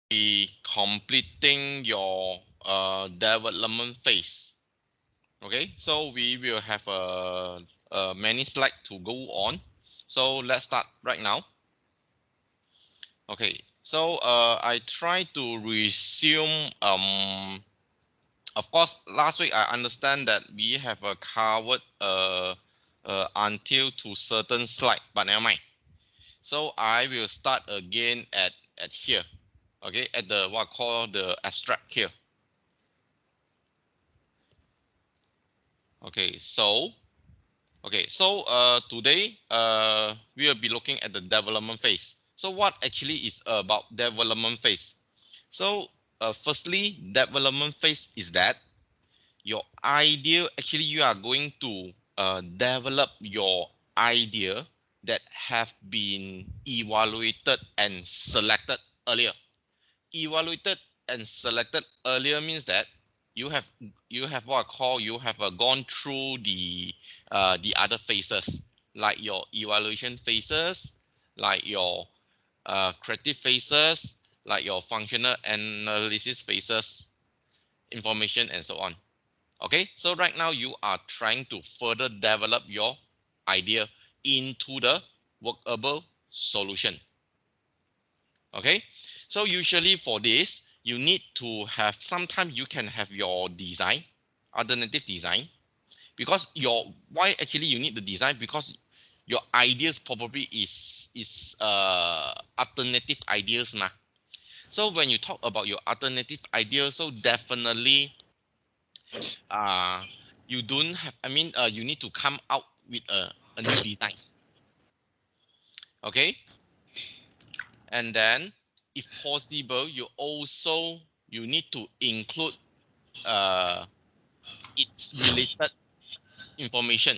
be completing your development phase. Okay, so we will have many slides to go on. So let's start right now. Okay, so I try to resume. Of course, last week I understand that we have covered until to certain slide, but never mind. So I will start again at here. Okay, at the what I call the abstract here. Okay, so today we will be looking at the development phase. So what actually is about development phase? So firstly, development phase is that your idea, actually you are going to develop your idea that have been evaluated and selected earlier. Evaluated and selected earlier means that you have what I call, you have gone through the other phases, like your evaluation phases, like your creative phases, like your functional analysis phases, information, and so on. Okay, so right now you are trying to further develop your idea into the workable solution. Okay, so usually for this, you need to have, sometimes you can have your design, alternative design, because why actually you need the design, because your ideas probably is alternative ideas now. So when you talk about your alternative ideas, so definitely uh you don't have, you need to come out with a new design. Okay, and then if possible, you need to include uh its related information.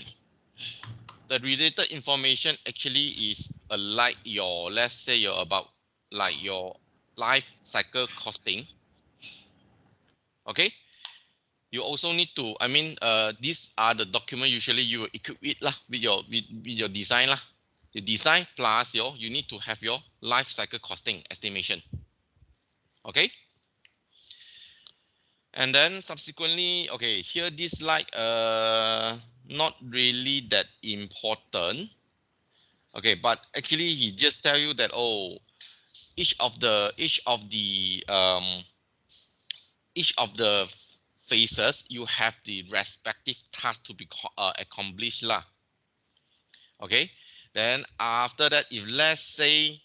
The related information actually is like your, let's say you're about like your life cycle costing. Okay, you also need to, these are the document usually you will equip it lah with your design lah. The design plus you need to have your life cycle costing estimation. Okay, and then subsequently, okay, here this slide not really that important. Okay, but actually he just tell you that, oh, each of the phases, you have the respective task to be accomplished lah. Okay, then after that, if let's say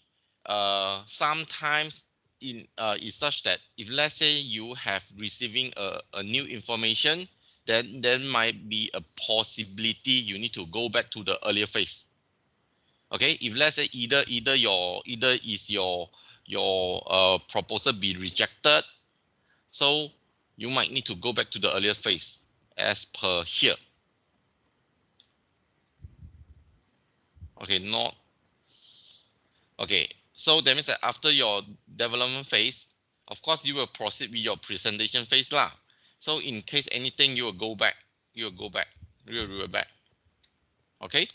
sometimes is such that if let's say you have receiving a new information, then there might be a possibility you need to go back to the earlier phase. Okay, if let's say either is your proposal be rejected, so you might need to go back to the earlier phase as per here. Okay, not okay. So that means that after your development phase, of course you will proceed with your presentation phase lah. So in case anything, you will go back, you will go back, you will revert back. Okay.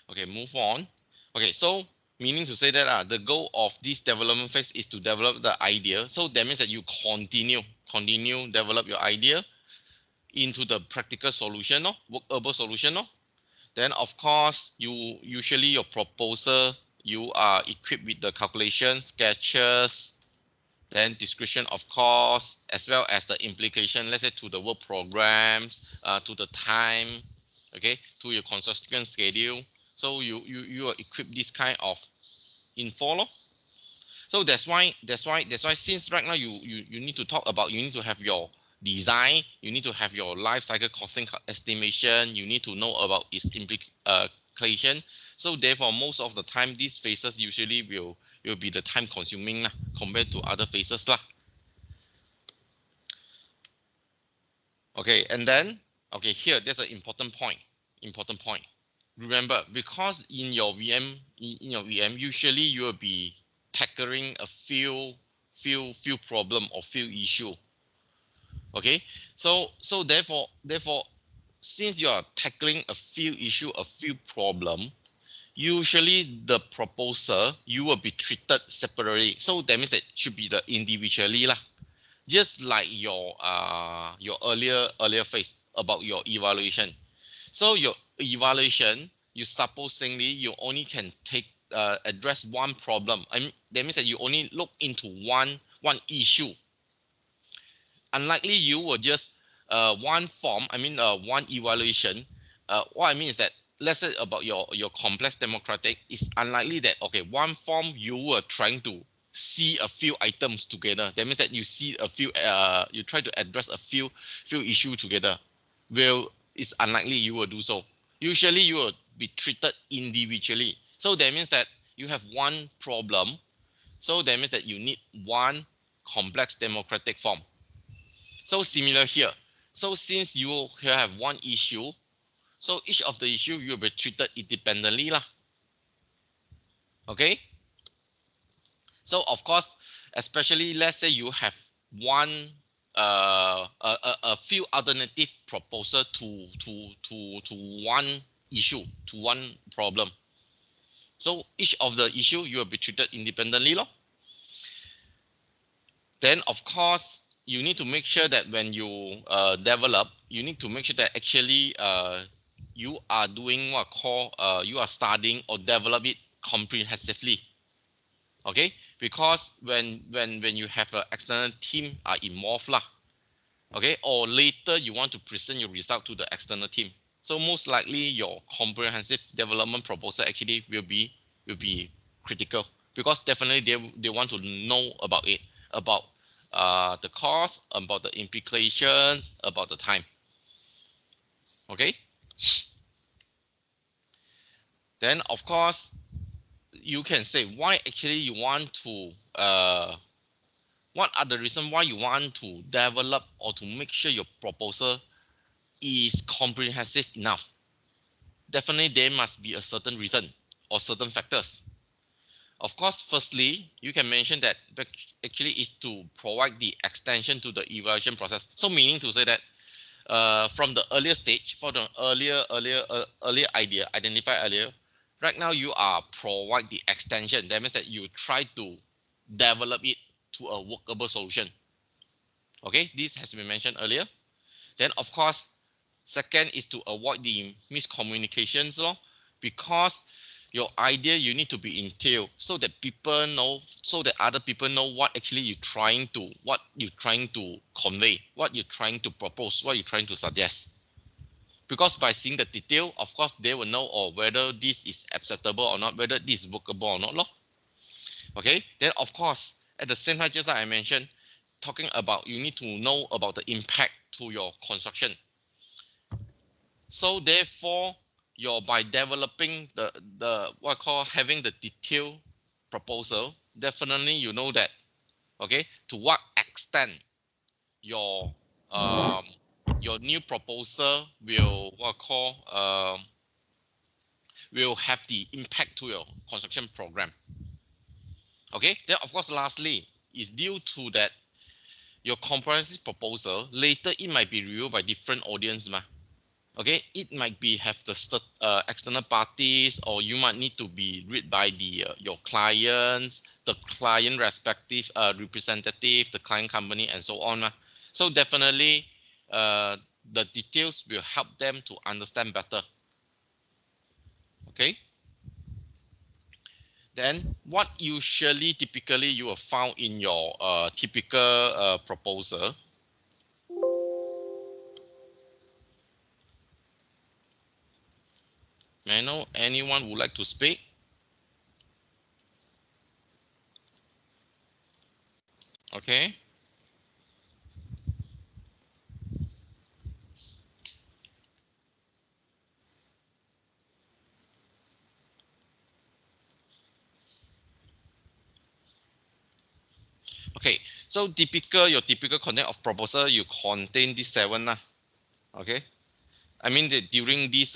Okay, move on. Okay, so meaning to say that the goal of this development phase is to develop the idea. So that means that you continue develop your idea into the practical solution, no? Workable solution. No? Then of course, you usually your proposal, you are equipped with the calculation, sketches, then description of course, as well as the implication, let's say to the work programs, to the time, okay, to your construction schedule. So you are equipped this kind of info. Lo. So that's why since right now you need to talk about, you need to have your design, you need to have your life cycle costing estimation, you need to know about its implication. So therefore, most of the time, these phases usually will be the time consuming lah, compared to other phases lah. Okay, and then okay, here there's an important point. Remember, because in your VM, usually you will be tackling a few problem or few issue. Okay, so therefore, since you are tackling a few issue, a few problem, usually the proposal you will be treated separately. So that means that it should be the individually lah. Just like your earlier phase about your evaluation. So your evaluation, you supposingly you only can take address one problem. I mean that means that you only look into one issue. Unlikely you will just one form. I mean one evaluation. What I mean is that let's say about your complex democratic, it's unlikely that okay one form you were trying to see a few items together. That means that you see a few you try to address a few issues together. Well, it's unlikely you will do so. Usually you will be treated individually. So that means that you have one problem. So that means that you need one complex democratic form. So similar here. So since you have one issue, so each of the issue you will be treated independently lah. Okay. So of course, especially let's say you have one a few alternative proposal to one issue, to one problem. So each of the issue you will be treated independently lor. Then of course you need to make sure that when you develop, you need to make sure that actually you are doing what call you are studying or develop it comprehensively. Okay, because when you have an external team are involved lah, okay, or later you want to present your result to the external team, so most likely your comprehensive development proposal actually will be critical, because definitely they want to know about it, about the cost, about the implications, about the time. Okay, then of course you can say why actually you want to what are the reasons why you want to develop or to make sure your proposal is comprehensive enough. Definitely there must be a certain reason or certain factors. Of course, firstly, you can mention that actually is to provide the extension to the evaluation process. So meaning to say that from the earlier stage, for the earlier idea identified earlier, right now you are provide the extension. That means that you try to develop it to a workable solution. Okay, this has been mentioned earlier. Then of course, second is to avoid the miscommunications law, because your idea you need to be in detail so that people know, so that other people know what actually what you're trying to convey, what you're trying to propose, what you're trying to suggest. Because by seeing the detail, of course, they will know or whether this is acceptable or not, whether this is workable or not. Law. Okay, then of course, at the same time, just like I mentioned, talking about you need to know about the impact to your construction. So therefore, by developing the what I call having the detailed proposal, definitely you know that okay to what extent your your new proposal will what I call will have the impact to your construction program. Okay, then of course lastly is due to that your comprehensive proposal later it might be reviewed by different audience ma. Okay, it might be have the external parties, or you might need to be read by the your clients, the client respective representative, the client company, and so on. So definitely, the details will help them to understand better. Okay. Then, what usually, typically, you will found in your typical proposal? May I know anyone would like to speak? Okay. Okay. So your typical content of proposal, you contain this 7 lah. Okay. I mean during this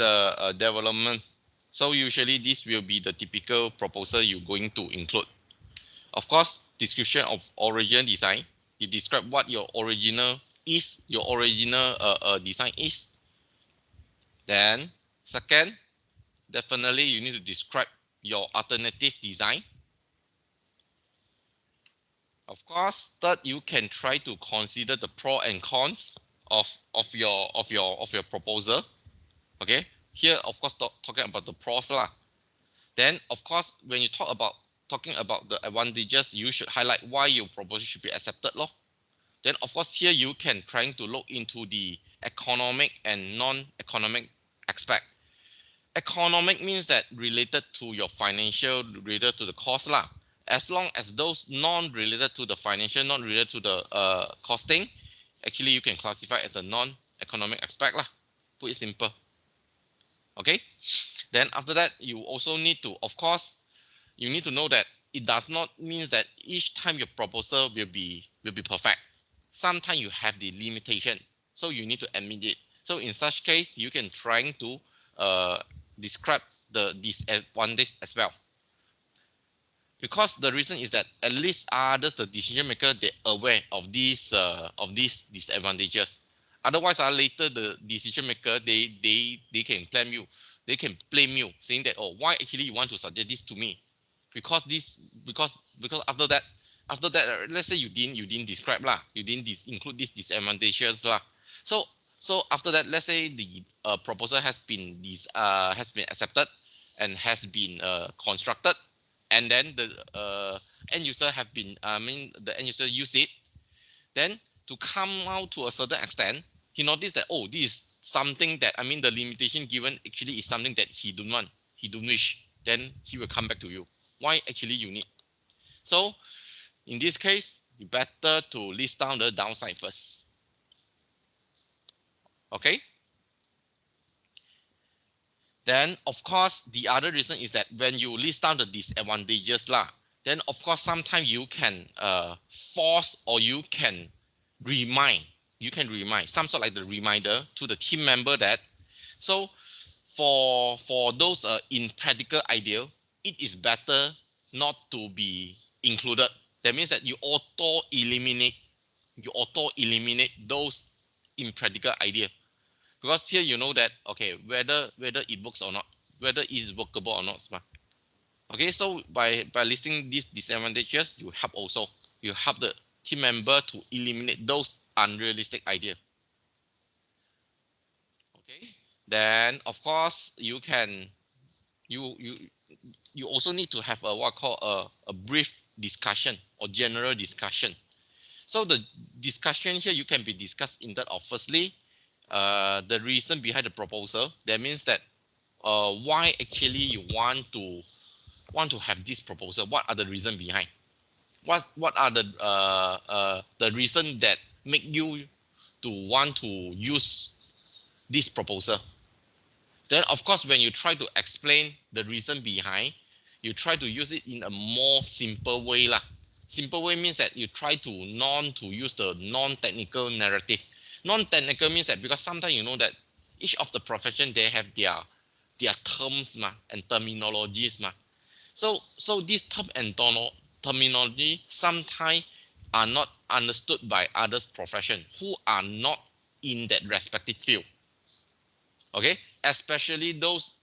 development. So usually this will be the typical proposal you're going to include. Of course, description of origin design. You describe what your original design is. Then second, definitely you need to describe your alternative design. Of course, third, you can try to consider the pro and cons of your proposal. Okay, here of course talking about the pros lah. Then of course when you talking about the advantages, you should highlight why your proposal should be accepted lor. Then of course here you can trying to look into the economic and non-economic aspect. Economic means that related to your financial, related to the cost lah. As long as those non-related to the financial, not related to the costing, actually you can classify as a non-economic aspect lah. Put it simple. Okay. Then after that, you also need to, of course, you need to know that it does not mean that each time your proposal will be perfect. Sometimes you have the limitation, so you need to admit it. So in such case, you can trying to describe the disadvantage as well. Because the reason is that at least others, the decision maker, they're aware of these disadvantages. Otherwise, later the decision maker they can blame you, saying that, oh, why actually you want to suggest this to me? Because after that let's say you didn't describe lah, you didn't include these disadvantages lah. So after that, let's say the proposal has been accepted and has been constructed, and then the end user have been the end user use it, then to come out to a certain extent, he noticed that, oh, this is something that the limitation given actually is something that he don't want, he don't wish. Then he will come back to you. Why actually you need? So in this case, you better to list down the downside first. Okay. Then of course the other reason is that when you list down the disadvantages lah, then of course sometimes you can force, or you can remind some sort like the reminder to the team member that, so for those in practical idea, it is better not to be included. That means that you auto eliminate those impractical idea. Because here you know that, okay, whether it works or not, whether it is workable or not. Okay, so by listing these disadvantages, you help the team member to eliminate those unrealistic idea. Okay, then of course you can you also need to have a what called a brief discussion or general discussion. So the discussion here you can be discussed in that of, firstly, the reason behind the proposal. That means that why actually you want to have this proposal. What are the reason behind? What are the reason that make you to want to use this proposal? Then of course when you try to explain the reason behind, you try to use it in a more simple way lah. Simple way means that you try to use the non-technical narrative. Non-technical means that because sometimes you know that each of the profession, they have their terms and terminologies. So this term and terminology sometimes are not understood by others profession who are not in that respective field. Okay, especially those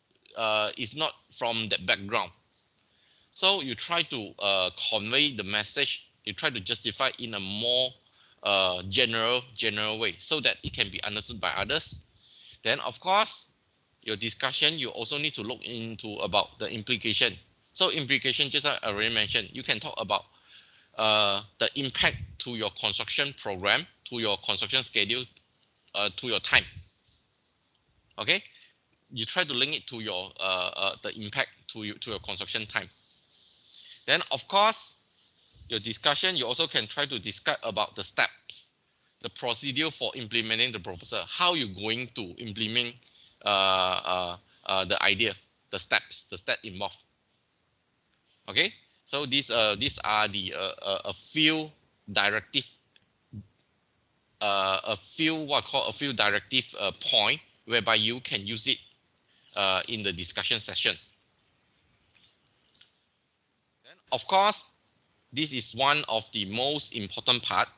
is not from that background. So you try to convey the message, you try to justify in a more general way so that it can be understood by others. Then of course your discussion, you also need to look into about the implication. So implication, just like I already mentioned, you can talk about the impact to your construction program, to your construction schedule, to your time. Okay, you try to link it to your the impact to your construction time. Then of course your discussion, you also can try to discuss about the steps, the procedure for implementing the proposal, how you're going to implement the idea, the steps involved. Okay, so these are the a few directive point whereby you can use it in the discussion session. Then of course this is one of the most important part.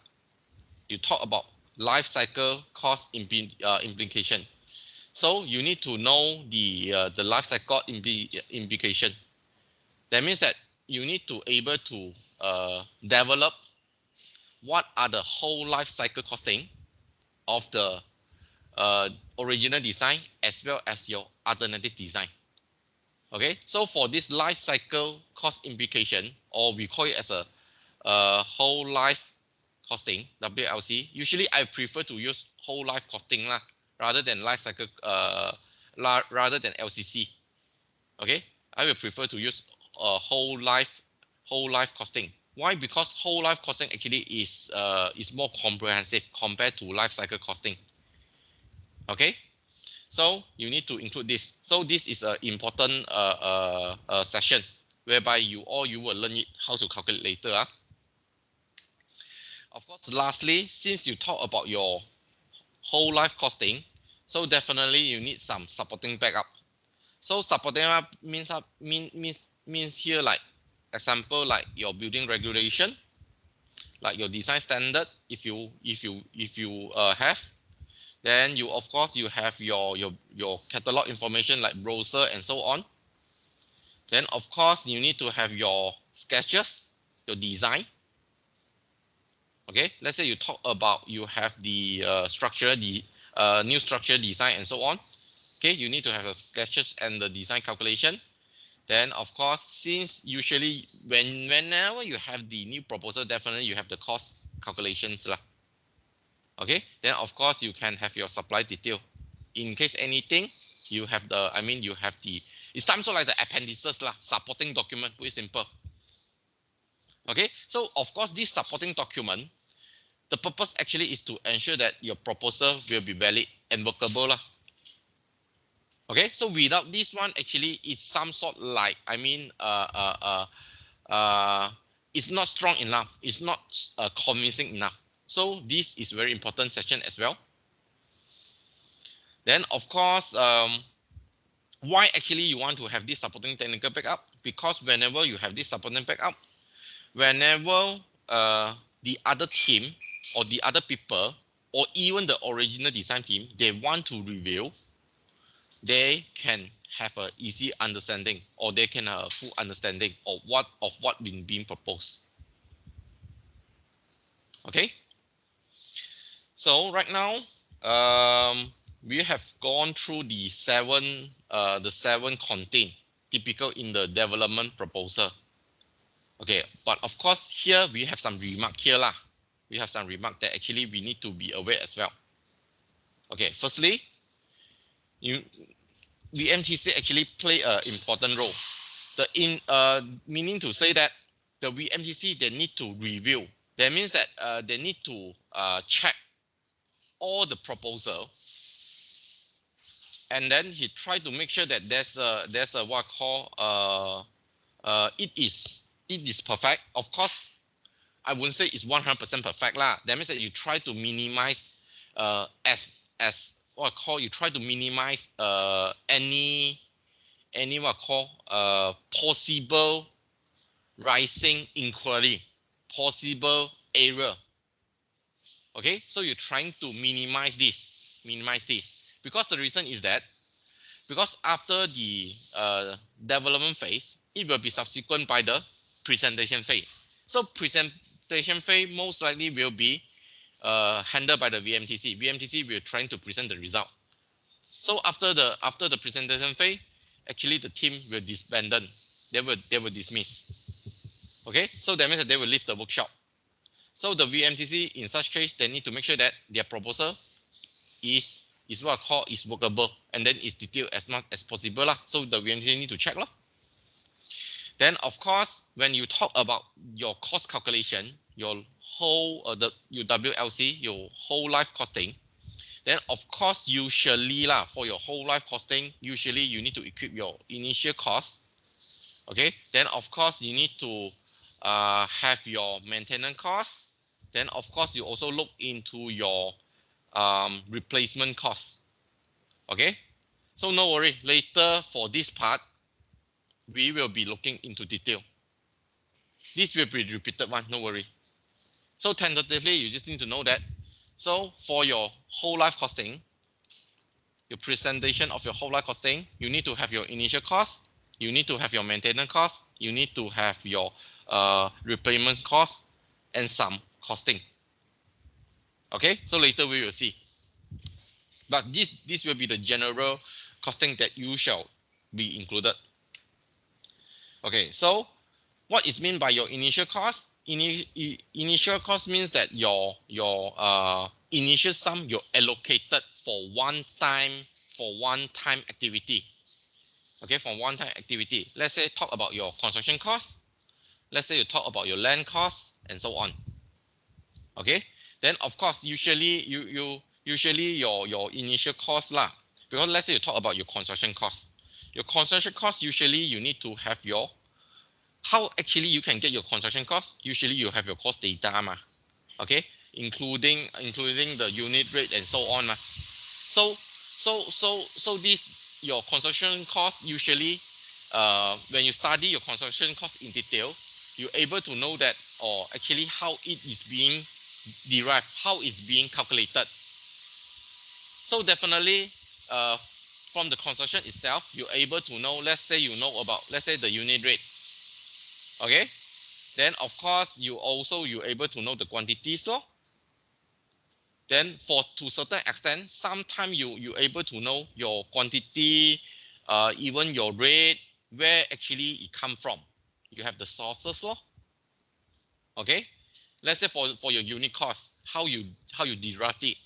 You talk about life cycle cost implication. So you need to know the life cycle implication. That means that you need to able to develop what are the whole life cycle costing of the original design as well as your alternative design. Okay, so for this life cycle cost implication, or we call it as a whole life costing, WLC. Usually I prefer to use whole life costing lah, rather than life cycle rather than LCC. Okay, I will prefer to use whole life costing. Why? Because whole life costing actually is more comprehensive compared to life cycle costing. Okay, so you need to include this. So this is an important session whereby you will learn it how to calculate later. Of course, lastly, since you talk about your whole life costing, so definitely you need some supporting backup. So supporting backup means here, like example, like your building regulation, like your design standard. If you have, then you of course you have your catalog information like brochure and so on. Then of course you need to have your sketches, your design. Okay, let's say you talk about you have the structure, the new structure design and so on. Okay, you need to have the sketches and the design calculation. Then of course, since usually whenever you have the new proposal, definitely you have the cost calculations lah. Okay, then of course you can have your supply detail. In case anything, you have the you have the, it's some sort of like the appendices lah, supporting document, put it simple. Okay, so of course this supporting document, the purpose actually is to ensure that your proposal will be valid and workable lah. Okay, so without this one, actually it's some sort like it's not strong enough, it's not convincing enough. So this is very important section as well. Then of course, why actually you want to have this supporting technical backup? Because whenever you have this supporting backup, whenever the other team or the other people or even the original design team, they want to review, they can have an easy understanding, or they can have a full understanding of what being proposed. Okay, so right now we have gone through the seven content typical in the development proposal. Okay, but of course here we have some remark here lah. We have some remark that actually we need to be aware as well. Okay, firstly, VMTC actually play an important role. Meaning to say that the VMTC, they need to review. That means that they need to check all the proposal, and then he try to make sure that there's a what call it is perfect. Of course, I wouldn't say it's 100% perfect lah. That means that you try to minimize as what call, you try to minimize any what call possible rising inquiry, possible error. Okay, so you're trying to minimize this because the reason is that because after the development phase, it will be subsequent by the presentation phase. So presentation phase most likely will be handled by the VMTC. VMTC will trying to present the result. So after the presentation phase, actually the team will disband. They will dismiss. Okay, so that means that they will leave the workshop. So the VMTC in such case, they need to make sure that their proposal is what I call is workable, and then is detailed as much as possible lah. So the VMTC need to check lah. Then of course, when you talk about your cost calculation, your whole your WLC, your whole life costing, then of course usually lah, for your whole life costing, usually you need to equip your initial cost. Okay, then of course you need to have your maintenance cost. Then of course you also look into your replacement cost. Okay, so no worry, later for this part we will be looking into detail. This will be repeated one, no worry. So tentatively you just need to know that. So for your whole life costing, your presentation of your whole life costing, you need to have your initial cost, you need to have your maintenance cost, you need to have your repayment cost, and some costing. Okay, so later we will see. But this will be the general costing that you shall be included. Okay, so what is meant by your initial cost? Initial cost means that your initial sum you're allocated for one time activity. Okay, for one time activity. Let's say talk about your construction cost. Let's say you talk about your land cost and so on. Okay, then of course usually usually your initial cost lah. Because let's say you talk about your construction cost. Your construction cost usually you need to have your how actually you can get your construction cost. Usually you have your cost data ma. Okay, including the unit rate and so on ma. So this your construction cost usually when you study your construction cost in detail, you're able to know that or actually how it is being derived, how it's being calculated. So definitely from the construction itself, you're able to know, let's say you know about, let's say the unit rate. Okay, then of course you're able to know the quantities law. Then for to certain extent, sometimes you're able to know your quantity, even your rate, where actually it come from. You have the sources law. Okay, let's say for your unit cost, how you derive it.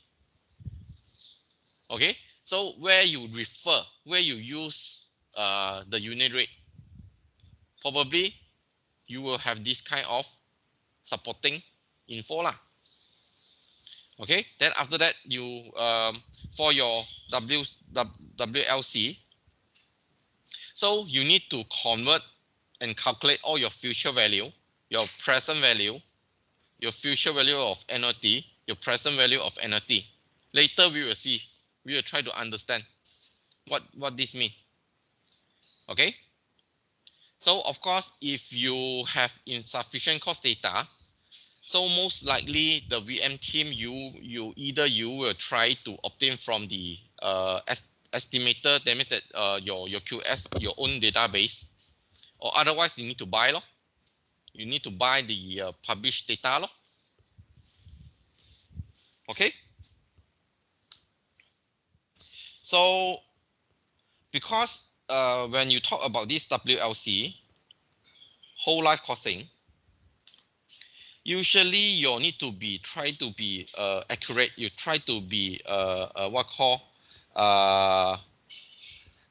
Okay, so where you refer, where you use the unit rate, probably you will have this kind of supporting info lah. Okay, then after that you for your WLC, so you need to convert and calculate all your future value, your present value, your future value of NOT, your present value of NOT. Later we will see, we will try to understand what this means. Okay, so of course if you have insufficient cost data, so most likely the VM team you will try to obtain from the estimator, that means that your QS, your own database, or otherwise you need to buy lo. You need to buy the published data lo. Okay, so because when you talk about this WLC, whole life costing, usually you need to be try to be accurate. You try to be what call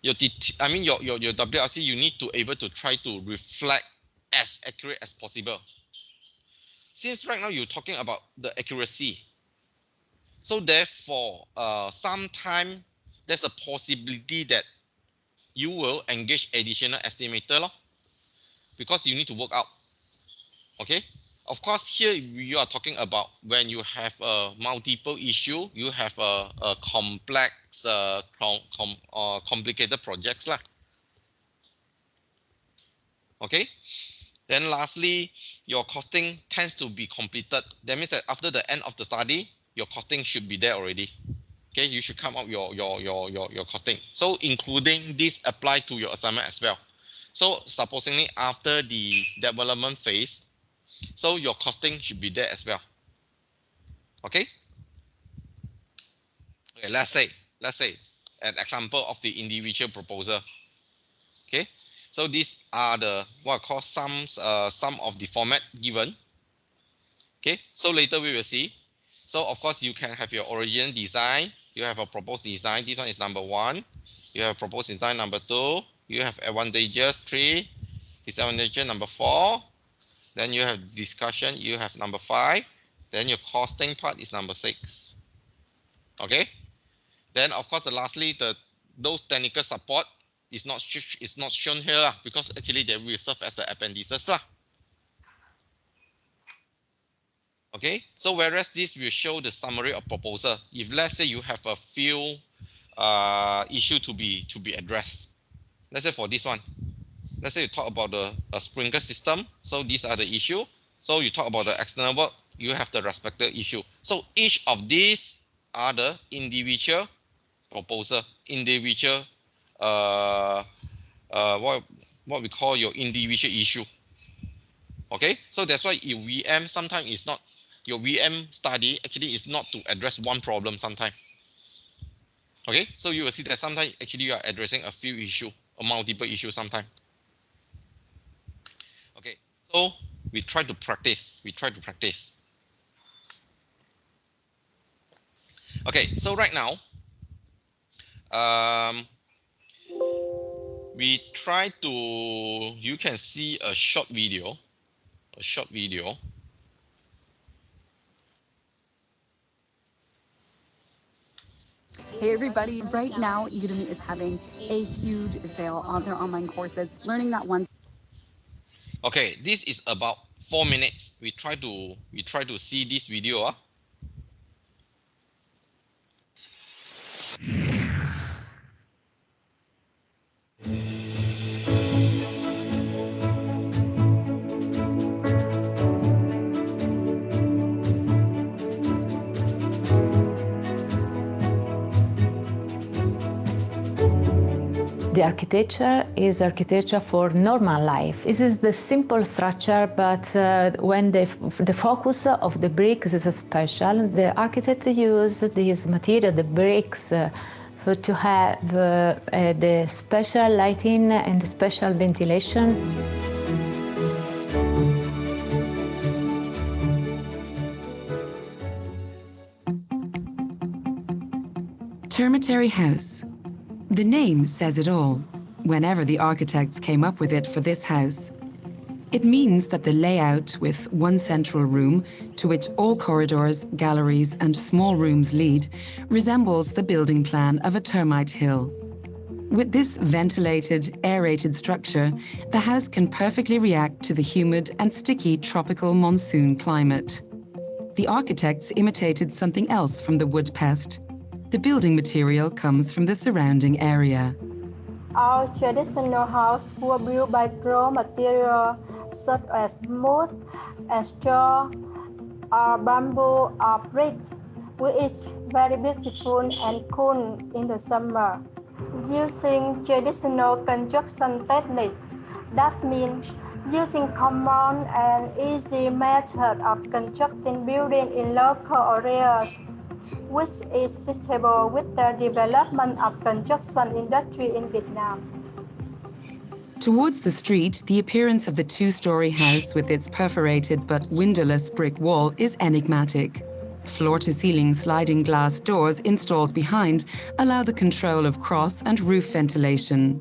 your WLC. You need to able to try to reflect as accurate as possible. Since right now you're talking about the accuracy, so therefore sometime there's a possibility that you will engage additional estimator lo, because you need to work out. Okay, of course here you are talking about when you have a multiple issue, you have a complex complicated projects lah. Okay, then lastly your costing tends to be completed. That means that after the end of the study your costing should be there already. Okay, you should come up your costing. So including this apply to your assignment as well. So supposingly after the development phase, so your costing should be there as well. Okay. Okay, let's say an example of the individual proposal. Okay, so these are the what I call some of the format given. Okay, so later we will see. So of course you can have your original design, you have a proposed design, this one is number 1, you have proposed design number 2, you have advantages 3, disadvantages number 4, then you have discussion, you have number 5, then your costing part is number 6. Okay, then of course lastly those technical support is not shown here because actually they will serve as the appendices lah. Okay, so whereas this will show the summary of proposal. If let's say you have a few issue to be addressed, let's say for this one, let's say you talk about the sprinkler system, so these are the issue. So you talk about the external work, you have the respective issue. So each of these are the individual proposal, individual, what we call your individual issue. Okay, so that's why your VM sometimes is not, your VM study actually is not to address one problem sometimes. Okay, so you will see that sometimes actually you are addressing a few issues, or multiple issues sometimes. Okay, so we try to practice. Okay, so right now, we try to, you can see a short video. Hey everybody, right now Udemy is having a huge sale on their online courses, learning that one. Okay, this is about 4 minutes. We try to see this video. The architecture is architecture for normal life. This is the simple structure, but when the focus of the bricks is special, the architects use this material, the bricks, to have the special lighting and special ventilation. Termitary House. The name says it all, whenever the architects came up with it for this house. It means that the layout, with one central room to which all corridors, galleries and small rooms lead, resembles the building plan of a termite hill. With this ventilated, aerated structure, the house can perfectly react to the humid and sticky tropical monsoon climate. The architects imitated something else from the wood pest. The building material comes from the surrounding area. Our traditional houses were built by raw material such as wood and straw, or bamboo or brick, which is very beautiful and cool in the summer. Using traditional construction technique, that means using common and easy method of constructing buildings in local areas, which is suitable with the development of construction industry in Vietnam. Towards the street, the appearance of the two-story house with its perforated but windowless brick wall is enigmatic. Floor-to-ceiling sliding glass doors installed behind allow the control of cross and roof ventilation.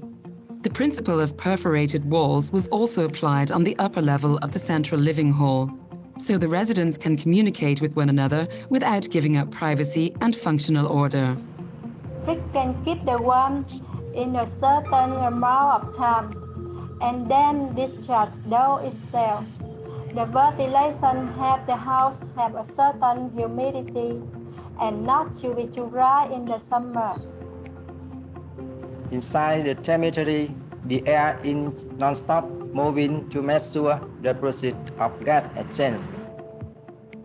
The principle of perforated walls was also applied on the upper level of the central living hall, so the residents can communicate with one another without giving up privacy and functional order. Brick can keep the warmth in a certain amount of time and then discharge down itself. The ventilation helps the house have a certain humidity and not to be too dry in the summer. Inside the termitary, the air is non-stop moving to measure the process of gas exchange.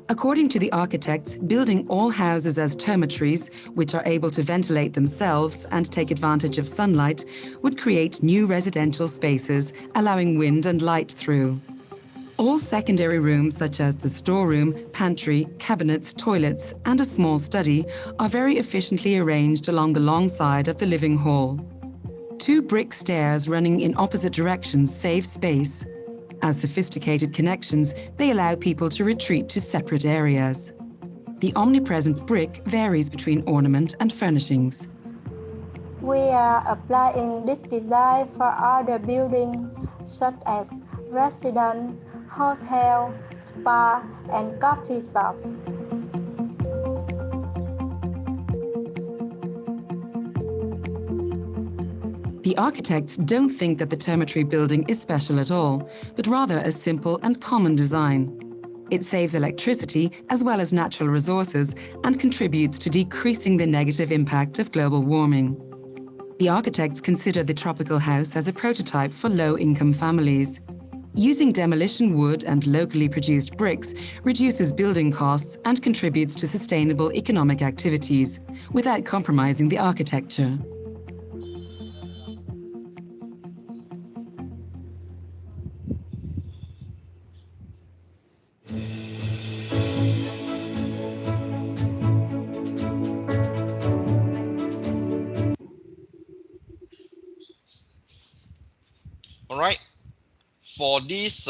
According to the architects, building all houses as termitaries, which are able to ventilate themselves and take advantage of sunlight, would create new residential spaces, allowing wind and light through. All secondary rooms, such as the storeroom, pantry, cabinets, toilets, and a small study, are very efficiently arranged along the long side of the living hall. Two brick stairs running in opposite directions save space. As sophisticated connections, they allow people to retreat to separate areas. The omnipresent brick varies between ornament and furnishings. We are applying this design for other buildings such as residence, hotel, spa, and coffee shop. The architects don't think that the termitary building is special at all, but rather a simple and common design. It saves electricity as well as natural resources and contributes to decreasing the negative impact of global warming. The architects consider the tropical house as a prototype for low-income families. Using demolition wood and locally produced bricks reduces building costs and contributes to sustainable economic activities without compromising the architecture. All right. For this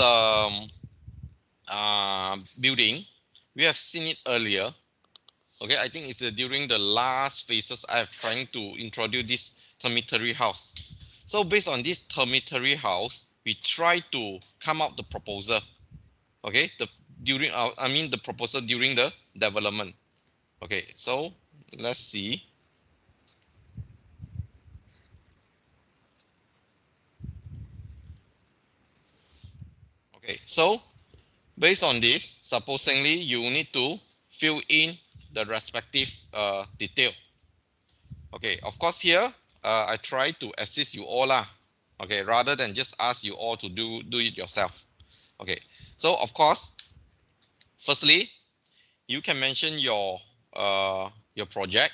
building, we have seen it earlier. Okay, I think it's during the last phases I have trying to introduce this dormitory house. So based on this dormitory house, we try to come up the proposal. Okay, the proposal during the development. Okay, so let's see. Okay, so based on this, supposedly you need to fill in the respective detail. Okay, of course here I try to assist you all lah. Okay, rather than just ask you all to do it yourself. Okay, so of course, firstly, you can mention your project.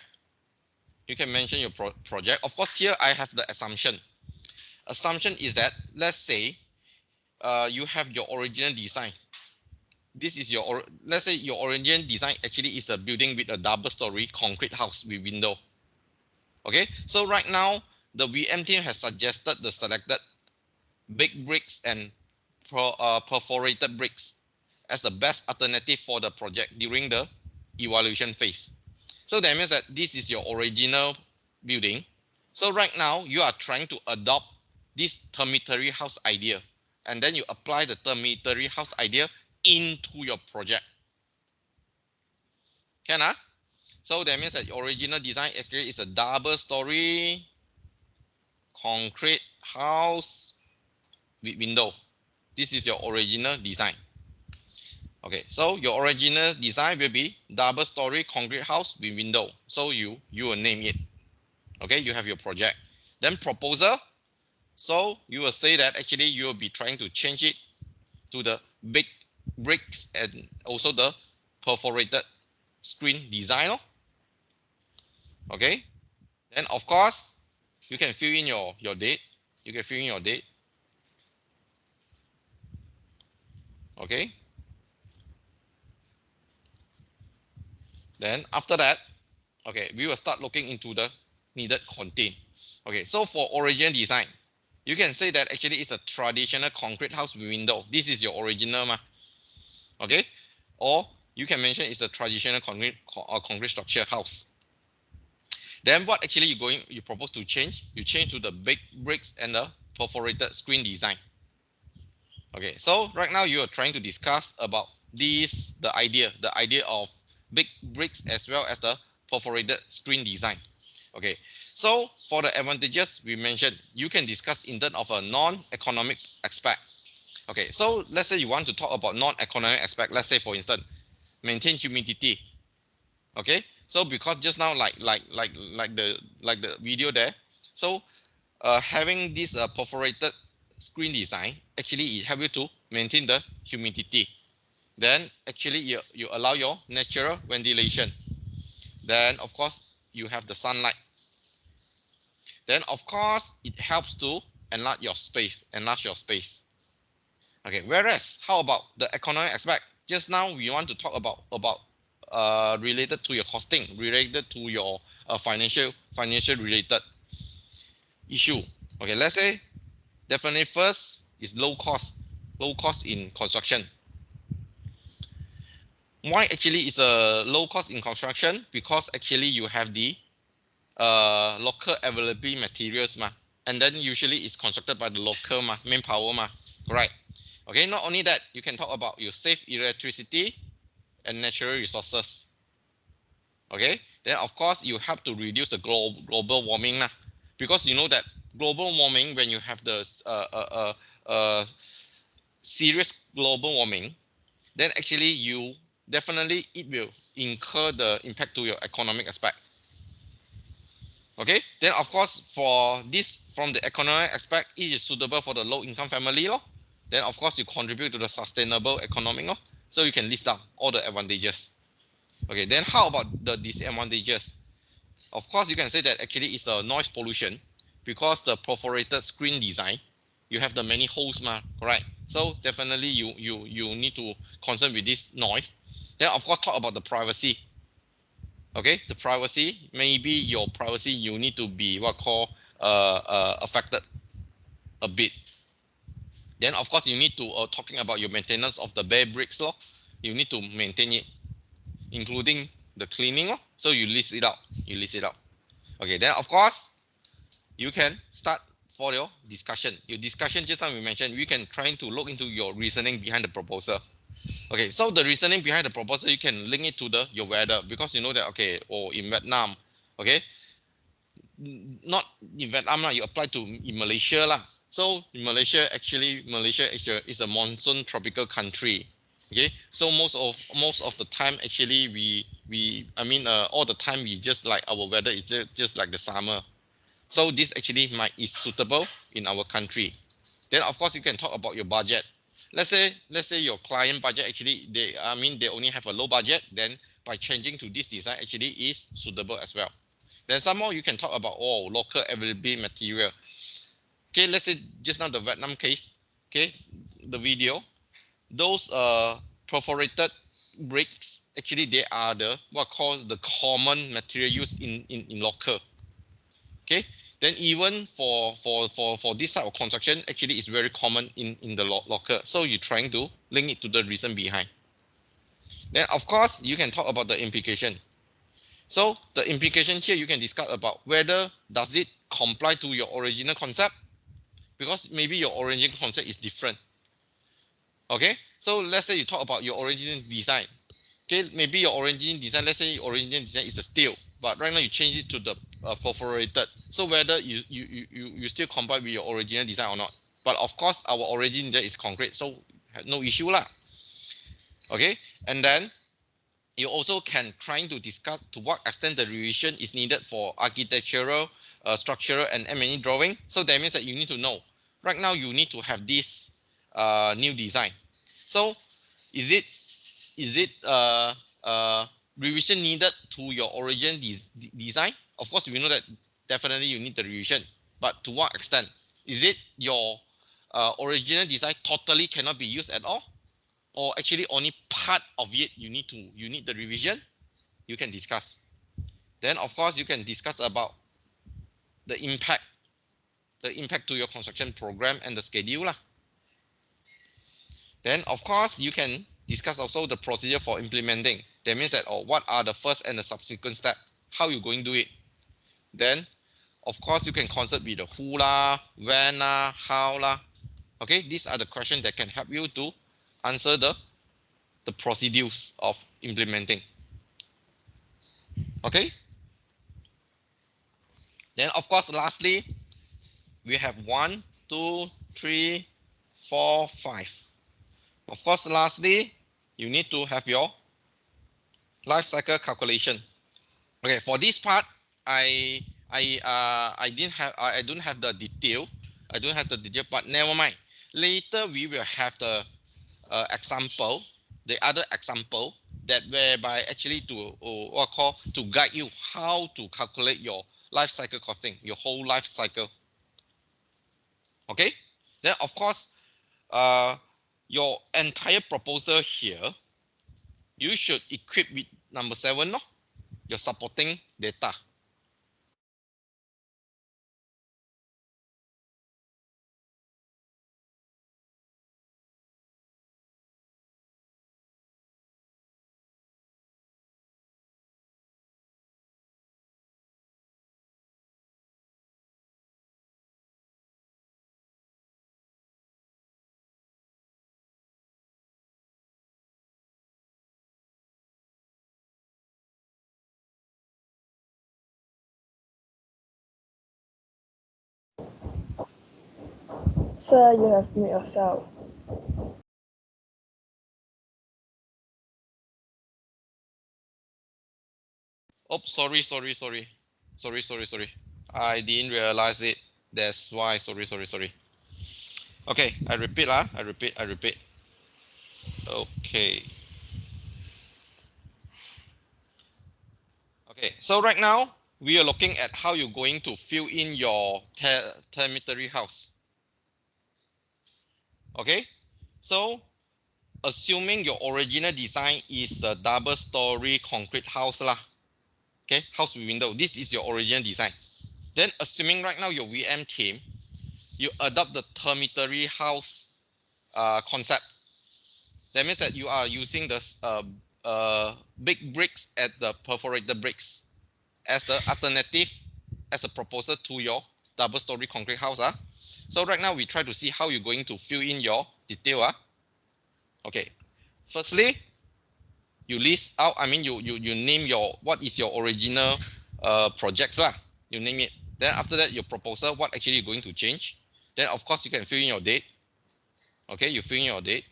You can mention your project. Of course, here I have the assumption. Assumption is that, let's say you have your original design. This is your, let's say your original design actually is a building with a double-story concrete house with window. Okay, so right now the VM team has suggested the selected big bricks and perforated bricks as the best alternative for the project during the evaluation phase. So that means that this is your original building. So right now you are trying to adopt this dormitory house idea, and then you apply the dormitory house idea into your project. Can ah? So that means that your original design actually is a double-story concrete house with window. This is your original design. Okay, so your original design will be double-story concrete house with window. So you will name it. Okay, you have your project. Then proposal. So you will say that actually you will be trying to change it to the big bricks and also the perforated screen design. Okay, then of course you can fill in your date. You can fill in your date. Okay, then after that, okay, we will start looking into the needed content. Okay, so for original design, you can say that actually it's a traditional concrete house with window. This is your original ma. Okay, or you can mention it's a traditional concrete structure house. Then what actually you propose to change? You change to the big bricks and the perforated screen design. Okay, so right now you are trying to discuss about this, the idea of big bricks as well as the perforated screen design. Okay, so for the advantages we mentioned, you can discuss in terms of a non-economic aspect. Okay, so let's say you want to talk about non-economic aspect. Let's say, for instance, maintain humidity. Okay, so because just now like the video there, so having this perforated screen design, actually it helps you to maintain the humidity. Then actually you allow your natural ventilation. Then of course you have the sunlight. Then of course it helps to enlarge your space. Okay, whereas how about the economic aspect? Just now we want to talk about related to your costing, related to your financial related issue. Okay, let's say definitely first is low cost in construction. Why actually is a low cost in construction? Because actually you have the local available materials ma, and then usually it's constructed by the local manpower ma, right? Okay, not only that, you can talk about you save electricity and natural resources. Okay, then of course you have to reduce the global warming na, because you know that global warming, when you have the serious global warming, then actually you definitely it will incur the impact to your economic aspect. Okay, then of course for this, from the economic aspect, it is suitable for the low income family. Then of course you contribute to the sustainable economic, no? So you can list down all the advantages. Okay, then how about the disadvantages? Of course, you can say that actually it's a noise pollution because the perforated screen design, you have the many holes, correct? So definitely you need to concern with this noise. Then of course talk about the privacy. Okay, the privacy, maybe your privacy you need to be what call affected a bit. Then of course you need to talking about your maintenance of the bare bricks law. You need to maintain it, including the cleaning. So you list it out. You list it out. Okay, then of course you can start for your discussion. Your discussion, just like we mentioned, you can try to look into your reasoning behind the proposal. Okay, so the reasoning behind the proposal, you can link it to the your weather, because you know that, okay, or in Vietnam, okay, not in Vietnam, you apply to in Malaysia lah. So in Malaysia actually is a monsoon tropical country. Okay, so most of the time actually all the time we just like our weather is just like the summer. So this actually is suitable in our country. Then of course you can talk about your budget. Let's say your client budget actually they only have a low budget, then by changing to this design actually is suitable as well. Then some more you can talk about local available material. Okay, let's say just now the Vietnam case, okay, the video, those perforated bricks actually they are the what called the common material used in local. Okay, then even for this type of construction actually is very common in the local. So you're trying to link it to the reason behind. Then of course you can talk about the implication. So the implication here you can discuss about whether does it comply to your original concept, because maybe your original concept is different. Okay, so let's say you talk about your original design. Okay, maybe your original design, let's say your original design is a steel, but right now you change it to the perforated. So whether you still comply with your original design or not. But of course our original design is concrete, so no issue lah. Okay, and then you also can try to discuss to what extent the revision is needed for architectural, structural, and M&E drawing. So that means that you need to know. Right now you need to have this new design. So is it revision needed to your original design? Of course, we know that definitely you need the revision, but to what extent? Is it your original design totally cannot be used at all, or actually only part of it you need the revision? You can discuss. Then of course you can discuss about the impact to your construction program and the schedule lah. Then of course you can discuss also the procedure for implementing. That means that what are the first and the subsequent step, how you going to do it. Then of course you can consult with the who lah, when lah, how lah. Okay, these are the questions that can help you to answer the procedures of implementing. Okay, then of course lastly we have 1, 2, 3, 4, 5. Of course lastly you need to have your life cycle calculation. Okay, for this part I don't have the detail. But never mind. Later we will have the example, the other example that whereby actually to guide you how to calculate your life cycle costing, your whole life cycle. Okay, then of course your entire proposal here you should equip with number 7, no? Your supporting data. Sir, you have mute yourself. Oh, sorry. I didn't realize it. That's why. Sorry. Okay, I repeat, I repeat. Okay. Okay, so right now we are looking at how you're going to fill in your dormitory house. Okay, so assuming your original design is a double-story concrete house lah. Okay, house with window. This is your original design. Then assuming right now your VM team, you adopt the dormitory house concept. That means that you are using the big bricks at the perforated bricks as the alternative, as a proposal to your double-story concrete house. So right now we try to see how you're going to fill in your detail. Okay, firstly, you list out, I mean, you name your, what is your original projects lah. You name it. Then after that, your proposal, what actually you're going to change. Then of course you can fill in your date. Okay, you fill in your date.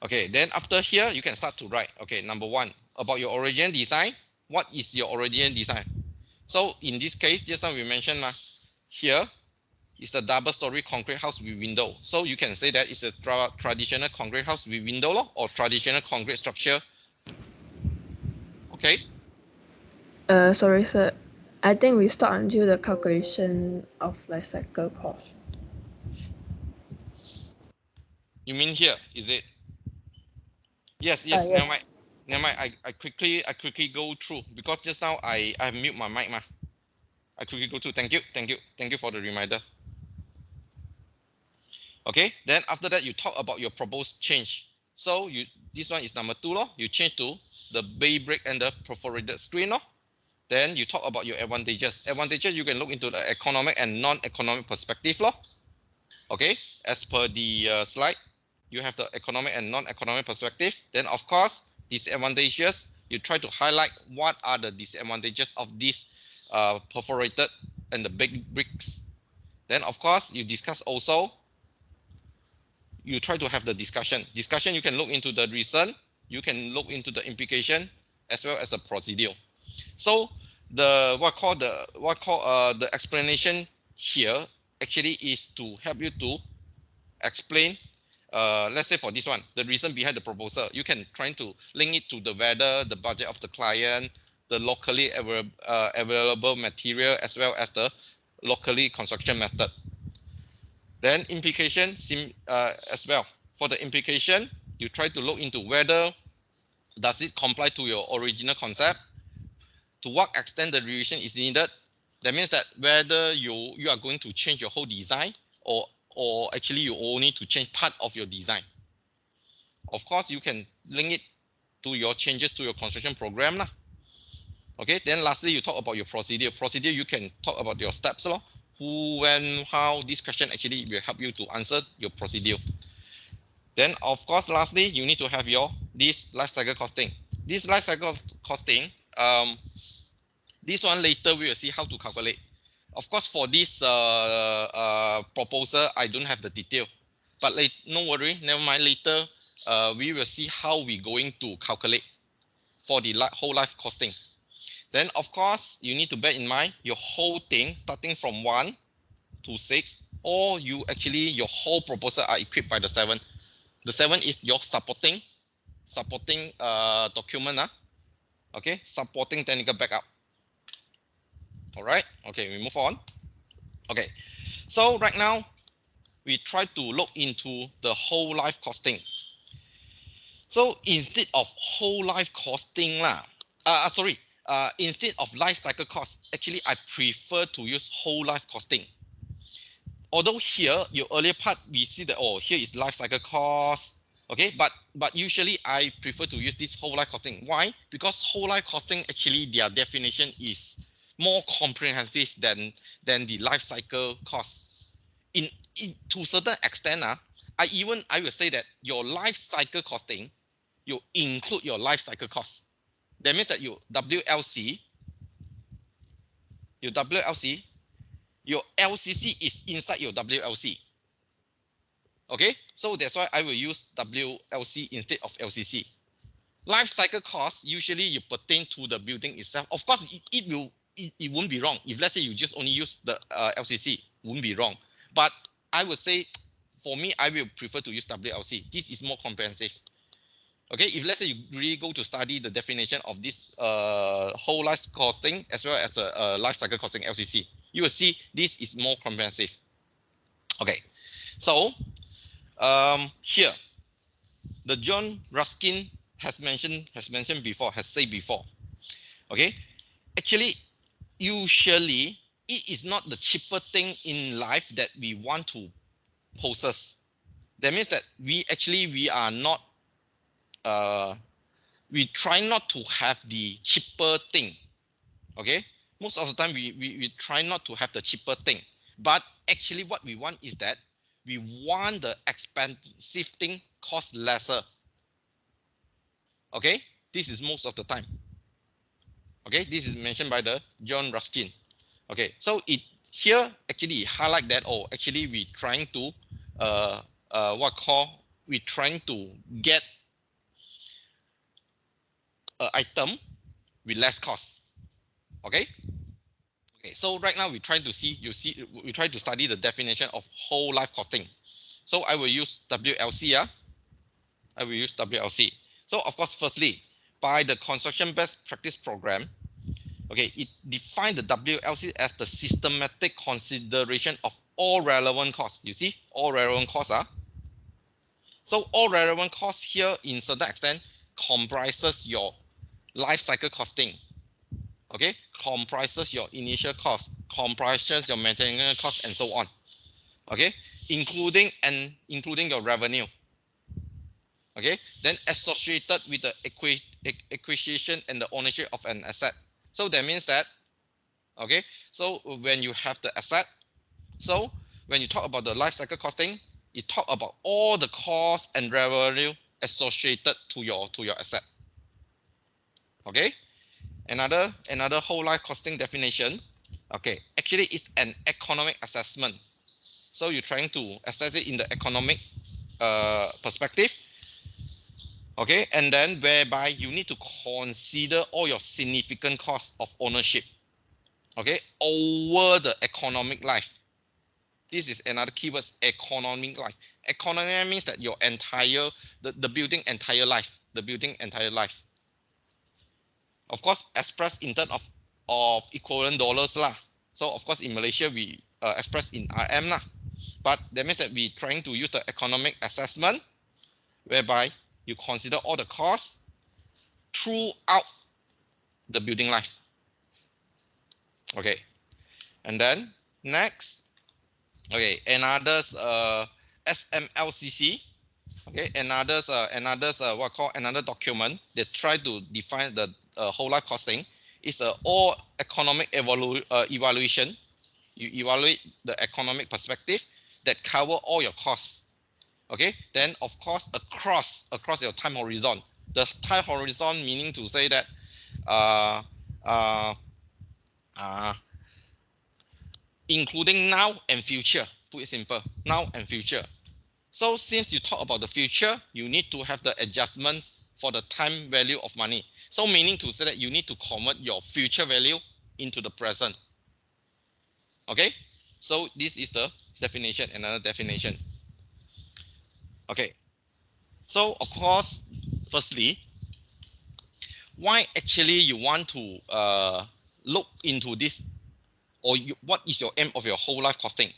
Okay, then after here, you can start to write. Okay, number one, about your original design. What is your original design? So in this case, just now we mentioned here is the double-story concrete house with window. So you can say that it's a traditional concrete house with window or traditional concrete structure. Okay. Sorry, sir. I think we stop until the calculation of life cycle cost. You mean here, is it? Yes, Yes. never mind. Never mind. I quickly go through because just now I mute my mic. I quickly go through. Thank you for the reminder. Okay, then after that you talk about your proposed change. So this one is number 2 lor. You change to the bay brick and the perforated screen lor. Then you talk about your advantages. Advantages, you can look into the economic and non-economic perspective lor. Okay, as per the slide, you have the economic and non-economic perspective. Then of course, disadvantages, you try to highlight what are the disadvantages of this perforated and the big bricks. Then of course, you discuss also, you try to have the discussion. Discussion, you can look into the reason, you can look into the implication, as well as the procedure. So the the explanation here actually is to help you to explain. Let's say for this one, the reason behind the proposal, you can try to link it to the weather, the budget of the client, the locally available material, as well as the locally construction method. Then implication as well. For the implication, you try to look into whether does it comply to your original concept, to what extent the revision is needed. That means that whether you are going to change your whole design or actually you only to change part of your design. Of course, you can link it to your changes to your construction program lah. Okay, then lastly, you talk about your procedure. Procedure, you can talk about your steps lor. Who, when, how. This question actually will help you to answer your procedure. Then of course, lastly, you need to have this life cycle costing. This life cycle costing, this one later we will see how to calculate. Of course, for this proposal, I don't have the detail, but no worry, never mind. Later, we will see how we're going to calculate for the whole life costing. Then of course, you need to bear in mind your whole thing starting from 1 to 6, or your whole proposal are equipped by the 7. The 7 is your supporting document. Okay, supporting technical backup. All right. Okay, we move on. Okay, so right now we try to look into the whole life costing. So instead of whole life costing instead of life cycle cost, actually I prefer to use whole life costing. Although here, your earlier part, we see that, here is life cycle cost. Okay, but usually I prefer to use this whole life costing. Why? Because whole life costing, actually their definition is more comprehensive than the life cycle cost. To a certain extent, I will say that your life cycle costing, you include your life cycle cost. That means that your WLC, your LCC is inside your WLC. Okay, so that's why I will use WLC instead of LCC. Life cycle cost, usually you pertain to the building itself. Of course, it will it wouldn't be wrong. If let's say you just only use the LCC, wouldn't be wrong. But I would say, for me, I will prefer to use WLC. This is more comprehensive. Okay, if let's say you really go to study the definition of this whole life costing as well as the life cycle costing LCC, you will see this is more comprehensive. Okay, so here, the John Ruskin has said before. Okay, actually, usually it is not the cheaper thing in life that we want to possess. That means that we are not we try not to have the cheaper thing. Okay, most of the time we try not to have the cheaper thing, but actually what we want is that we want the expensive thing cost lesser. Okay, this is most of the time. Okay, this is mentioned by the John Ruskin. Okay, so it here actually highlight that, oh, actually we trying to we trying to get an item with less cost. Okay, so right now we try to we try to study the definition of whole life costing. So I will use WLC. I will use WLC. So of course, firstly, by the construction best practice program, okay, it defined the WLC as the systematic consideration of all relevant costs. You see, all relevant costs are. So all relevant costs here, in certain extent, comprises your life cycle costing. Okay, comprises your initial cost, comprises your maintenance cost, and so on. Okay, including your revenue. Okay, then associated with the acquisition and the ownership of an asset. So that means that, okay, so when you have the asset, so when you talk about the life cycle costing, you talk about all the costs and revenue associated to your asset. Okay, another whole life costing definition. Okay, actually it's an economic assessment. So you're trying to assess it in the economic perspective. Okay, and then whereby you need to consider all your significant costs of ownership, okay, over the economic life. This is another keyword, economic life. Economic means that your entire, the building entire life, Of course, expressed in terms of equivalent dollars lah. So of course in Malaysia we express in RM lah. But that means that we're trying to use the economic assessment, whereby you consider all the costs throughout the building life. Okay, and then next, okay, another SMLCC. Okay, another document that try to define the whole life costing. Is all economic evaluation. You evaluate the economic perspective that cover all your costs. Okay, then of course across your time horizon. The time horizon meaning to say that including now and future. Put it simple, now and future. So since you talk about the future, you need to have the adjustment for the time value of money. So meaning to say that you need to convert your future value into the present. Okay, so this is the definition, another definition. Okay, so of course, firstly, why actually you want to look into this, or what is your aim of your whole life costing?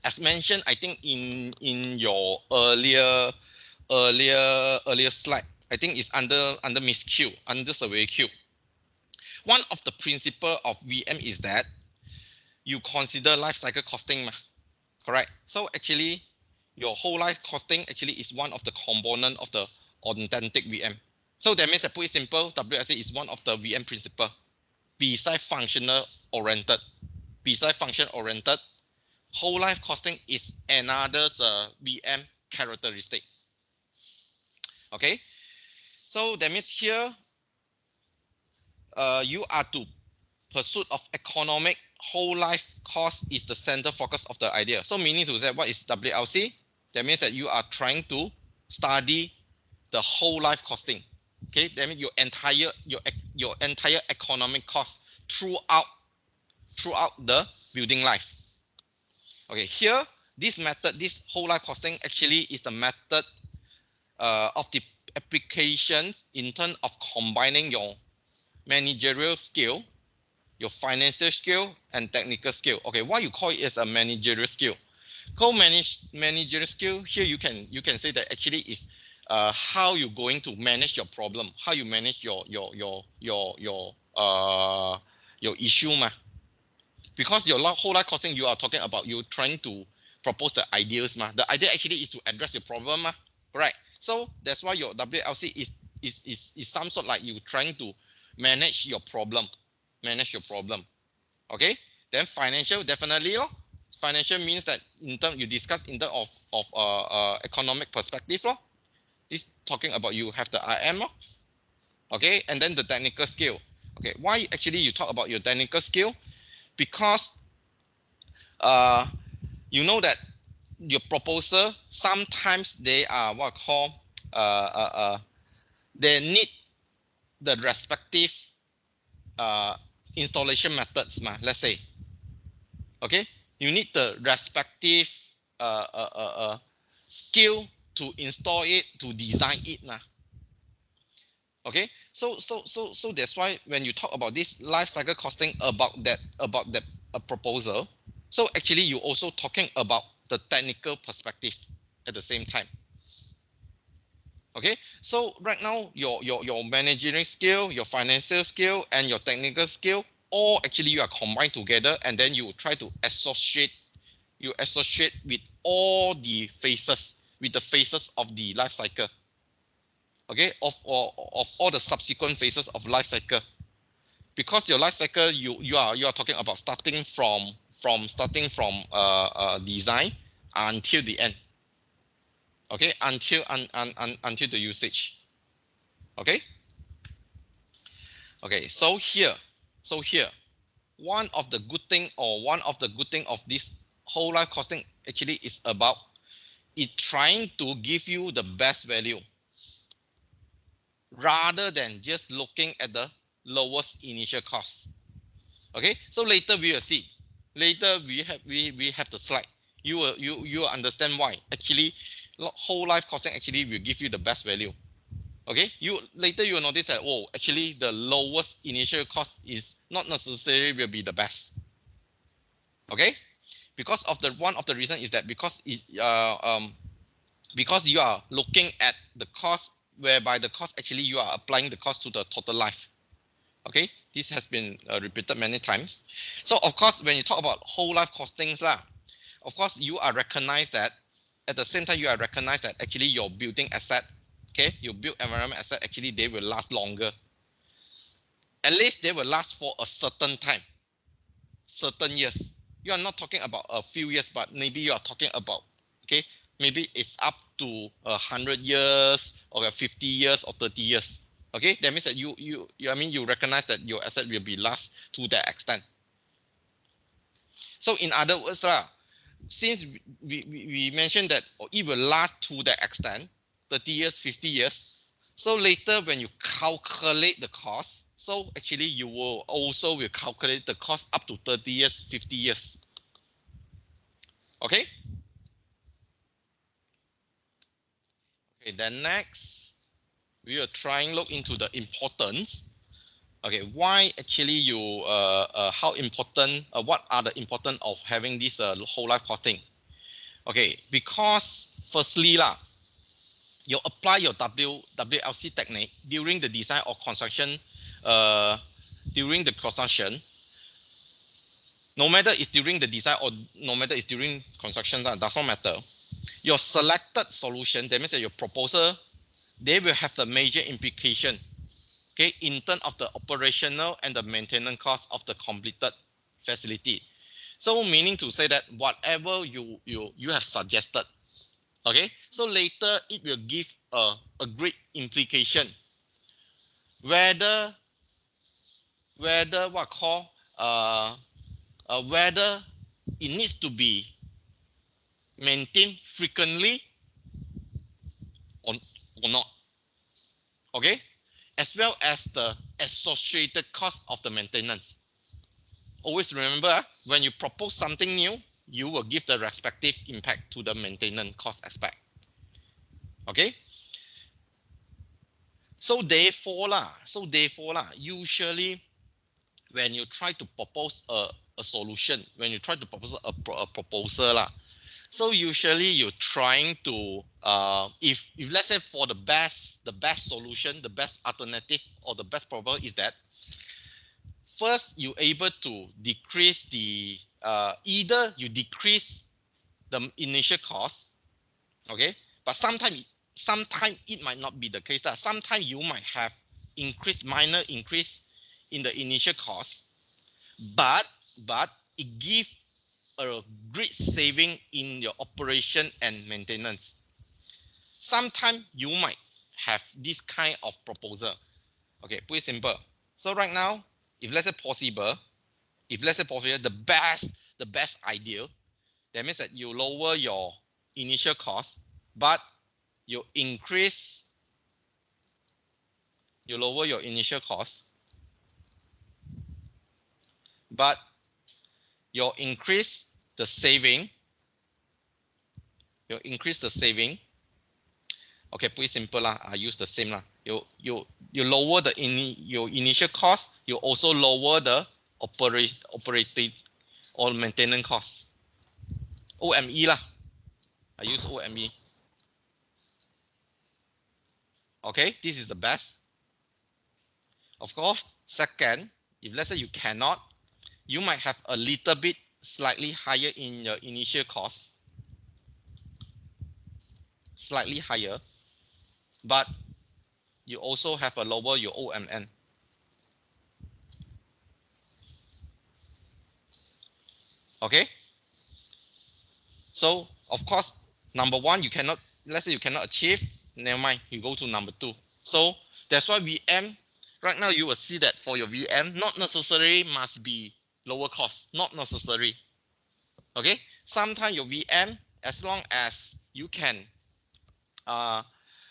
As mentioned, I think in your earlier slide, I think it's under Miss Q, under Survey Q. One of the principle of VM is that you consider life cycle costing, correct? So actually, your whole life costing actually is one of the component of the authentic VM. So that means, to put it simple, WSA is one of the VM principle. Besides function oriented, whole life costing is another VM characteristic. Okay, so that means here you are to pursuit of economic whole life cost is the center focus of the idea. So meaning to say, what is WLC? That means that you are trying to study the whole life costing. Okay, that means your entire economic cost throughout the building life. Okay, here this method, this whole life costing actually is the method of the application in terms of combining your managerial skill, your financial skill, and technical skill. Okay, why you call it as a managerial skill? Managerial skill here you can say that actually is how you're going to manage your problem, how you manage your issue ma. Because your whole life costing, you are talking about you trying to propose the ideas ma. The idea actually is to address your problem ma. Right. So that's why your WLC is some sort like you trying to manage your problem. Okay. Then financial, definitely. Financial means that in term you discuss in terms of economic perspective. This talking about you have the IM. Okay. And then the technical skill. Okay. Why actually you talk about your technical skill? Because you know that your proposal sometimes they are what call they need the respective installation methods ma, let's say. Okay, you need the respective skill to install it, to design it ma. Okay, so that's why when you talk about this life cycle costing about that proposal, so actually you also talking about the technical perspective at the same time. Okay, so right now your managerial skill, your financial skill, and your technical skill all actually you are combined together, and then you try to associate with all the phases, with the phases of the life cycle. Okay, of all the subsequent phases of life cycle. Because your life cycle you are talking about starting from design until the end. Okay, until the usage. Okay. Okay, so here one of the good thing of this whole life costing actually is about it trying to give you the best value rather than just looking at the lowest initial cost. Okay, so later we will see. Later we have the slide. You will understand why actually whole life costing actually will give you the best value. Okay, you will notice that, oh, actually the lowest initial cost is not necessarily will be the best. Okay, because of the one of the reason is that because you are looking at the cost, whereby the cost actually you are applying the cost to the total life. Okay, this has been repeated many times. So of course, when you talk about whole life costings lah, of course you are recognized that at the same time you are recognized that actually your building asset, okay, your built environment asset, actually they will last longer. At least they will last for a certain time, certain years. You are not talking about a few years, but maybe you are talking about, okay, maybe it's up to 100 years or 50 years or 30 years. Okay, that means that you recognize that your asset will be last to that extent. So in other words, since we mentioned that it will last to that extent, 30 years, 50 years. So later when you calculate the cost, so actually you will also calculate the cost up to 30 years, 50 years. Okay. Okay, then next, we are trying look into the importance. Okay, why actually you how important? What are the importance of having this whole life costing? Okay, because firstly you apply your WLC technique during the design or construction. During the construction, no matter it's during the design or no matter it's during construction, that does not matter. Your selected solution, that means that your proposal, they will have the major implication, okay, in terms of the operational and the maintenance cost of the completed facility. So meaning to say that whatever you have suggested, okay, so later it will give a great implication whether whether it needs to be maintained frequently or not. Okay, as well as the associated cost of the maintenance. Always remember, when you propose something new, you will give the respective impact to the maintenance cost aspect. Okay. So therefore, usually when you try to propose a solution, when you try to propose a proposal, so usually you're trying to if let's say for the best solution, the best alternative, or the best proposal is that first you're able to decrease the either you decrease the initial cost, okay, but sometimes it might not be the case. That sometimes you might have minor increase in the initial cost, but it gives a great saving in your operation and maintenance. Sometimes you might have this kind of proposal. Okay, put it simple. So right now, if let's say possible, the best idea, that means that you lower your initial cost, but you lower your initial cost, but you increase the saving. Okay, pretty simple lah. I use the same lah. You lower your initial cost. You also lower the operating or maintenance cost. OME lah. I use OME. Okay, this is the best. Of course, second, if let's say you cannot, you might have a little bit slightly higher in your initial cost. Slightly higher, but you also have a lower your OMN. Okay. So of course, number one, let's say you cannot achieve, never mind, you go to number two. So that's why VM, right now you will see that for your VM, not necessarily must be lower cost, not necessary. Okay, sometimes your VM, as long as you can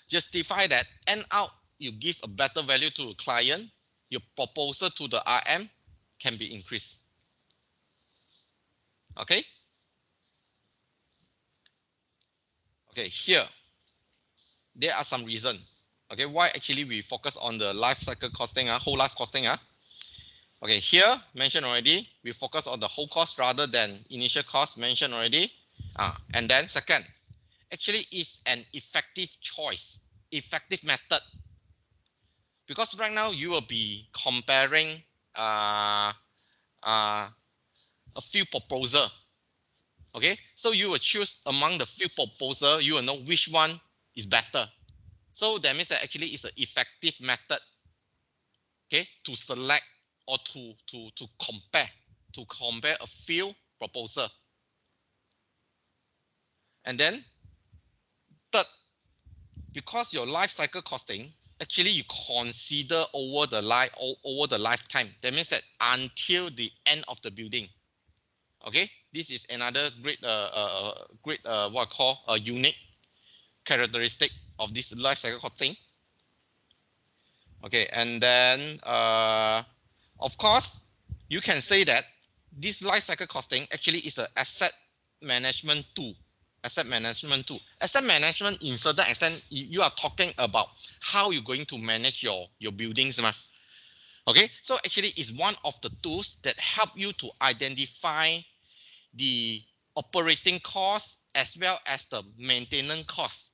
justify that, end out you give a better value to a client, your proposal to the RM can be increased. Okay. Okay, here there are some reasons. Okay, why actually we focus on the life cycle costing, whole life costing. Okay, here mentioned already, we focus on the whole cost rather than initial cost, mentioned already. And then second, actually is an effective choice, effective method. Because right now you will be comparing a few proposal. Okay, so you will choose among the few proposal, you will know which one is better. So that means that actually it's an effective method, okay, to select or to compare a few proposal. And then third, because your life cycle costing, actually you consider over the lifetime. That means that until the end of the building. Okay, this is another great what I call a unique characteristic of this life cycle costing. Okay, and then of course you can say that this life cycle costing actually is an asset management tool. Asset management in certain extent, you are talking about how you're going to manage your buildings. Okay, so actually it's one of the tools that help you to identify the operating costs as well as the maintenance costs,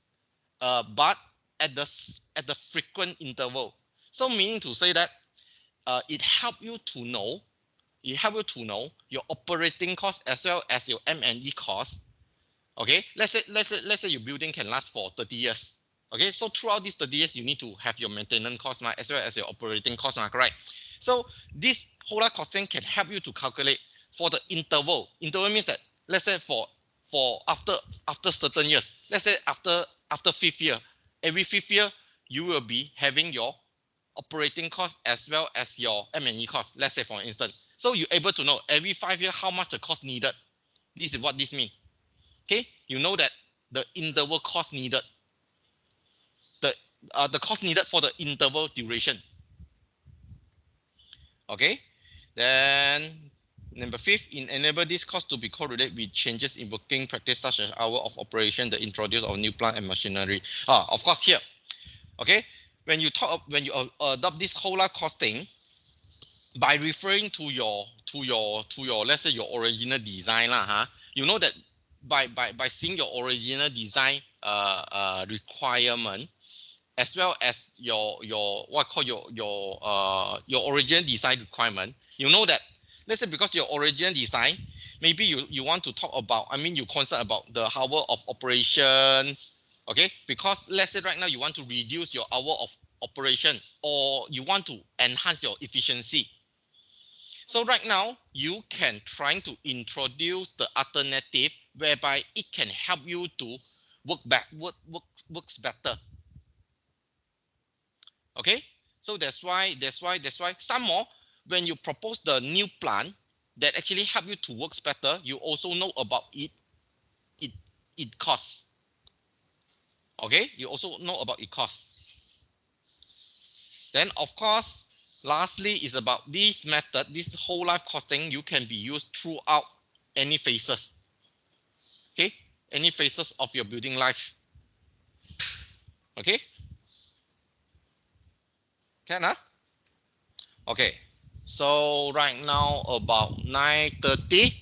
but at the frequent interval. So meaning to say that it help you to know your operating costs as well as your M&E costs. Okay, let's say your building can last for 30 years. Okay, so throughout these 30 years, you need to have your maintenance costs as well as your operating costs, correct? So this whole life costing can help you to calculate for the interval. Interval means that, let's say for after certain years, let's say after fifth year, every fifth year you will be having your operating cost as well as your M&E cost. Let's say for instance, so you're able to know every 5 years how much the cost needed. This is what this means. Okay, you know that the interval cost needed. the cost needed for the interval duration. Okay, then number 5, enable this cost to be correlated with changes in working practice such as hour of operation, the introduce of new plant and machinery. Of course here, okay, when you adopt this whole life costing, by referring to your let's say your original design lah, you know that by seeing your original design requirement, as well as your what call your original design requirement, you know that, let's say, because your original design, maybe you want to talk about, I mean, you concern about the hour of operations, okay, because let's say right now you want to reduce your hour of operation, or you want to enhance your efficiency. So right now you can try to introduce the alternative whereby it can help you to works better. Okay, so that's why some more, when you propose the new plan that actually help you to works better, you also know about it costs. Okay, you also know about it costs. Then of course, lastly is about this method, this whole life costing, you can be used throughout any phases. Okay, any phases of your building life. Okay, can okay, so right now about 9:30,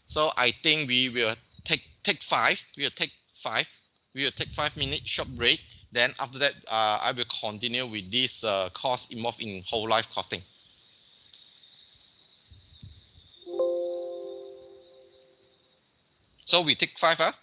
so I think we will take 5. We will take 5. We will take 5-minute short break. Then after that, I will continue with this cost involved in whole life costing. So we take 5.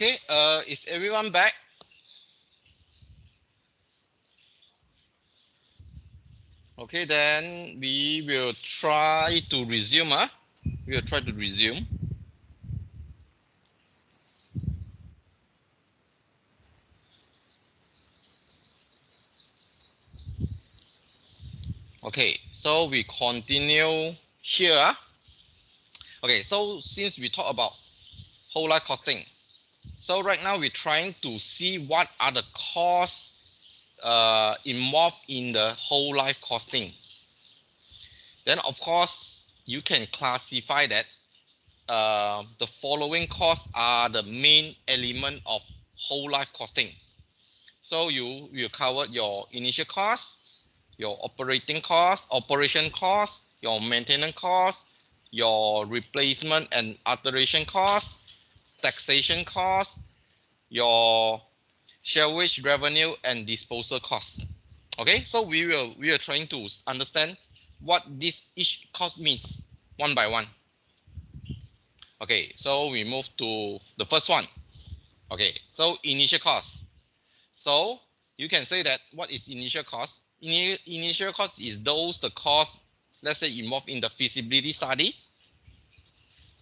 Okay, is everyone back? Okay, then we will try to resume. We will try to resume. Okay, so we continue here. Okay, so since we talk about whole life costing, so right now we're trying to see what are the costs involved in the whole life costing. Then of course you can classify that the following costs are the main element of whole life costing. So you cover your initial costs, your operating costs, operation costs, your maintenance costs, your replacement and alteration costs, taxation costs, your salvage revenue and disposal costs. Okay, so we are trying to understand what this each cost means one by one. Okay, so we move to the first one. Okay, so initial cost. So you can say that what is initial cost? Initial cost is the cost, let's say, involved in the feasibility study.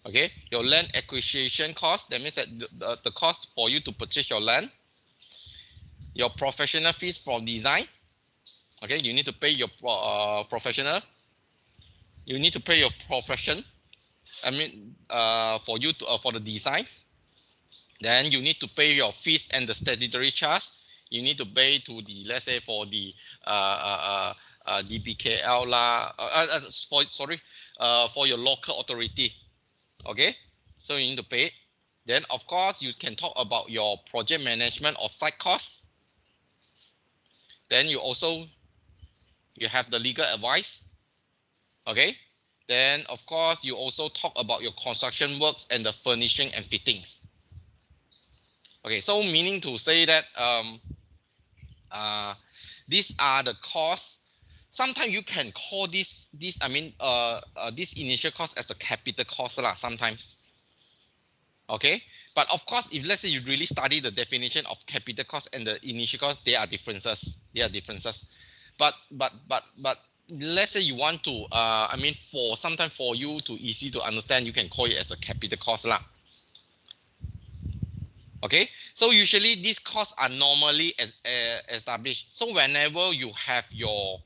Okay, your land acquisition cost, that means that the cost for you to purchase your land. Your professional fees for design. Okay, you need to pay your professional. You need to pay your profession. I mean, for you to for the design. Then you need to pay your fees and the statutory charge. You need to pay to the, let's say, for the DBKL for your local authority. Okay, so you need to pay. Then of course you can talk about your project management or site costs. Then you have the legal advice. Okay, then of course you also talk about your construction works and the furnishing and fittings. Okay, so meaning to say that these are the costs. Sometimes you can call this initial cost as the capital cost lah, sometimes. Okay, but of course, if let's say you really study the definition of capital cost and the initial cost, there are differences. But let's say you want to for you to easy to understand, you can call it as a capital cost lah. Okay, so usually these costs are normally established. So whenever you have your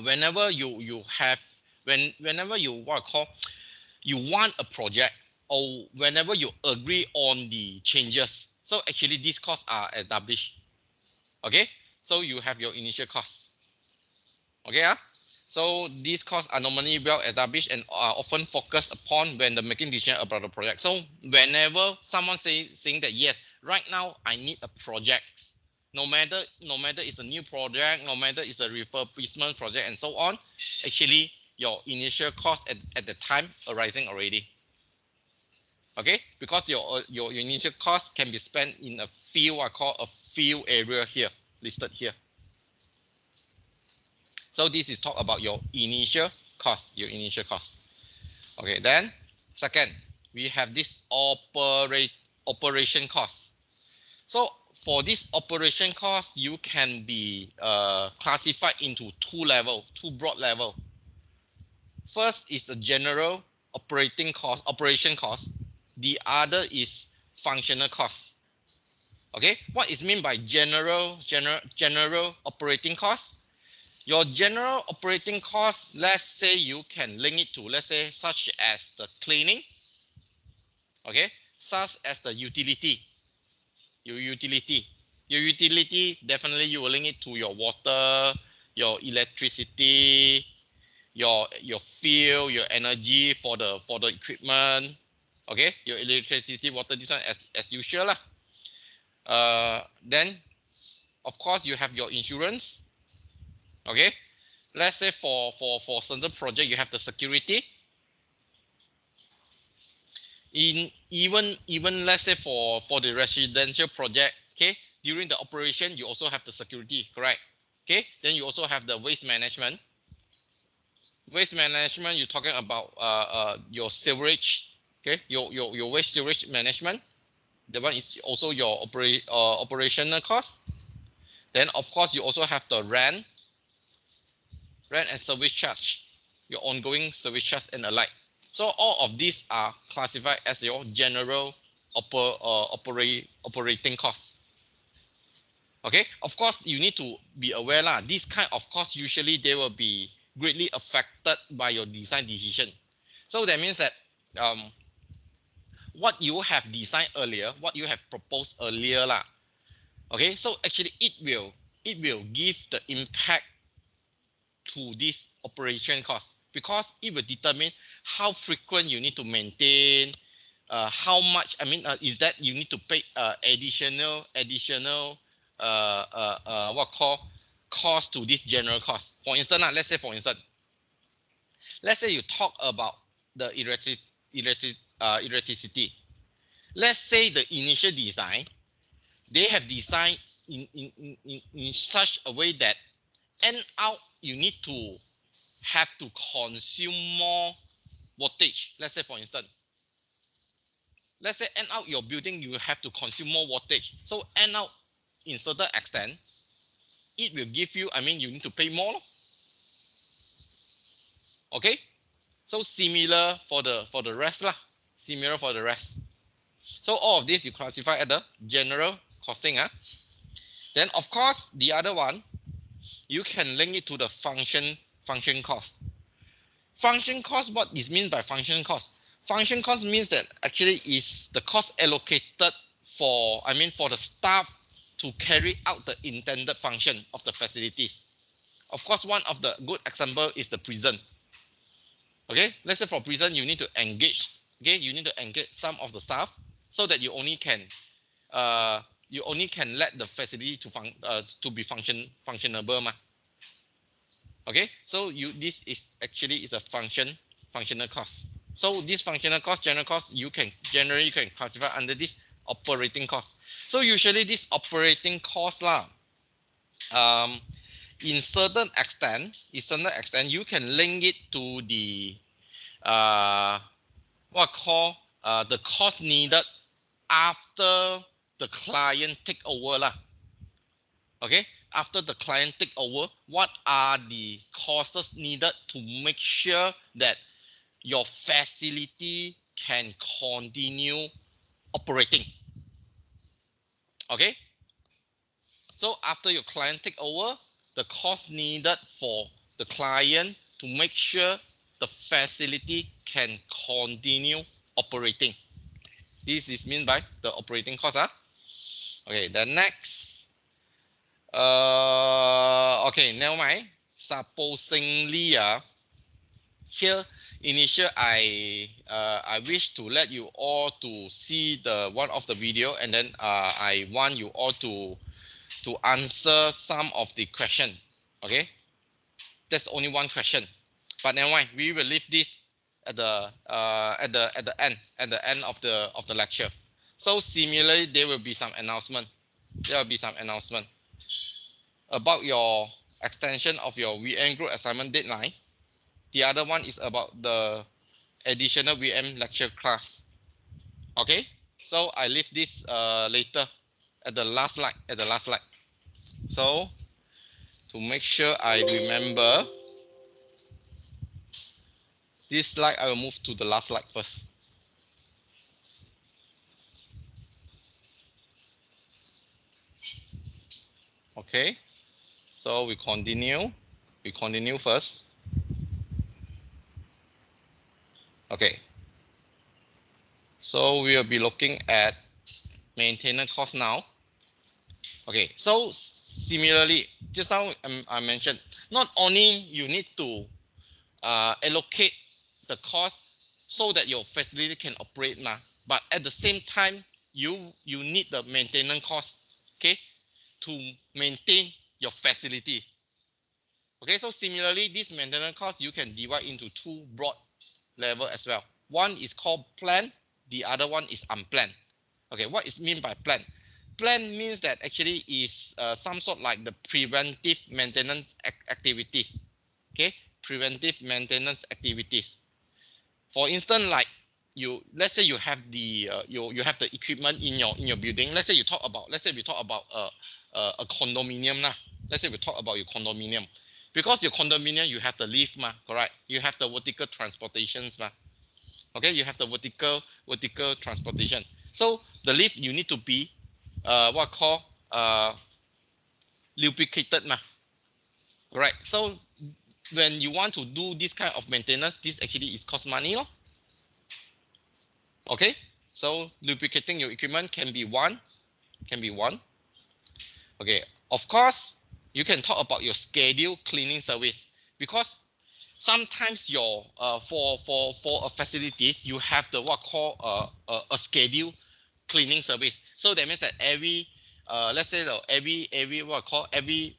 whenever you want a project, or whenever you agree on the changes, so actually these costs are established. Okay, so you have your initial costs. Okay, so these costs are normally well established and are often focused upon when the making decision about the project. So whenever someone saying that yes, right now I need a project, no matter it's a new project, no matter it's a refurbishment project and so on, actually your initial cost at the time arising already. Okay, because your initial cost can be spent in a few, I call a few area here listed here. So this is talk about your initial cost, Okay, then second, we have this operation cost. So for this operation cost, you can be classified into two broad level. First is the general operation cost. The other is functional cost. Okay, what is meant by general operating cost? Your general operating cost, let's say you can link it to, let's say, such as the cleaning, okay, such as the utility. Your utility, definitely you will link it to your water, your electricity, your fuel, your energy for the equipment. Okay, your electricity, water, this one as usual lah. Then of course you have your insurance. Okay, let's say for certain project you have the security. Even let's say for the residential project, okay, during the operation you also have the security, correct? Okay, then you also have the waste management. You're talking about your sewerage, okay, your waste sewage management. That one is also your operational cost. Then of course you also have the rent and service charge, your ongoing service charge and the like. So all of these are classified as your general operating costs. Okay, of course you need to be aware lah. This kind of costs usually they will be greatly affected by your design decision. So that means that what you have designed earlier, what you have proposed earlier lah. Okay, so actually it will give the impact to this operation cost, because it will determine how frequent you need to maintain, how much, is that you need to pay additional what call cost to this general cost. For instance, let's say you talk about the electricity. Let's say the initial design, they have designed in such a way that end out you need to have to consume more wattage. Let's say for instance, end out your building you have to consume more wattage. So end out in certain extent, it will give you, you need to pay more. Okay, so similar for the rest lah. Similar for the rest. So all of this you classify at the general costing. Then of course the other one, you can link it to the function cost. Function cost, what is meant by function cost? Function cost means that actually is the cost allocated for the staff to carry out the intended function of the facilities. Of course, one of the good example is the prison. Okay, let's say for prison you need to engage. Okay, you need to engage some of the staff so that you only can let the facility to be functionable. Okay, so this is actually a functional cost. So this functional cost, general cost, you can classify under this operating cost. So usually this operating cost in certain extent you can link it to the the cost needed after the client take over . Okay, after the client take over, what are the costs needed to make sure that your facility can continue operating? Okay, so after your client take over, the cost needed for the client to make sure the facility can continue operating. This is meant by the operating cost. Okay, the next. Okay, never mind. Supposingly, here initial I wish to let you all to see the one of the video, and then I want you all to answer some of the question. Okay, that's only one question, but never mind. We will leave this at the end of the lecture. So similarly, there will be some announcement. About your extension of your VM group assignment deadline. The other one is about the additional VM lecture class. Okay, so I leave this later at the last slide. So to make sure I remember this slide, I will move to the last slide first. Okay, so we continue first. Okay, so we will be looking at maintenance cost now. Okay, so similarly, just now I mentioned, not only you need to allocate the cost so that your facility can operate, but at the same time you need the maintenance cost, okay, to maintain your facility. Okay, so similarly, this maintenance cost you can divide into two broad level as well. One is called planned, the other one is unplanned. Okay, what is mean by planned? Planned means that actually is some sort like the preventive maintenance activities. Okay, preventive maintenance activities. For instance, like let's say you have the you have the equipment in your building. Let's say we talk about a condominium now. Let's say we talk about your condominium, because your condominium you have the lift ma, correct? You have the vertical transportations ma. Okay, you have the vertical transportation. So the lift you need to be what call lubricated ma, correct? So when you want to do this kind of maintenance, this actually is cost money lor. Okay, so lubricating your equipment can be one. Okay, of course you can talk about your scheduled cleaning service, because sometimes your for a facilities you have the what call a scheduled cleaning service. So that means that every let's say every what call every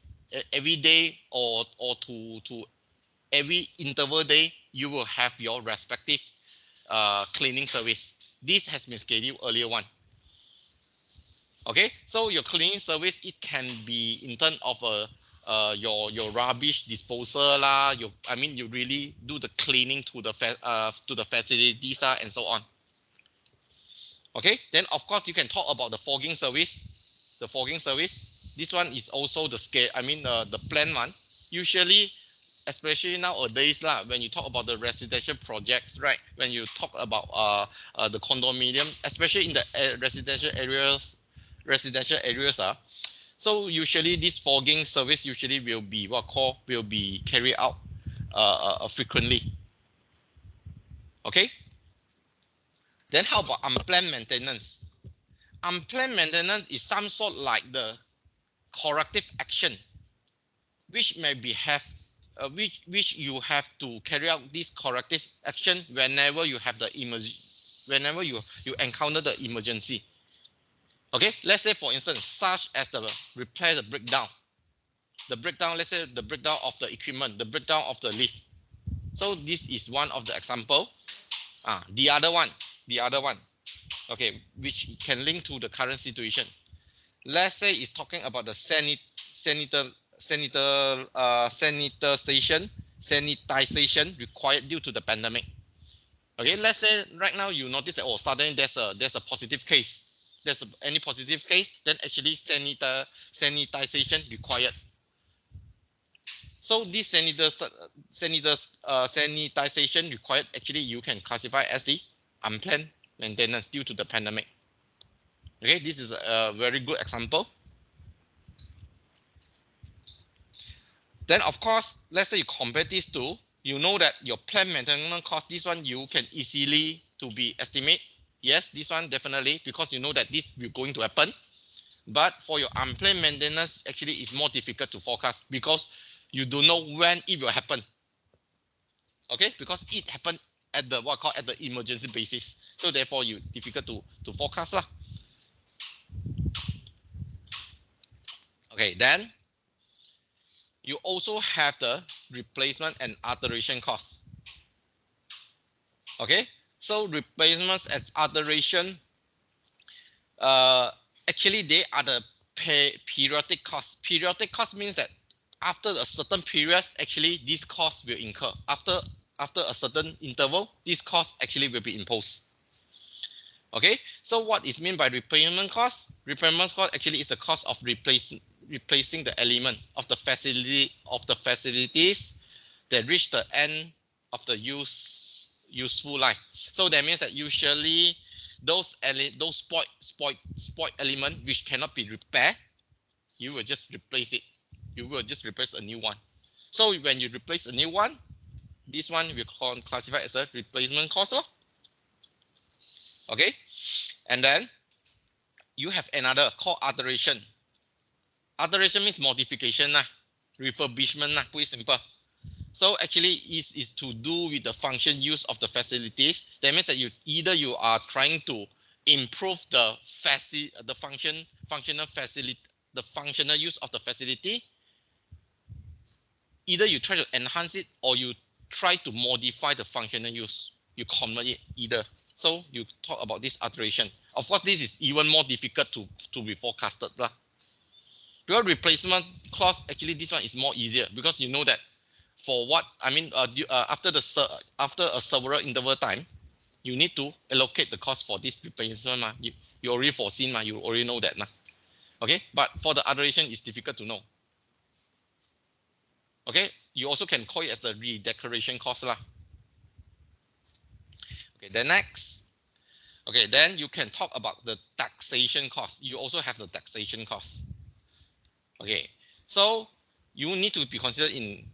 day or to every interval day you will have your respective cleaning service. This has been scheduled earlier one. Okay, so your cleaning service, it can be in terms of your rubbish disposal lah. You really do the cleaning to the facilities and so on. Okay, then of course you can talk about the fogging service. The fogging service, this one is also the scale. The planned one. Usually, especially nowadays lah, when you talk about the residential projects, right? When you talk about the condominium, especially in the residential areas, so usually this fogging service usually will be carried out frequently. Okay. Then how about unplanned maintenance? Unplanned maintenance is some sort like the corrective action, which may be which you have to carry out this corrective action whenever you have the whenever you encounter the emergency. Okay, let's say for instance, such as the repair the breakdown. Let's say the breakdown of the equipment, the breakdown of the lift. So this is one of the example. The other one, okay, which can link to the current situation. Let's say it's talking about the sanitization required due to the pandemic. Okay, let's say right now you notice that suddenly there's a positive case. There's any positive case, then actually sanitization required. So this sanitization required, actually you can classify as the unplanned maintenance due to the pandemic. Okay, this is a very good example. Then of course, let's say you compare these two, you know that your planned maintenance cost, this one you can easily to be estimate. Yes, this one definitely, because you know that this will going to happen. But for your unplanned maintenance, actually is more difficult to forecast, because you don't know when it will happen. Okay, because it happened at the at the emergency basis. So therefore you difficult to forecast lah. Okay, then you also have the replacement and alteration costs. Okay, so replacements and alteration, actually they are the periodic costs. Periodic costs means that after a certain period, actually these costs will incur. After a certain interval, these costs actually will be imposed. Okay, so what is meant by repairment cost? Repairment cost actually is the cost of replacing the element of the facilities that reach the end of the useful life. So that means that usually those spoiled element which cannot be repaired, you will just replace it. You will just replace a new one. So when you replace a new one, this one we classify as a replacement cost. Okay, and then you have another called alteration. Alteration means modification, refurbishment, put it simple. So actually is to do with the function use of the facilities. That means that you are trying to improve the functional use of the facility. Either you try to enhance it or you try to modify the functional use. You convert it either. So you talk about this alteration. Of course, this is even more difficult to be forecasted. Because replacement cost, actually this one is more easier, because you know that for what after a several interval time, you need to allocate the cost for this replacement. You already foreseen, you already know that. Okay, but for the alteration, it's difficult to know. Okay, you also can call it as the redecoration cost. Okay, then next. Okay, then you can talk about the taxation cost. You also have the taxation cost. Okay, so you need to be considered in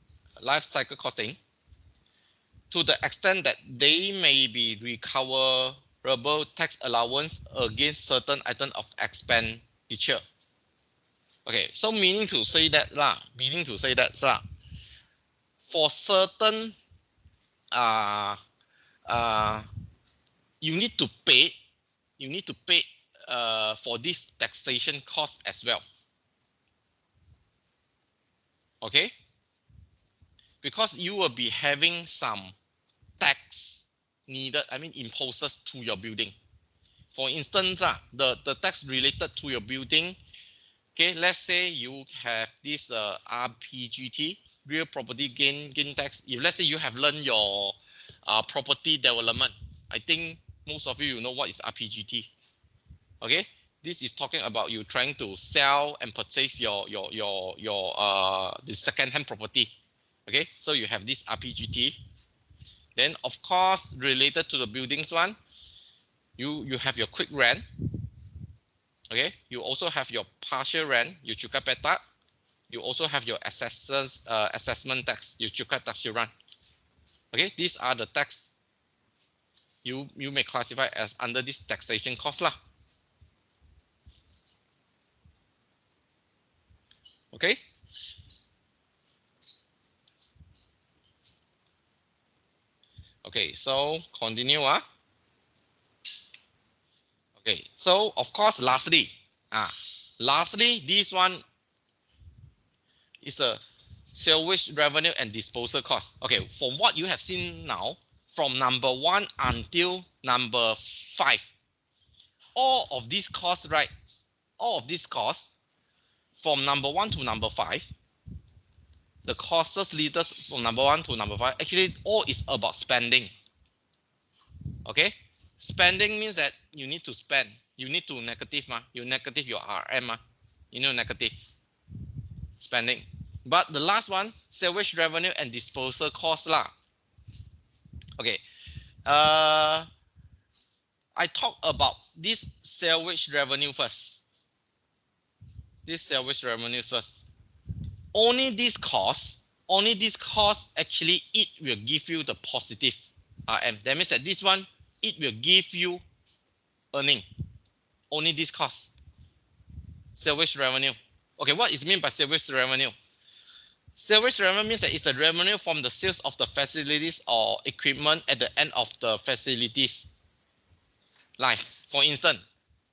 life cycle costing to the extent that they may be recoverable tax allowance against certain item of expenditure. Okay, so meaning to say that for certain you need to pay for this taxation cost as well. Okay, because you will be having some tax needed, imposes to your building. For instance, the tax related to your building. Okay, let's say you have this RPGT, real property gain tax. If let's say you have learned your property development, I think most of you know what is RPGT. Okay, this is talking about you trying to sell and purchase your the second-hand property. Okay, so you have this RPGT. Then of course, related to the buildings one, you have your quick rent. Okay, you also have your partial rent, you cukai petak. You also have your assessment tax, you cukai taksiran. Okay, these are the tax you may classify as under this taxation cost lah. Okay. Okay, so continue. Okay, so of course, lastly, this one is a salvage revenue and disposal cost. Okay, from what you have seen now, from number 1 until number 5, all of these costs, right? All of these costs from number 1 to number 5, the costs leaders from number 1 to number 5, actually all is about spending. Okay, spending means that you need to spend. You need to negative, you negative your RM, you know, negative spending. But the last one, salvage revenue and disposal cost lah. Okay, I talk about this salvage revenue first. Only this cost actually it will give you the positive RM. That means that this one it will give you earning. Only this cost. Salvage revenue. Okay, what is meant by salvage revenue? Salvage revenue means that it's the revenue from the sales of the facilities or equipment at the end of the facilities. Like, for instance,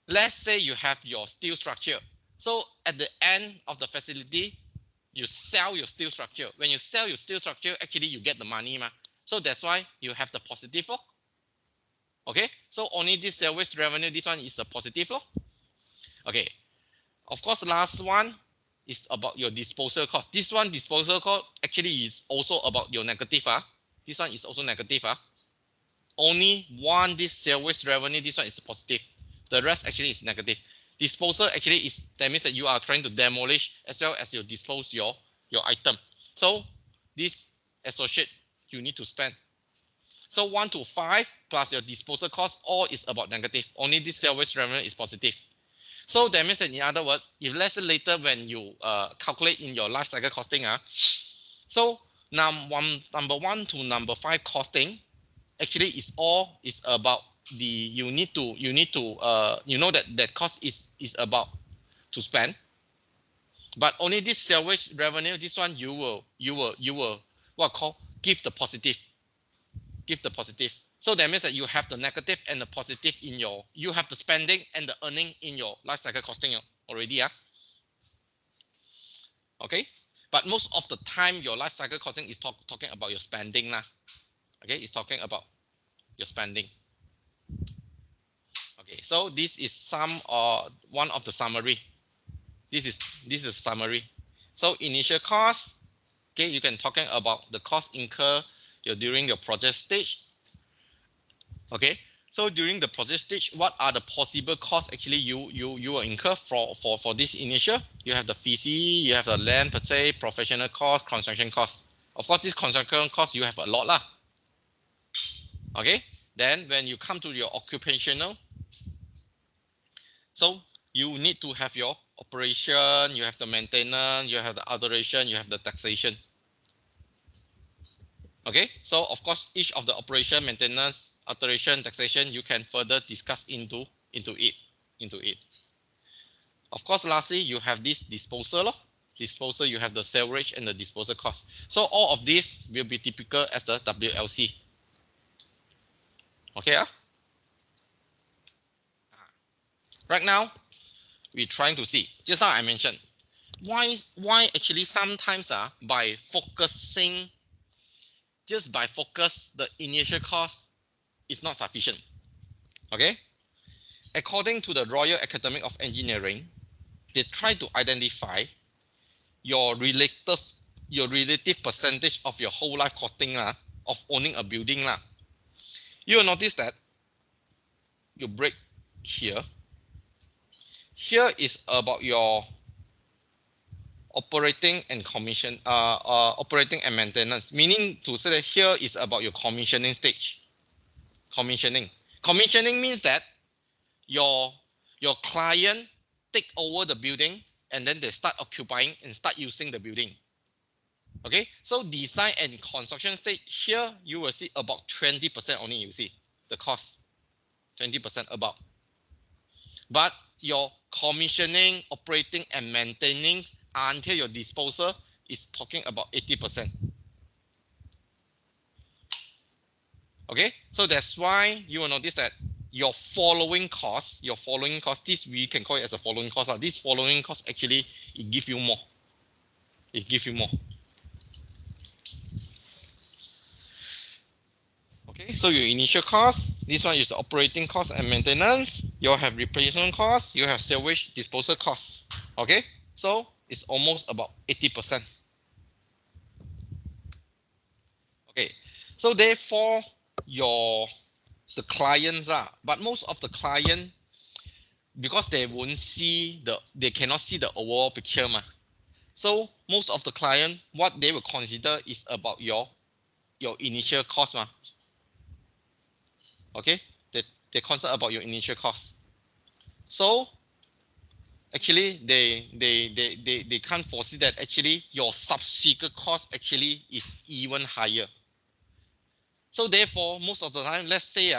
let's say you have your steel structure. So at the end of the facility, you sell your steel structure. When you sell your steel structure, actually you get the money. So that's why you have the positive. Okay, so only this salvage revenue, this one is a positive. Okay, of course, last one is about your disposal cost. This one disposal cost actually is also about your negative. This one is also negative. Only one this salvage revenue, this one is positive. The rest actually is negative. Disposal actually is, that means that you are trying to demolish as well as you dispose your item. So this associate you need to spend. So 1 to 5 plus your disposal cost, all is about negative. Only this salvage revenue is positive. So that means that in other words, if let's say later when you calculate in your life cycle costing, so number 1 to number 5 costing actually is about the you know that cost is about to spend. But only this salvage revenue, this one you will what call give the positive. So that means that you have the negative and the positive in your, you have the spending and the earning in your life cycle costing already. Okay, but most of the time your life cycle costing is talking about your spending. Okay, it's talking about your spending. Okay, so this is one of the summary. This is summary. So initial cost, okay, you can talking about the cost incur during your project stage. Okay, So during the project stage, what are the possible costs actually you will incur for this initial? You have the VC, you have the land purchase, professional cost, construction cost. Of course, this construction cost you have a lot lah. Okay, then when you come to your occupational, so you need to have your operation, you have the maintenance, you have the adoration, you have the taxation. Okay, so of course, each of the operation, maintenance, alteration, taxation, you can further discuss into it. Of course, lastly, you have this disposal. Disposal, you have the salvage and the disposal cost. So all of this will be typical as the WLC. Okay. Right now, we're trying to see. Just now I mentioned why actually sometimes by focusing, just by focus, the initial cost is not sufficient. Okay. According to the Royal Academy of Engineering, they try to identify your relative percentage of your whole life costing of owning a building. You will notice that you break here. Here is about your operating and commission, operating and maintenance. Meaning to say that here is about your commissioning stage. Commissioning means that your client take over the building and then they start occupying and start using the building. Okay, so design and construction stage, here you will see about 20% only, you see the cost 20% about. But your commissioning, operating and maintaining until your disposal is talking about 80%. Okay, so that's why you will notice that your following costs, this we can call it as a following cost. This following cost actually it gives you more. It gives you more. Okay, so your initial cost, this one is the operating cost and maintenance. You have replacement cost, you have salvage disposal costs. Okay, so it's almost about 80%. Okay, so therefore the clients but most of the client, because they won't see they cannot see the overall picture so most of the client, what they will consider is about your initial cost okay, they concern about your initial cost. So actually they can't foresee that actually your subsequent cost actually is even higher. So therefore, most of the time, let's say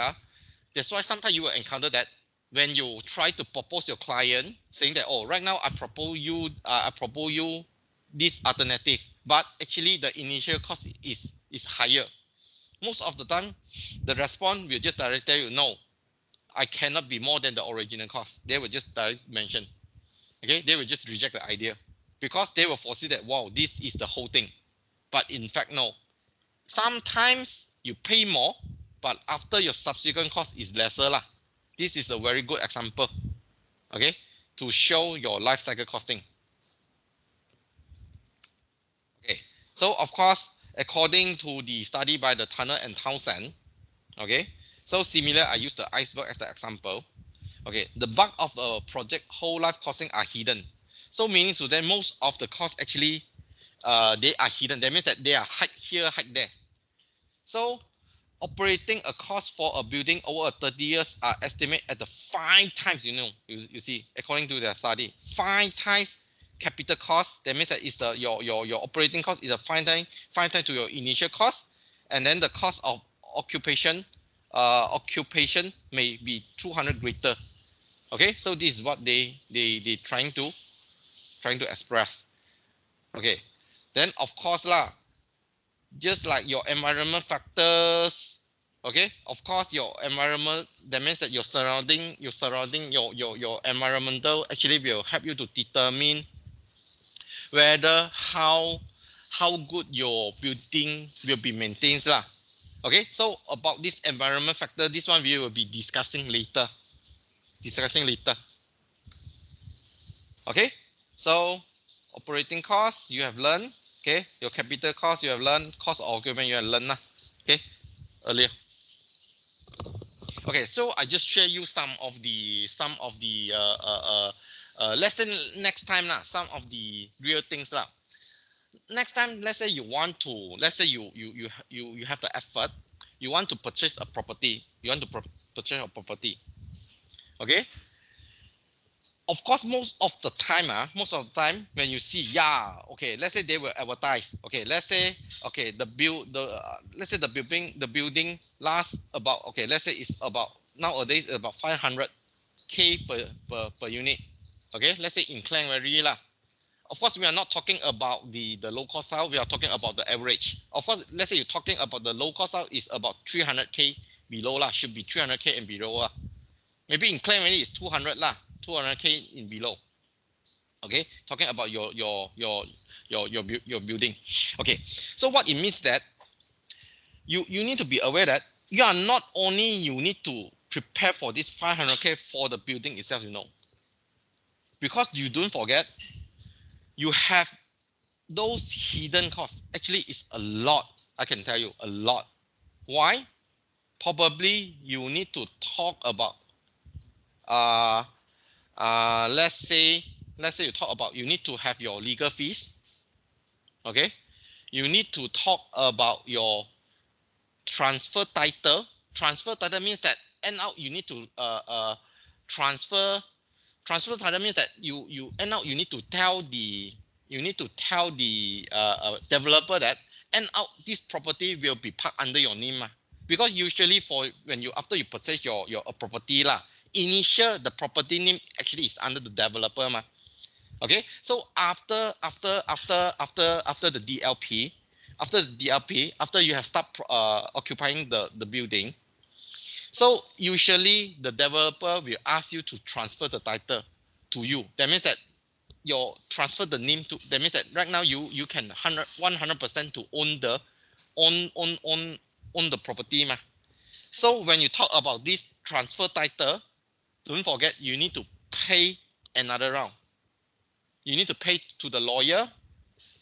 that's why sometimes you will encounter that when you try to propose your client saying that, oh, right now I propose you this alternative, but actually the initial cost is higher. Most of the time, the response will just directly tell you, no, I cannot be more than the original cost. They will just directly mention, okay, they will just reject the idea because they will foresee that, wow, this is the whole thing. But in fact, no. Sometimes you pay more, but after your subsequent cost is lesser This is a very good example, okay, to show your life cycle costing. Okay, so of course, according to the study by the Turner and Townsend, okay, so similar, I use the iceberg as the example. Okay, the bulk of a project whole life costing are hidden. So meaning to them, most of the costs actually they are hidden. That means that they are hide here, hide there. So operating a cost for a building over 30 years are estimated at the 5 times, you see, according to their study, 5 times capital cost. That means that it's your operating cost is a 5 times to your initial cost, and then the cost of occupation may be 200 greater. Okay, so this is what they trying to express. Okay, then of course just like your environment factors, okay, of course your environment, that means that your surrounding your environmental actually will help you to determine whether how good your building will be maintained Okay, so about this environment factor, this one we will be discussing later. Okay, so operating costs you have learned. Okay, your capital cost you have learned, cost of occupation you have learned okay, earlier. Okay, so I just share you some of the let's say next time lah, some of the real things lah. Next time, let's say you want to, let's say you have the effort, you want to purchase a property, purchase a property. Okay. Of course, most of the time when you see, yeah, okay, let's say they will advertise. Okay, let's say okay let's say the building lasts about, okay, let's say it's about nowadays about 500K per unit. Okay, let's say in Klang Valley lah. Of course, we are not talking about the low cost house. We are talking about the average. Of course, let's say you're talking about the low cost house is about 300K below lah. Should be 300K and below lah. Maybe in Klang Valley it's 200 lah. 200K in below. Okay, talking about your building. Okay, so what it means that you need to be aware that you are not only you need to prepare for this 500K for the building itself, you know, because you don't forget you have those hidden costs. Actually, it's a lot. I can tell you a lot. Why? Probably you need to talk about let's say you talk about you need to have your legal fees. Okay, you need to talk about your transfer title. Transfer title means that end out you need to transfer title means that you end out you need to tell the developer that end out this property will be parked under your name, because usually for when you after you purchase your property lah, initial the property name actually is under the developer ma. Okay, so after the DLP, after you have stopped occupying the building, so usually the developer will ask you to transfer the title to you. That means that your transfer the name to, that means that right now you can 100% to own the property ma. So when you talk about this transfer title, don't forget you need to pay another round. You need to pay to the lawyer,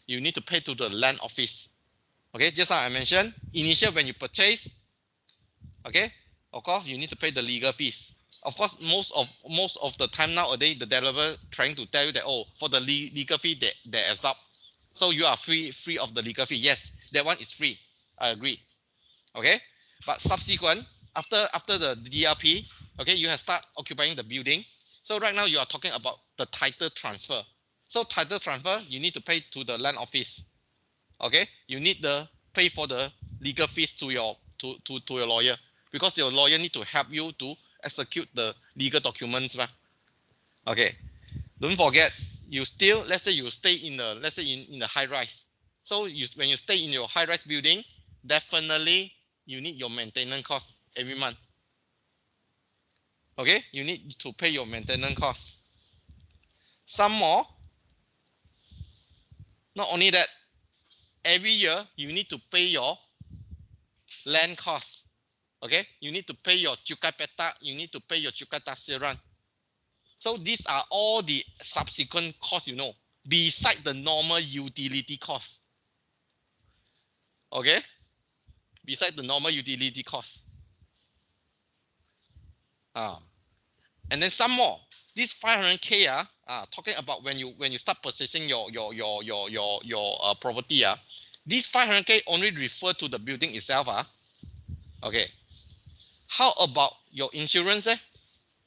you need to pay to the land office. Okay, just like I mentioned, initial when you purchase, okay, of course you need to pay the legal fees. Of course, most of the time nowadays, the developer trying to tell you that, oh, for the legal fee they absorb, so you are free of the legal fee. Yes, that one is free. I agree. Okay, but subsequent after the DLP, okay, you have start occupying the building. So right now you are talking about the title transfer. So title transfer, you need to pay to the land office. Okay, you need to pay for the legal fees to your lawyer, because your lawyer need to help you to execute the legal documents. Okay, don't forget you still, let's say you stay in the, let's say in the high rise. So when you stay in your high rise building, definitely you need your maintenance cost every month. Okay, you need to pay your maintenance costs. Some more, not only that, every year you need to pay your land costs. Okay, you need to pay your cukai petak, you need to pay your cukai tasiran. So these are all the subsequent costs, you know, beside the normal utility costs. Okay, beside the normal utility costs. And then some more. This 500K talking about when you start purchasing your property, this 500K only refer to the building itself. Okay. How about your insurance?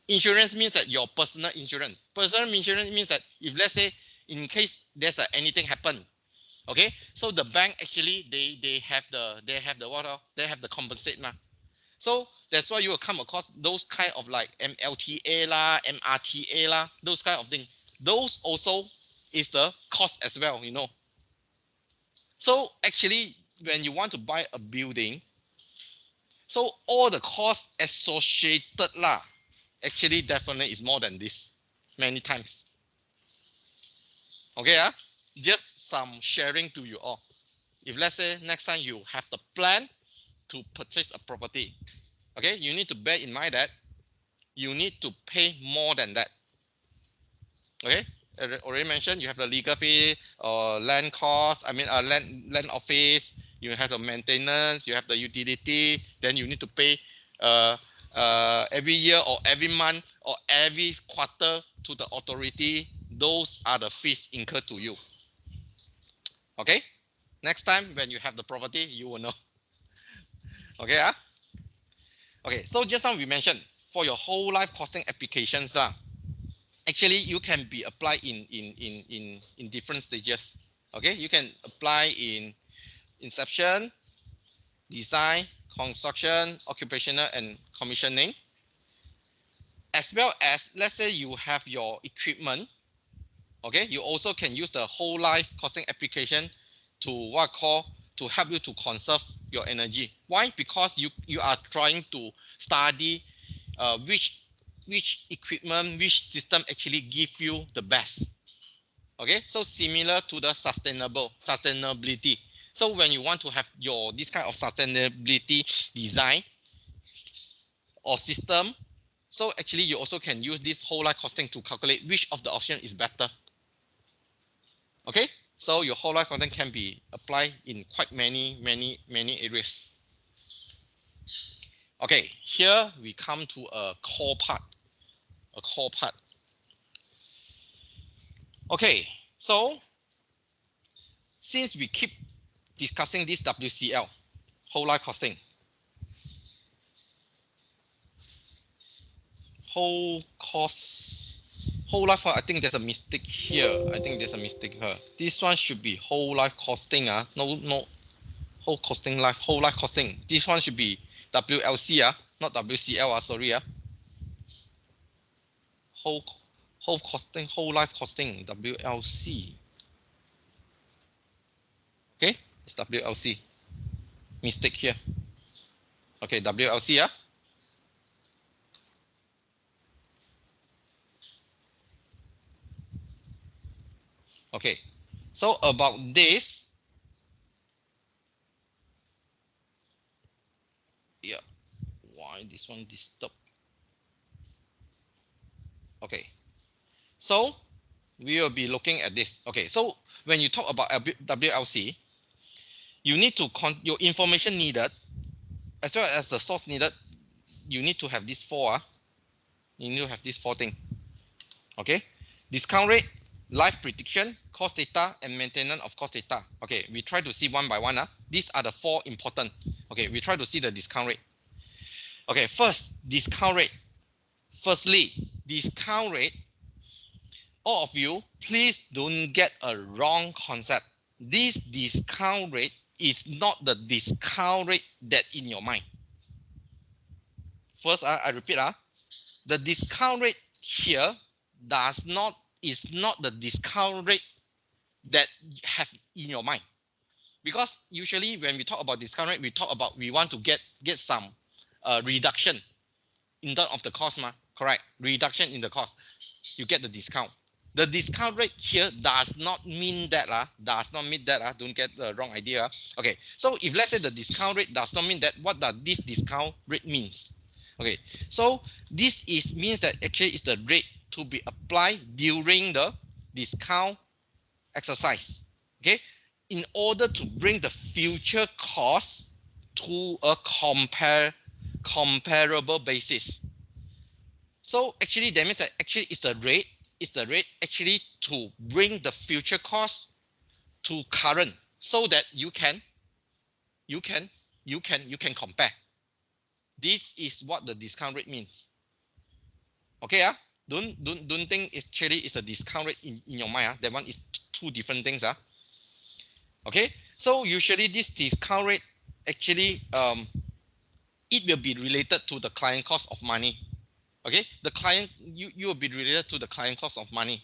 Insurance means that your personal insurance. Personal insurance means that if let's say in case there's anything happen, okay, so the bank actually they have the compensate now. So that's why you will come across those kind of like MLTA lah, MRTA lah, those kind of things. Those also is the cost as well, you know. So actually, when you want to buy a building, so all the costs associated lah, actually definitely is more than this, many times. Okay, just some sharing to you all. If let's say next time you have the plan to purchase a property, okay, you need to bear in mind that you need to pay more than that. Okay, I already mentioned you have the legal fee or land cost, I mean land office, you have the maintenance, you have the utility, then you need to pay every year or every month or every quarter to the authority, those are the fees incurred to you. Okay, next time when you have the property, you will know. Okay, okay, so just now we mentioned for your whole life costing applications, actually you can be applied in different stages. Okay, you can apply in inception, design, construction, occupational, and commissioning, as well as let's say you have your equipment. Okay, you also can use the whole life costing application to what call to help you to conserve your energy. Why? Because you are trying to study which equipment, which system actually give you the best. Okay, so similar to the sustainability. So when you want to have your this kind of sustainability design or system, so actually you also can use this whole life costing to calculate which of the option is better. Okay, so your whole life costing can be applied in quite many areas. Okay, here we come to a core part. Okay, so since we keep discussing this WCL, whole life costing, whole life, I think there's a mistake here. This one should be whole life costing. No, whole life costing. This one should be WLC, not WCL. Sorry. Whole life costing, WLC. Okay, it's WLC. Mistake here. Okay, WLC. Okay, so about this, yeah, why this one disturbed? Okay, so we will be looking at this. Okay, so when you talk about WLC, you need to your information needed as well as the source needed. You need to have these four. You need to have these four things. Okay, discount rate, life prediction, cost data, and maintenance of cost data. Okay, we try to see one by one. These are the four important. Okay, we try to see the discount rate. Okay, first, discount rate. Firstly, discount rate. All of you, please don't get a wrong concept. This discount rate is not the discount rate that in your mind. First, I repeat, the discount rate here is not the discount rate that you have in your mind. Because usually when we talk about discount rate, we talk about we want to get some reduction in terms of the cost, correct? Reduction in the cost, you get the discount. The discount rate here does not mean that. Don't get the wrong idea. Okay, so if let's say the discount rate does not mean that, what does this discount rate means? Okay, so this means that actually it's the rate to be applied during the discount exercise. Okay, in order to bring the future cost to a comparable basis. So actually that means that actually it's the rate actually to bring the future cost to current, so that you can compare. This is what the discount rate means. Okay, don't think it's actually it's a discount rate in your mind. That one is two different things. Okay, so usually this discount rate actually it will be related to the client cost of money. Okay, the client, you will be related to the client cost of money.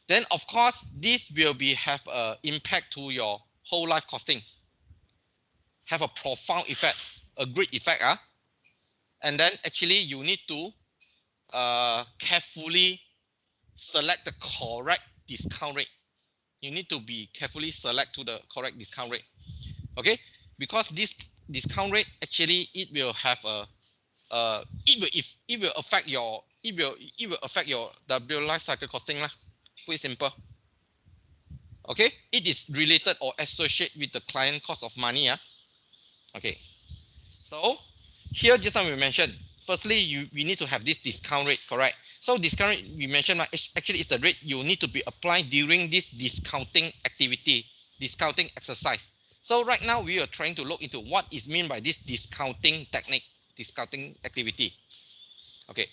Then of course this will be have a impact to your whole life costing, have a profound effect, a great effect. And then actually you need to carefully select the correct discount rate. You need to be carefully select to the correct discount rate. Okay, because this discount rate actually it will have a it will affect your W life cycle costing lah. Put it simple. Okay, it is related or associated with the client cost of money. Okay, so here just now we mentioned firstly, we need to have this discount rate, correct? So discount rate, we mentioned, actually it's the rate you need to be applied during this discounting activity, discounting exercise. So right now we are trying to look into what is meant by this discounting technique, discounting activity. Okay,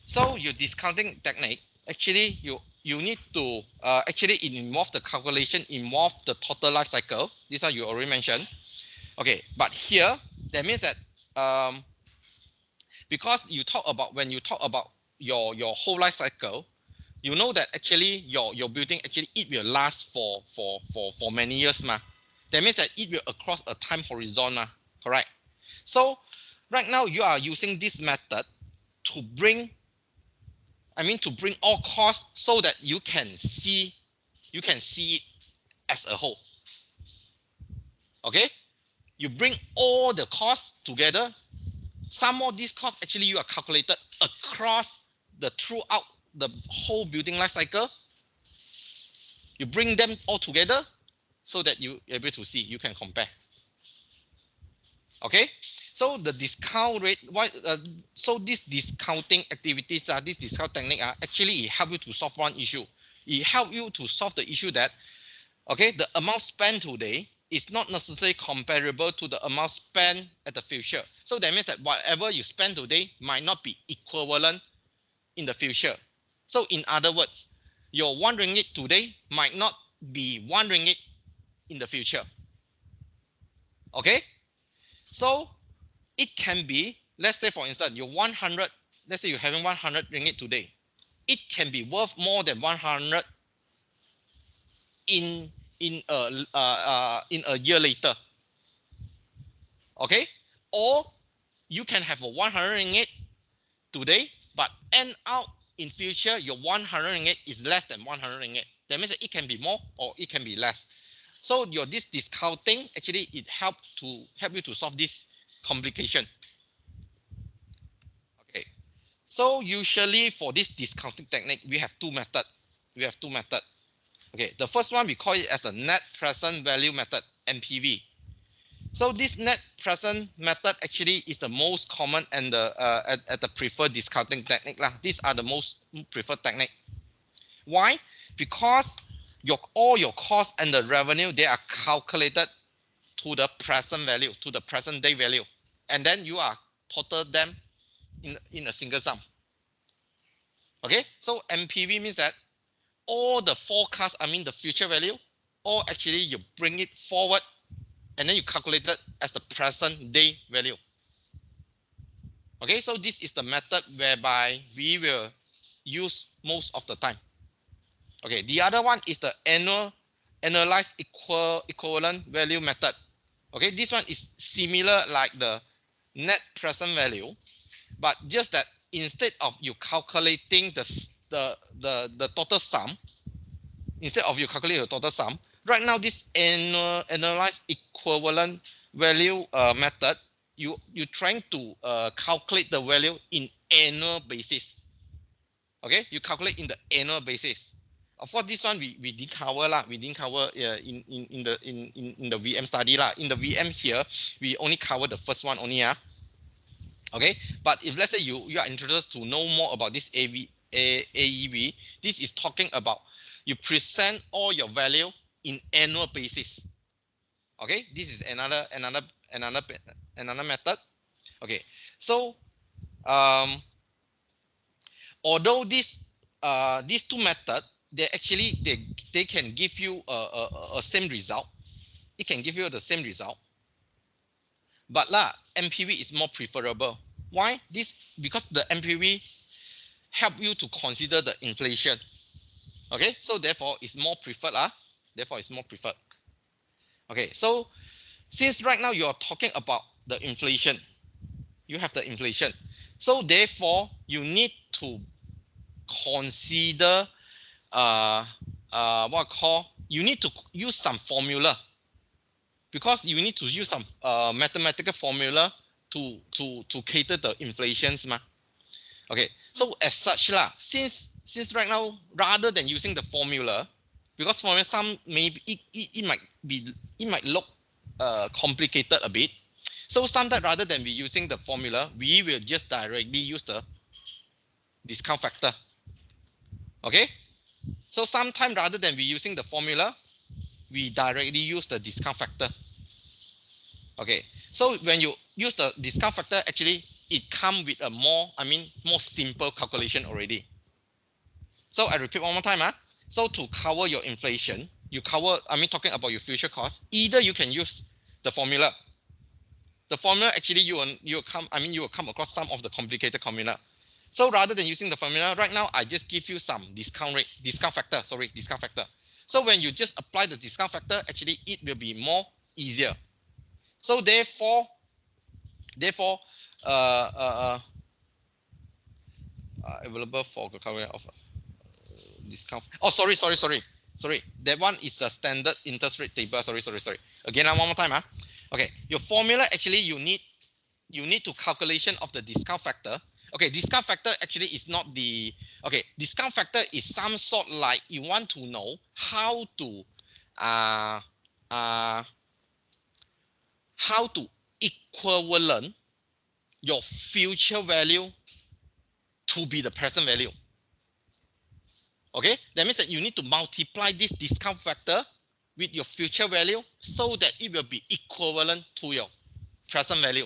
so your discounting technique, actually you need to actually it involve the calculation, involve the total life cycle. This one you already mentioned. Okay, but here that means that because you talk about, when you talk about your whole life cycle, you know that actually your building, actually it will last for many years ma. That means that it will across a time horizon ma, correct? So right now you are using this method to bring, to bring all costs so that you can see it as a whole. Okay, you bring all the costs together. Some of these costs actually you are calculated across throughout the whole building life cycle. You bring them all together so that you're able to see, you can compare. Okay, so the discount rate, so these discounting activities, this discount technique, actually it help you to solve one issue. It help you to solve the issue that, okay, the amount spent today is not necessarily comparable to the amount spent at the future. So that means that whatever you spend today might not be equivalent in the future. So in other words, your 1 ringgit today might not be 1 ringgit in the future. Okay, so it can be, let's say for instance, your 100, let's say you're having 100 ringgit today, it can be worth more than 100 in a year later. Okay, or you can have a 100 ringgit today, but end out in future your 100 ringgit is less than 100 ringgit. That means that it can be more or it can be less. So this discounting, actually it help you to solve this complication. Okay, so usually for this discounting technique, we have two methods. Okay, the first one we call it as a net present value method, NPV. So this net present method actually is the most common and the preferred discounting technique lah. These are the most preferred technique. Why? Because all your costs and the revenue, they are calculated to the present value, to the present day value, and then you are total them in a single sum. Okay, so NPV means that all the forecast, the future value, or actually you bring it forward and then you calculate it as the present day value. Okay, so this is the method whereby we will use most of the time. Okay, the other one is the annualized equivalent value method. Okay, this one is similar like the net present value, but just that instead of you calculating the total sum, right now this annualized equivalent value method, you trying to calculate the value in annual basis. Okay, you calculate in the annual basis. Of course, this one we didn't cover lah. We didn't cover in the VM study lah. In the VM here, we only cover the first one only . Okay, but if let's say you are interested to know more about this AEV, this is talking about you present all your value in annual basis. Okay, this is another method. Okay, so although these two methods, they can give you a same result. It can give you the same result, but NPV is more preferable. Why? Because the NPV help you to consider the inflation. Okay, so therefore it's more preferred. Okay, so since right now you're talking about the inflation, you have the inflation, so therefore you need to consider you need to use some formula, because you need to use some mathematical formula to cater the inflations ma. Okay, so as such since right now, rather than using the formula, because formula some maybe it might look complicated a bit, So sometimes rather than we using the formula, we will just directly use the discount factor. Okay. So sometimes rather than we using the formula, we directly use the discount factor. Okay. So when you use the discount factor, actually it comes with a more simple calculation already. So I repeat one more time. So to cover your inflation, talking about your future cost, either you can use the formula. The formula actually you will come across some of the complicated formula. So rather than using the formula, right now I just give you some discount factor. So when you just apply the discount factor, actually it will be more easier. So therefore, available for calculation of discount. Oh, sorry. That one is the standard interest rate table. Sorry. Again, one more time. Okay, your formula actually you need to calculation of the discount factor. Okay, discount factor actually is not the discount factor is some sort like you want to know how to equivalent your future value to be the present value. Okay, that means that you need to multiply this discount factor with your future value so that it will be equivalent to your present value.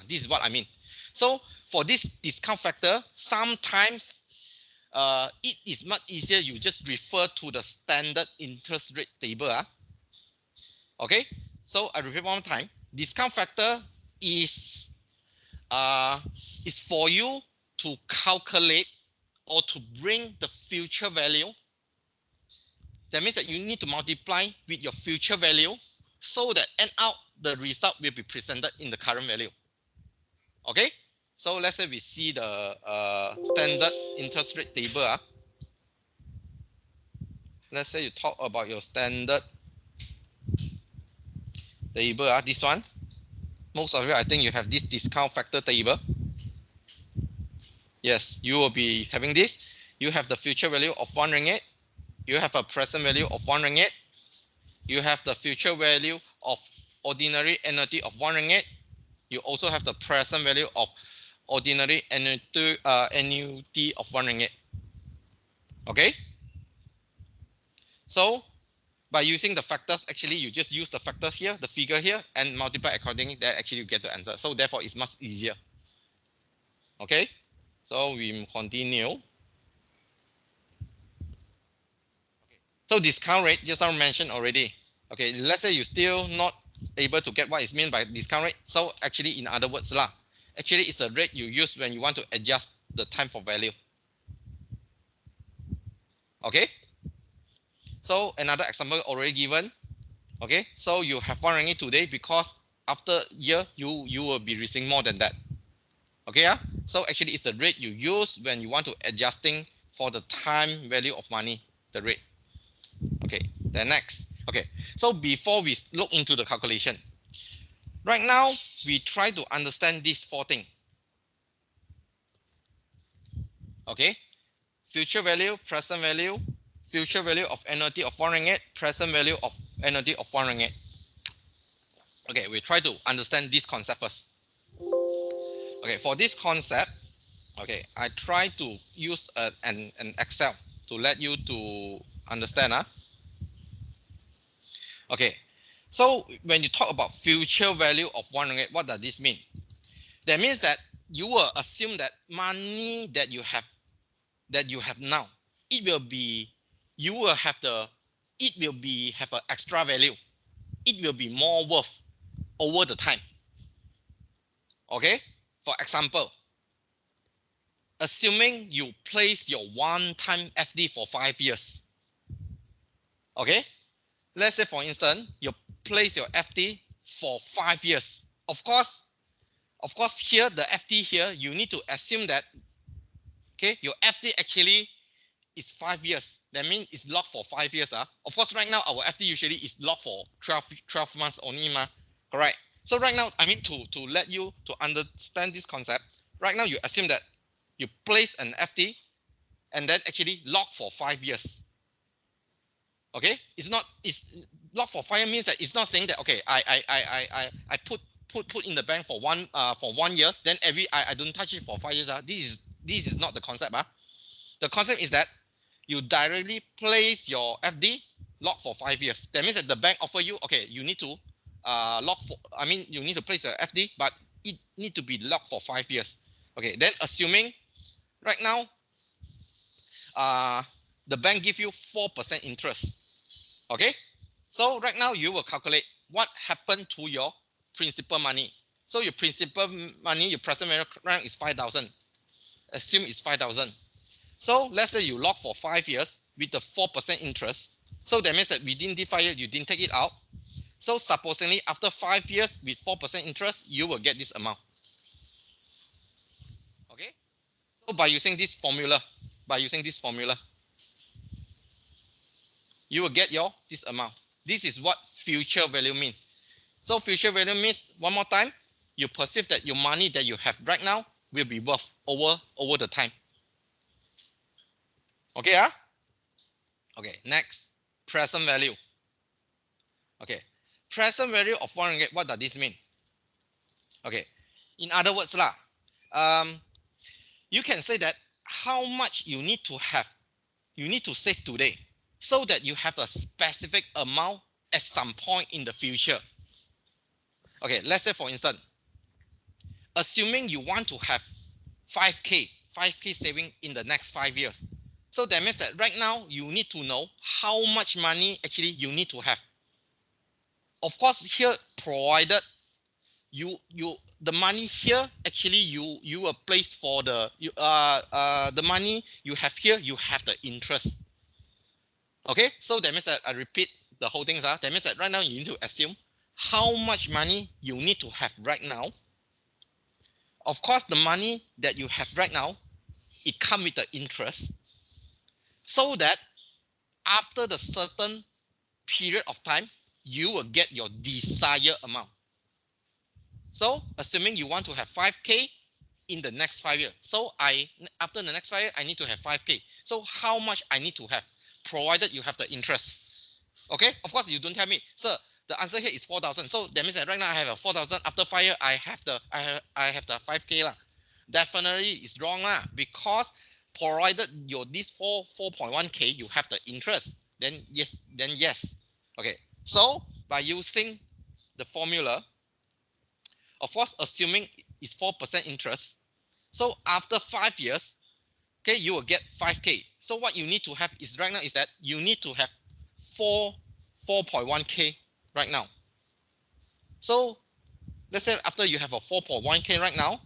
This is what I mean. So for this discount factor, sometimes it is much easier. You just refer to the standard interest rate table. Okay, so I repeat one more time. Discount factor is for you to calculate or to bring the future value. That means that you need to multiply with your future value so that end out the result will be presented in the current value. Okay, so let's say we see the standard interest rate table. Let's say you talk about your standard table. This one, most of you, I think you have this discount factor table. Yes, you will be having this. You have the future value of 1 ringgit. You have a present value of 1 ringgit. You have the future value of ordinary annuity of 1 ringgit. You also have the present value of ordinary annuity of 1 ringgit. Okay. So by using the factors, actually you just use the factors here, the figure here, and multiply accordingly. That actually you get the answer. So therefore, it's much easier. Okay. So we continue. So discount rate, just I mentioned already. Okay, let's say you still not able to get what is meant by discount rate. So actually, in other words, actually it's the rate you use when you want to adjust the time for value. Okay. So another example already given. Okay, so you have 1 ringgit today because after year you will be receiving more than that. Okay, so actually it's the rate you use when you want to adjusting for the time value of money, the rate. Okay, then next. Okay, so before we look into the calculation, right now we try to understand these 4 things. Okay, future value, present value, future value of annuity of 1 ringgit, present value of annuity of 1 ringgit. Okay, we try to understand this concept first. Okay, for this concept, okay, I try to use an Excel to let you to understand. Okay, so when you talk about future value of 1 ringgit, what does this mean? That means that you will assume that money that you have now, it will have an extra value. It will be more worth over the time. Okay, for example, assuming you place your one-time FD for 5 years. Okay, let's say for instance, you place your FD for 5 years. Of course, here the FD here, you need to assume that your FD actually is 5 years. That means it's locked for 5 years. Of course, right now our FD usually is locked for 12 months only, correct? So right now, to let you to understand this concept, right now you assume that you place an FD and then actually lock for 5 years. Okay, it's locked for 5 years means that it's not saying that okay, I put put in the bank for 1 year, then I don't touch it for 5 years. This is not the concept. The concept is that you directly place your FD lock for 5 years. That means that the bank offer you, okay, you need to you need to place the FD, but it need to be locked for 5 years. Okay, then assuming right now the bank give you 4% interest. Okay, so right now you will calculate what happened to your principal money. So your principal money, your present value right is 5,000. Assume it's 5,000. So let's say you lock for 5 years with the 4% interest. So that means that within the 5 years you didn't take it out. So supposedly after 5 years with 4% interest, you will get this amount. Okay. So by using this formula, you will get this amount. This is what future value means. So future value means, one more time, you perceive that your money that you have right now will be worth over the time. Okay, Okay, next, present value. Okay, present value of 1 ringgit, what does this mean? Okay, in other words, you can say that how much you need to save today so that you have a specific amount at some point in the future. Okay, let's say for instance, assuming you want to have 5K saving in the next 5 years. So that means that right now you need to know how much money actually you need to have. Of course, here provided the money here actually you will place for the money you have here, you have the interest. Okay, so that means that I repeat the whole thing. That means that right now you need to assume how much money you need to have right now. Of course, the money that you have right now, it comes with the interest, so that after the certain period of time, you will get your desired amount. So assuming you want to have 5K in the next 5 years. So after the next 5 years, I need to have 5K. So how much I need to have, provided you have the interest. Okay, of course you don't tell me, sir, the answer here is 4,000. So that means that right now I have a 4,000. After 5 years, I have the 5K lah. Definitely it's wrong lah, because provided this 4.1K, you have the interest. Then yes. Okay, so by using the formula, of course, assuming it's 4% interest. So after 5 years, okay, you will get 5K. So what you need to have is right now is that you need to have 4.1K right now. So let's say after you have a 4.1K right now,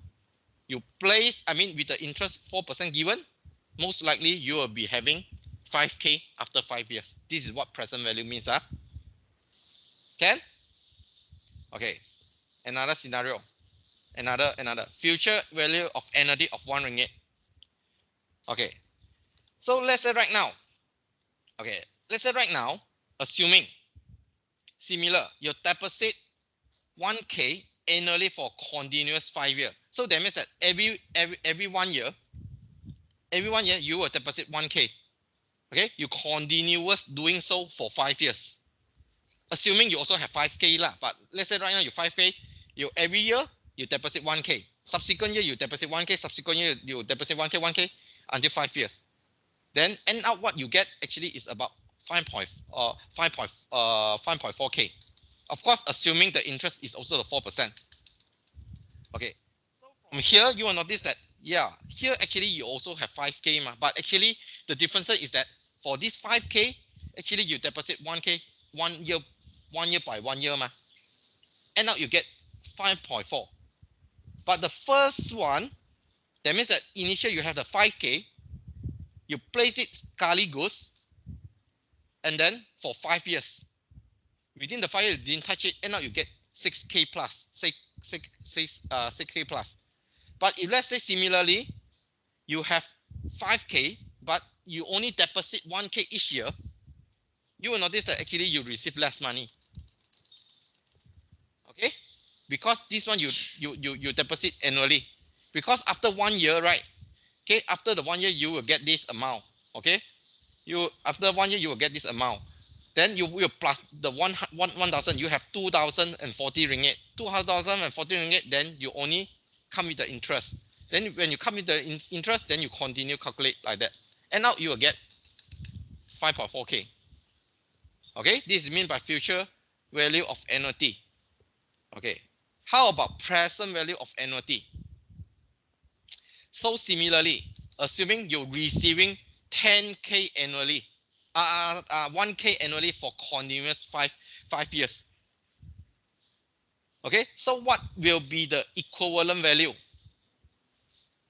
you place, with the interest 4% given, most likely you will be having 5K after 5 years. This is what present value means. Can? Okay. Another scenario. Another future value of NLD of 1 ringgit. Okay. So let's say right now. Okay. Let's say right now, assuming similar, you deposit 1K annually for continuous 5 years. So that means that every 1 year, you will deposit 1K. Okay, you continuous doing so for 5 years. Assuming you also have 5K lah, but let's say right now you 5K, every year you deposit 1K. Subsequent year you deposit 1K. Subsequent year you deposit 1K until 5 years. Then end up what you get actually is about 5.4K. Of course, assuming the interest is also the 4%. Okay. So from here you will notice that here actually you also have 5K, but actually the difference is that for this 5K, actually you deposit 1K 1 year by 1 year. End up you get 5.4. But the first one, that means that initially you have the 5K, you place it sekali goes, and then for 5 years. Within the 5 years you didn't touch it, end up you get 6K plus, 6K plus. But if let's say similarly, you have 5K, but you only deposit 1K each year, you will notice that actually you receive less money. Okay, because this one you deposit annually. Because after 1 year, right? Okay, after the 1 year you will get this amount. Okay, after 1 year you will get this amount. Then you will plus the 1,000, you have 2,040 ringgit. 2,040 ringgit, then you only come with the interest. Then when you come with the interest, then you continue calculate like that. And now you will get 5.4K. Okay, this is meant by future value of annuity. Okay, how about present value of annuity? So similarly, assuming you're receiving 10K annually, 1K annually for continuous five years. Okay, so what will be the equivalent value?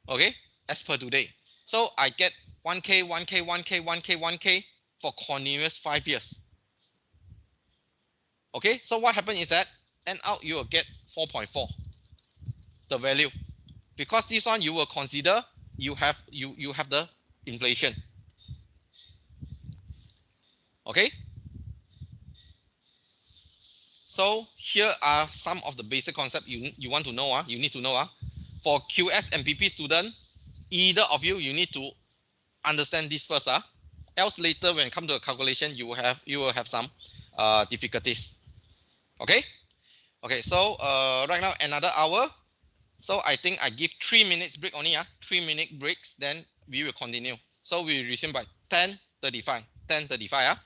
Okay, as per today. So I get 1K, 1K, 1K, 1K, 1K for continuous 5 years. Okay, so what happened is that end out you will get 4.4, the value, because this one you will consider you have the inflation. Okay, so here are some of the basic concepts you want to know. You need to know. For QS and PP student, either of you need to understand this first. Else later when it comes to a calculation, you will have some difficulties. Okay. Okay. So right now another hour. So I think I give 3 minutes break only. 3-minute breaks. Then we will continue. So we resume by 10:35. 10:35.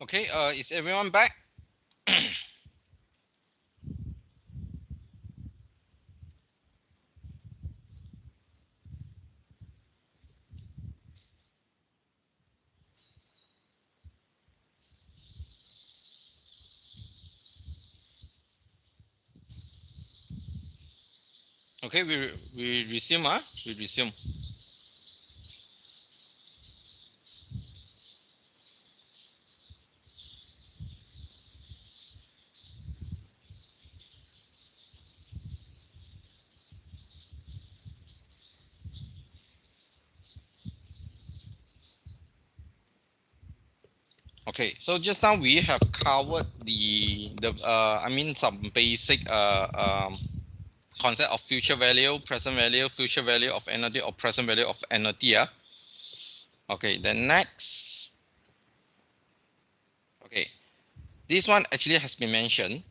Okay. Is everyone back? Okay. We resume. We resume. Okay, so just now we have covered the I mean some basic concept of future value, present value, future value of annuity, or present value of annuity. Yeah. Okay, then next. Okay, this one actually has been mentioned.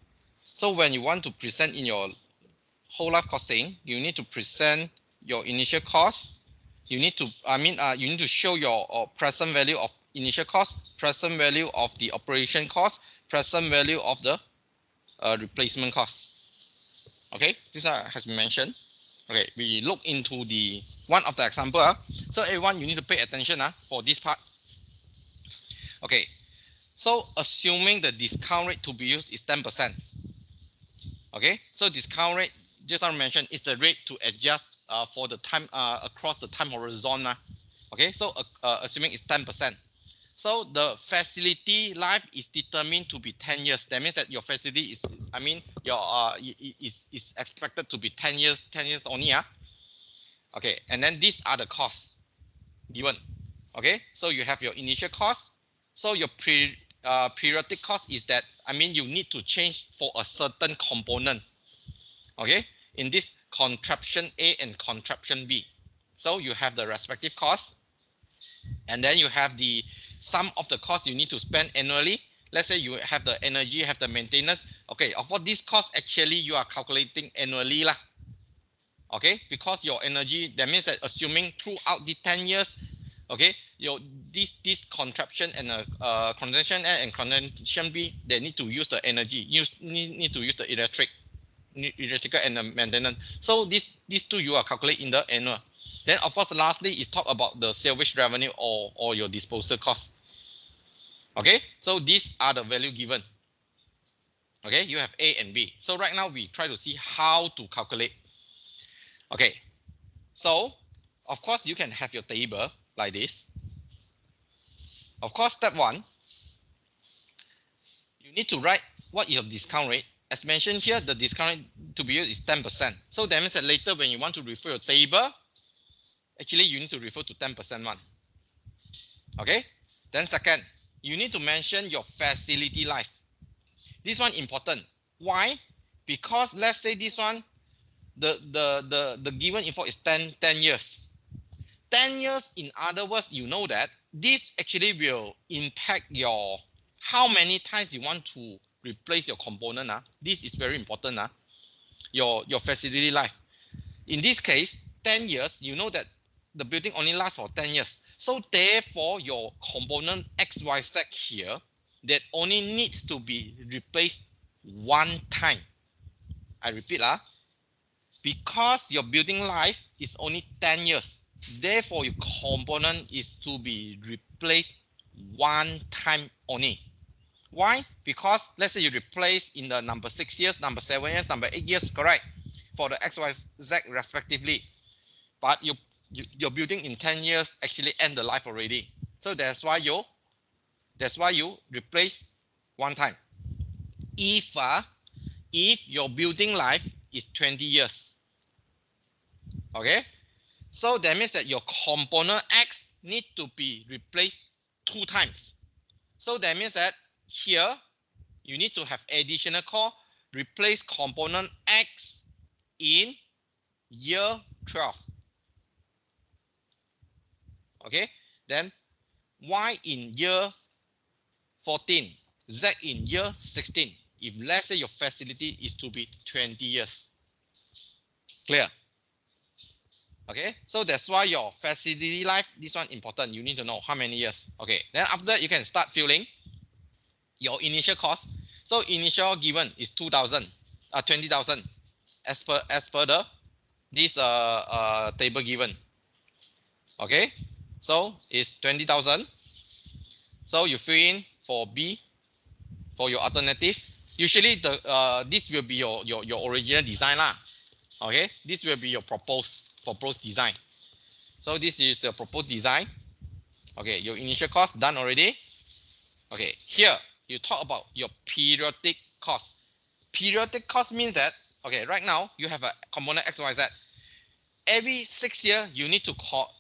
So when you want to present in your whole life costing, you need to present your initial cost. You need to, you need to show your present value of initial cost, present value of the operation cost, present value of the replacement cost. Okay, this has been mentioned. Okay, we look into the one of the example. So everyone, you need to pay attention for this part. Okay, so assuming the discount rate to be used is 10%. Okay, so discount rate, just I mentioned, is the rate to adjust for the time across the time horizon. Okay, so assuming it's 10%. So the facility life is determined to be 10 years. That means that your facility is, your is expected to be 10 years only. Okay, and then these are the costs given. Okay, so you have your initial cost. So your periodic cost is that, you need to change for a certain component. Okay, in this contraption A and contraption B. So you have the respective costs, and then you have the sum of the costs you need to spend annually. Let's say you have the energy, you have the maintenance. Okay, of what this cost actually you are calculating annually lah. Okay, because your energy, that means that assuming throughout the 10 years, okay, this contraption and condensation A and condensation B, they need to use the energy, need to use the electrical and the maintenance. So these two you are calculating in the annual. Then of course lastly is talk about the salvage revenue or your disposal cost. Okay, so these are the value given. Okay, you have A and B. So right now we try to see how to calculate. Okay, so of course you can have your table like this. Of course, step 1, you need to write what is your discount rate. As mentioned here, the discount rate to be used is 10%. So that means that later when you want to refer your table, actually you need to refer to 10% one. Okay, then second, you need to mention your facility life. This one important. Why? Because let's say this one, the given info is 10 years. 10 years, in other words, you know that this actually will impact your how many times you want to replace your component. This is very important. Your facility life. In this case, 10 years, you know that the building only lasts for 10 years. So therefore, your component XYZ here, that only needs to be replaced one time. I repeat, because your building life is only 10 years. Therefore, your component is to be replaced one time only. Why? Because let's say you replace in the number 6 years, number 7 years, number 8 years, correct? For the XYZ respectively. But your building in 10 years actually end the life already. So that's why you replace one time. If your building life is 20 years. Okay? So that means that your component X need to be replaced 2 times. So that means that here you need to have additional call, replace component X in year 12. Okay, then Y in year 14, Z in year 16. If let's say your facility is to be 20 years. Clear? Okay, so that's why your facility life, this one important. You need to know how many years. Okay, then after that you can start filling your initial cost. So initial given is 20,000, 20,000 as per the this table given. Okay, so it's 20,000. So you fill in for B for your alternative. Usually the this will be your original design lah. Okay, this will be your proposed design. So this is the proposed design. Okay, your initial cost done already. Okay, here you talk about your periodic cost. Periodic cost means that, okay, right now you have a component XYZ. Every 6 years you need to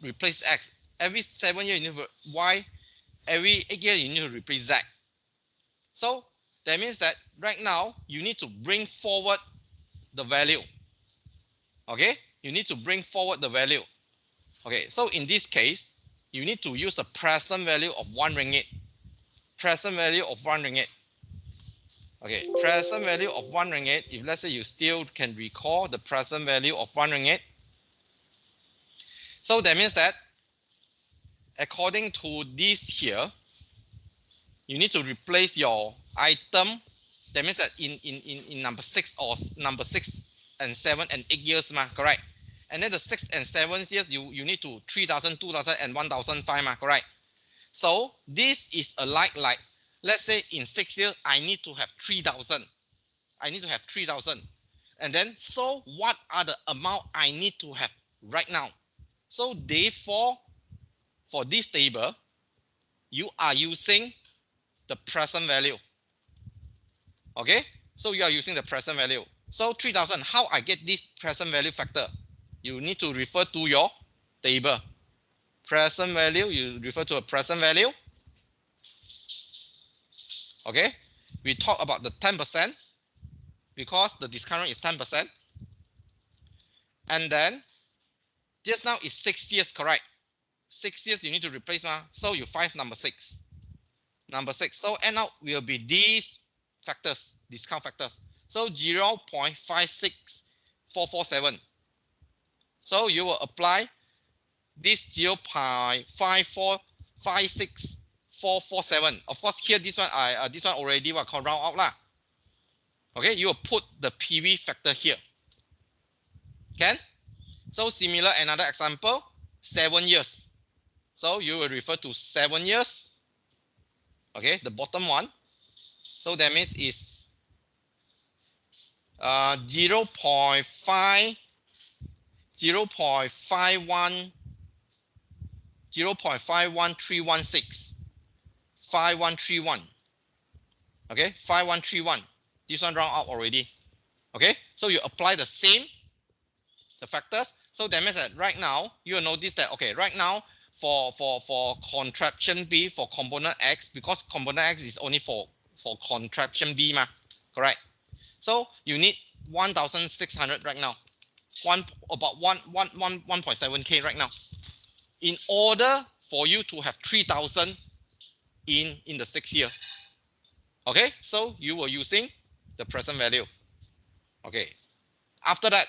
replace X. Every 7 years you need to Y. Every 8 years you need to replace Z. So that means that right now you need to bring forward the value. Okay, you need to bring forward the value. Okay, so in this case, you need to use the present value of 1 ringgit. Present value of 1 ringgit. Okay, present value of 1 ringgit. If let's say you still can recall the present value of 1 ringgit, so that means that according to this here, you need to replace your item. That means that in number 6 or number 6 and 7 and 8 years, correct? And then the 6 and 7 years, you need to 3,000, 2,000, and 1,005, correct? So this is a like let's say in 6 years, I need to have 3,000. I need to have 3,000. And then, so what are the amount I need to have right now? So therefore, for this table, you are using the present value. Okay, so you are using the present value. So 3,000, how I get this present value factor? You need to refer to your table. Present value, you refer to a present value. Okay, we talk about the 10% because the discount rate is 10%. And then just now is 6 years, correct? 6 years you need to replace, so you find number 6. Number 6. So end up will be these factors, discount factors. So 0.56447. So you will apply this 0.5456447. Of course, here this one already will round out lah. Okay, you will put the PV factor here. Can? So similar, another example, 7 years. So you will refer to 7 years. Okay, the bottom one. So that means is 0.51 0.51316 5131. Okay, 5131. This one round out already. Okay, so you apply the factors. So that means that right now you will notice that, okay, right now for contraption B, for component X, because component X is only for contraption B, correct? So you need 1,600 right now, about 1.7K right now, in order for you to have 3,000 in the 6 year. Okay, so you were using the present value. Okay, after that,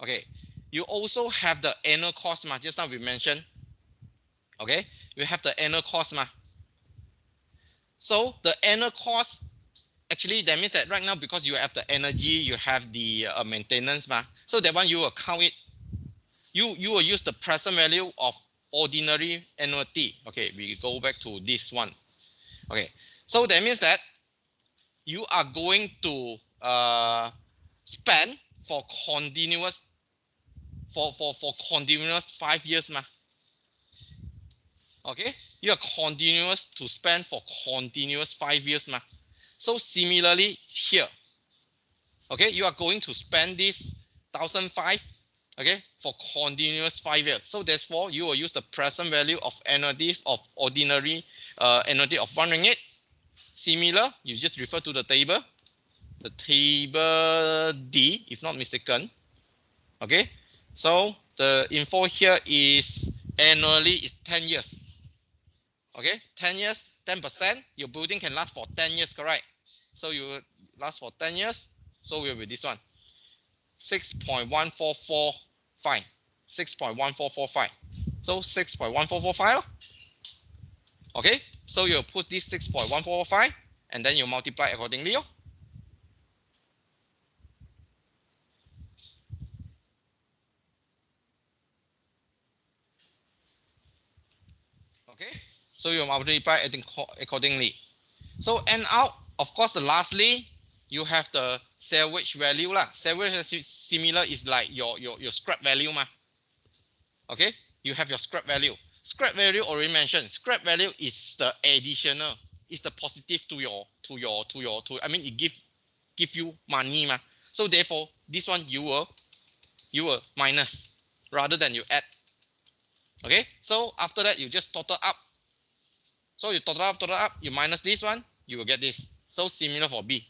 okay, you also have the annual cost, just now we mentioned. Okay, you have the annual cost, so the annual cost, actually that means that right now, because you have the energy, you have the maintenance, so that one you will count it. You will use the present value of ordinary annuity. Okay, we go back to this one. Okay, so that means that you are going to spend for continuous 5 years, okay, you are continuous to spend for continuous 5 years, so similarly here, okay, you are going to spend this 1,005, okay, for continuous 5 years. So therefore you will use the present value of annuity of ordinary annuity of 1 ringgit. Similar, you just refer to the table D, if not mistaken. Okay, so the info here is annually is 10 years. Okay, 10 years, 10%. Your building can last for 10 years, correct? So you last for 10 years. So will be this one, 6.1445. 6.1445. So 6.1445. Okay, so you put this 6.1445 and then you multiply accordingly. Okay, so you multiply accordingly. So end out, of course, the lastly, you have the salvage value lah. Salvage is similar, is like your scrap value, okay, you have your scrap value. Scrap value already mentioned. Scrap value is the additional, is the positive to your I mean, it give you money, so therefore this one you will minus rather than you add. Okay, so after that you just total up. So you total up, you minus this one, you will get this. So similar for B.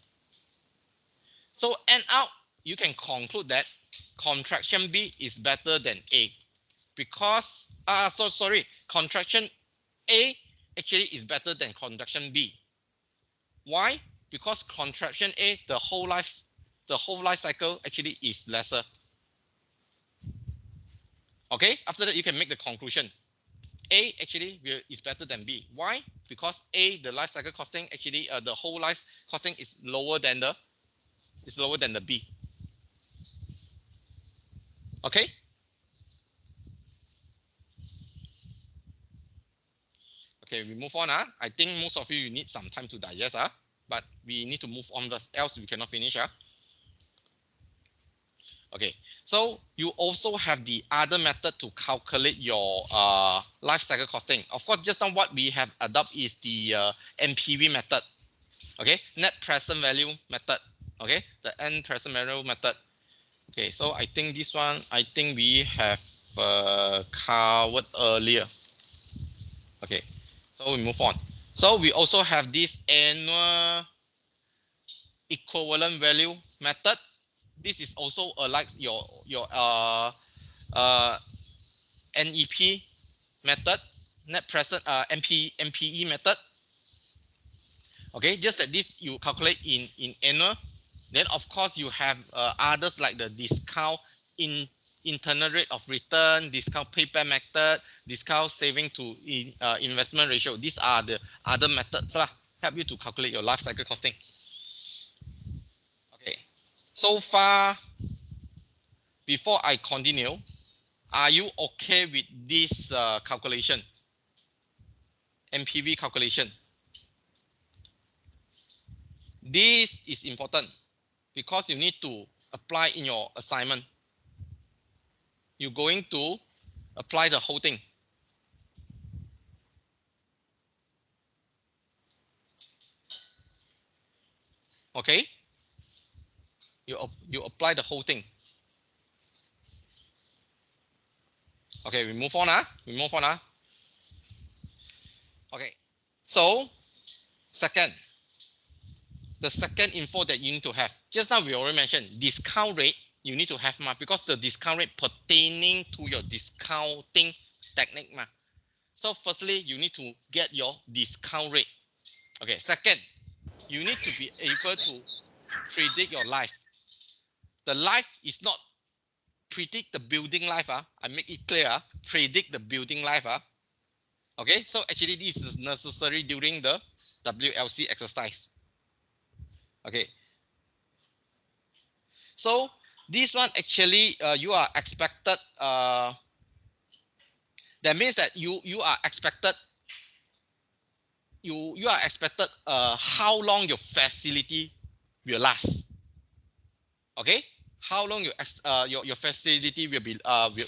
So end out, you can conclude that contraction B is better than A because contraction A actually is better than contraction B. Why? Because contraction A, the whole life cycle actually is lesser. Okay, after that you can make the conclusion. A actually is better than B. Why? Because A, the life cycle costing actually the whole life costing is lower than the B. Okay. Okay, we move on. I think most of you need some time to digest. But we need to move on, else we cannot finish. Okay, so you also have the other method to calculate your life cycle costing. Of course, just now what we have adopted is the NPV method. Okay, net present value method. Okay, the N present value method. Okay, so I think this one, we have covered earlier. Okay, so we move on. So we also have this annual equivalent value method. This is also like your NEP method, net present NPE method. Okay, just that this you calculate in annual. Then of course you have others like the discount internal rate of return, discount payback method, discount saving to investment ratio. These are the other methods help you to calculate your life cycle costing. Okay, so far before I continue, are you okay with this calculation? NPV calculation. This is important because you need to apply in your assignment. You're going to apply the whole thing. Okay? You apply the whole thing. Okay, we move on. Okay, so the second info that you need to have. Just now we already mentioned discount rate. You need to have because the discount rate pertaining to your discounting technique. So firstly, you need to get your discount rate. Okay, second, you need to be able to predict your life. The life is not predict the building life. I make it clear. Predict the building life. Okay, so actually this is necessary during the WLC exercise. Okay, so this one actually you are expected. That means that you are expected. You are expected how long your facility will last. Okay, how long your facility will be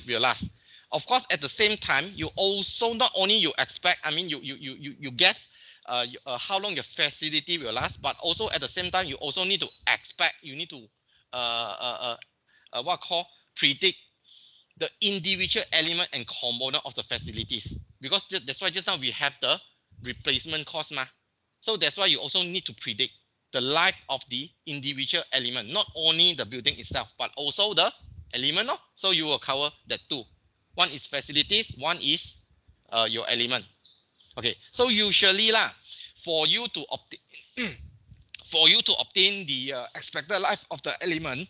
will last. Of course, at the same time, you also not only you expect. I mean, you guess how long your facility will last, but also at the same time, you also need to expect. You need to predict the individual element and component of the facilities, because that's why just now we have the replacement cost. So that's why you also need to predict the life of the individual element, not only the building itself, but also the element. So you will cover that too. One is facilities, one is your element. Okay, so usually for you to obtain the expected life of the element,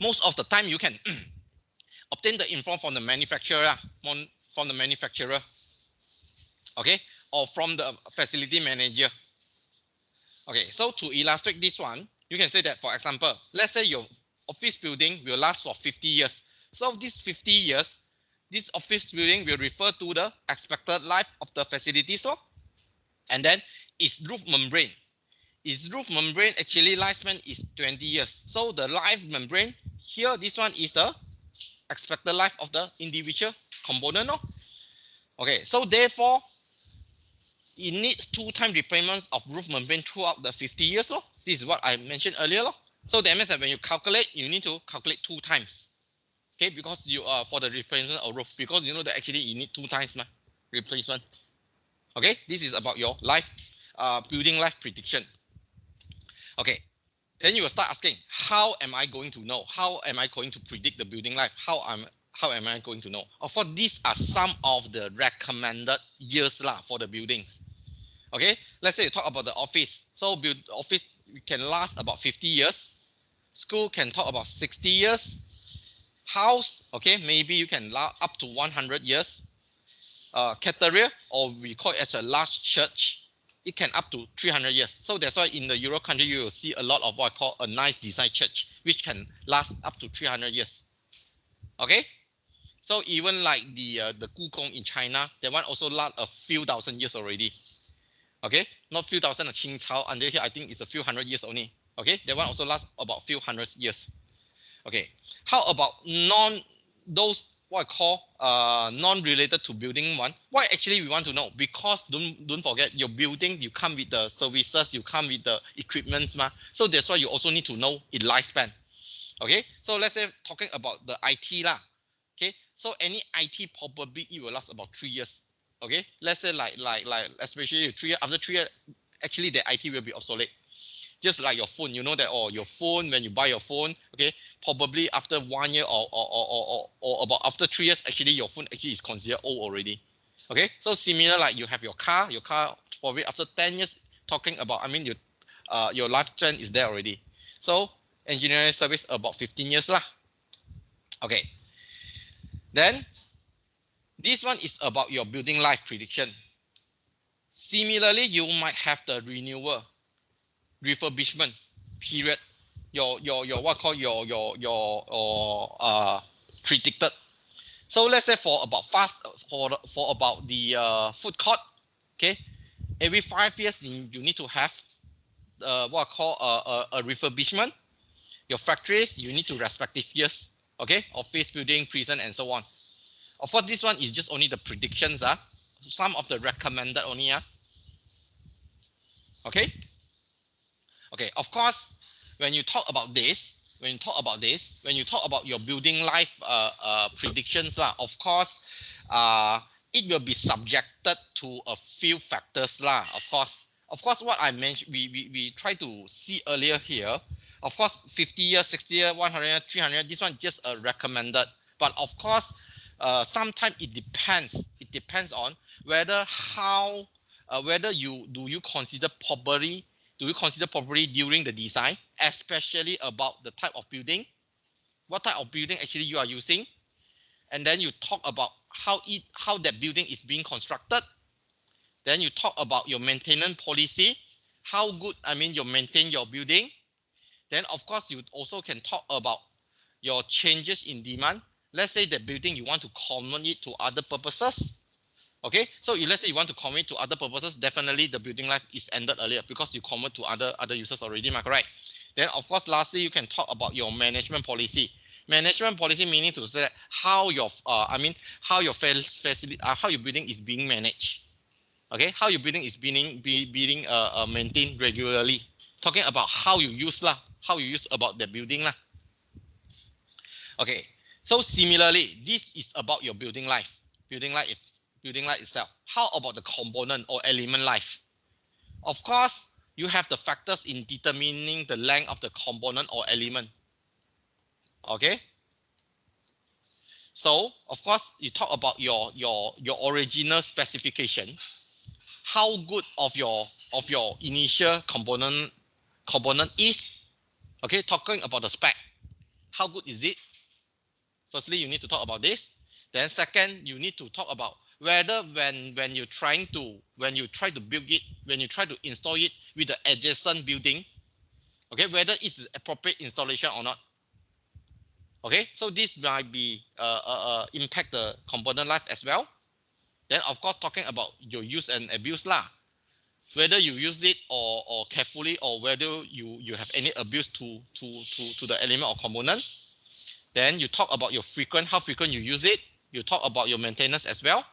most of the time you can obtain the info from the manufacturer, okay, or from the facility manager. Okay, so to illustrate this one, you can say that, for example, let's say your office building will last for 50 years. So this 50 years, this office building will refer to the expected life of the facilities. And then its roof membrane. Its roof membrane actually lifespan is 20 years. So the life membrane here, this one is the expected life of the individual component. Okay, so therefore, it needs 2x replacement of roof membrane throughout the 50 years. This is what I mentioned earlier. So that means that when you calculate, you need to calculate 2 times. Okay, because you are for the replacement of roof, because you know that actually you need 2 times replacement. Okay, this is about your life building life prediction. Okay, Then you will start asking, how am I going to know? How am I going to predict the building life? How am I going to know? Of course, these are some of the recommended years for the buildings. Okay, let's say you talk about the office. So office can last about 50 years. School can talk about 60 years. House, okay, maybe you can last up to 100 years. Cathedral, or we call it as a large church, it can up to 300 years. So that's why in the Euro country, you will see a lot of what I call a nice design church, which can last up to 300 years. Okay, so even like the Gugong in China, that one also last a few thousand years already. Okay, not few thousand of Qing Cao, and here I think it's a few hundred years only. Okay, that one also lasts about few hundred years. Okay, how about those what I call non-related to building one? Why actually we want to know? Because don't forget, your building, you come with the services, you come with the equipments, so that's why you also need to know its lifespan. Okay, so let's say talking about the IT lah. Okay, so any IT probably it will last about 3 years. Okay, let's say like especially 3 years, after 3 years, actually the IT will be obsolete. Just like your phone, you know that, or your phone, when you buy your phone, okay, probably after 1 year or about after 3 years, actually your phone actually is considered old already. Okay, so similar like you have your car probably after 10 years, talking about, I mean, your lifespan is there already. So engineering service about 15 years lah. Okay, then this one is about your building life prediction. Similarly, you might have the renewal, refurbishment period, your what call your predicted. So let's say for about for about the food court, okay, every 5 years you need to have what I call a refurbishment. Your factories, you need to respective years, okay, office building, prison, and so on. Of course, this one is just only the predictions, some of the recommended only, okay. Okay, of course, when you talk about this, when you talk about your building life predictions, of course, it will be subjected to a few factors, of course, what I mentioned, we try to see earlier here. Of course, 50 years, 60 years, 100 years, 300, this one just a recommended. But of course, sometimes it depends. It depends on whether whether you consider properly. Do you consider properly during the design, especially about the type of building, what type of building actually you are using, and then you talk about how that building is being constructed. Then you talk about your maintenance policy, how good, I mean, you maintain your building. Then of course you also can talk about your changes in demand. Let's say the building you want to convert it to other purposes. Okay, so if let's say you want to convert to other purposes, definitely the building life is ended earlier because you convert to other users already, am I correct? Then of course, lastly, you can talk about your management policy. Management policy meaning to say how your how your facility, how your building is being managed. Okay, how your building is being maintained regularly. Talking about how you use about the building . Okay, so similarly, this is about your building life. Building life itself. How about the component or element life? Of course, you have the factors in determining the length of the component or element. Okay. So of course, you talk about your original specification. How good of your initial component is. Okay, talking about the spec. How good is it? Firstly, you need to talk about this. Then second, you need to talk about whether when you try to build it, when you try to install it with the adjacent building, okay, whether it's appropriate installation or not. Okay, so this might be impact the component life as well. Then of course, talking about your use and abuse whether you use it or carefully, or whether you have any abuse to the element or component. Then you talk about your how frequent you use it. You talk about your maintenance as well.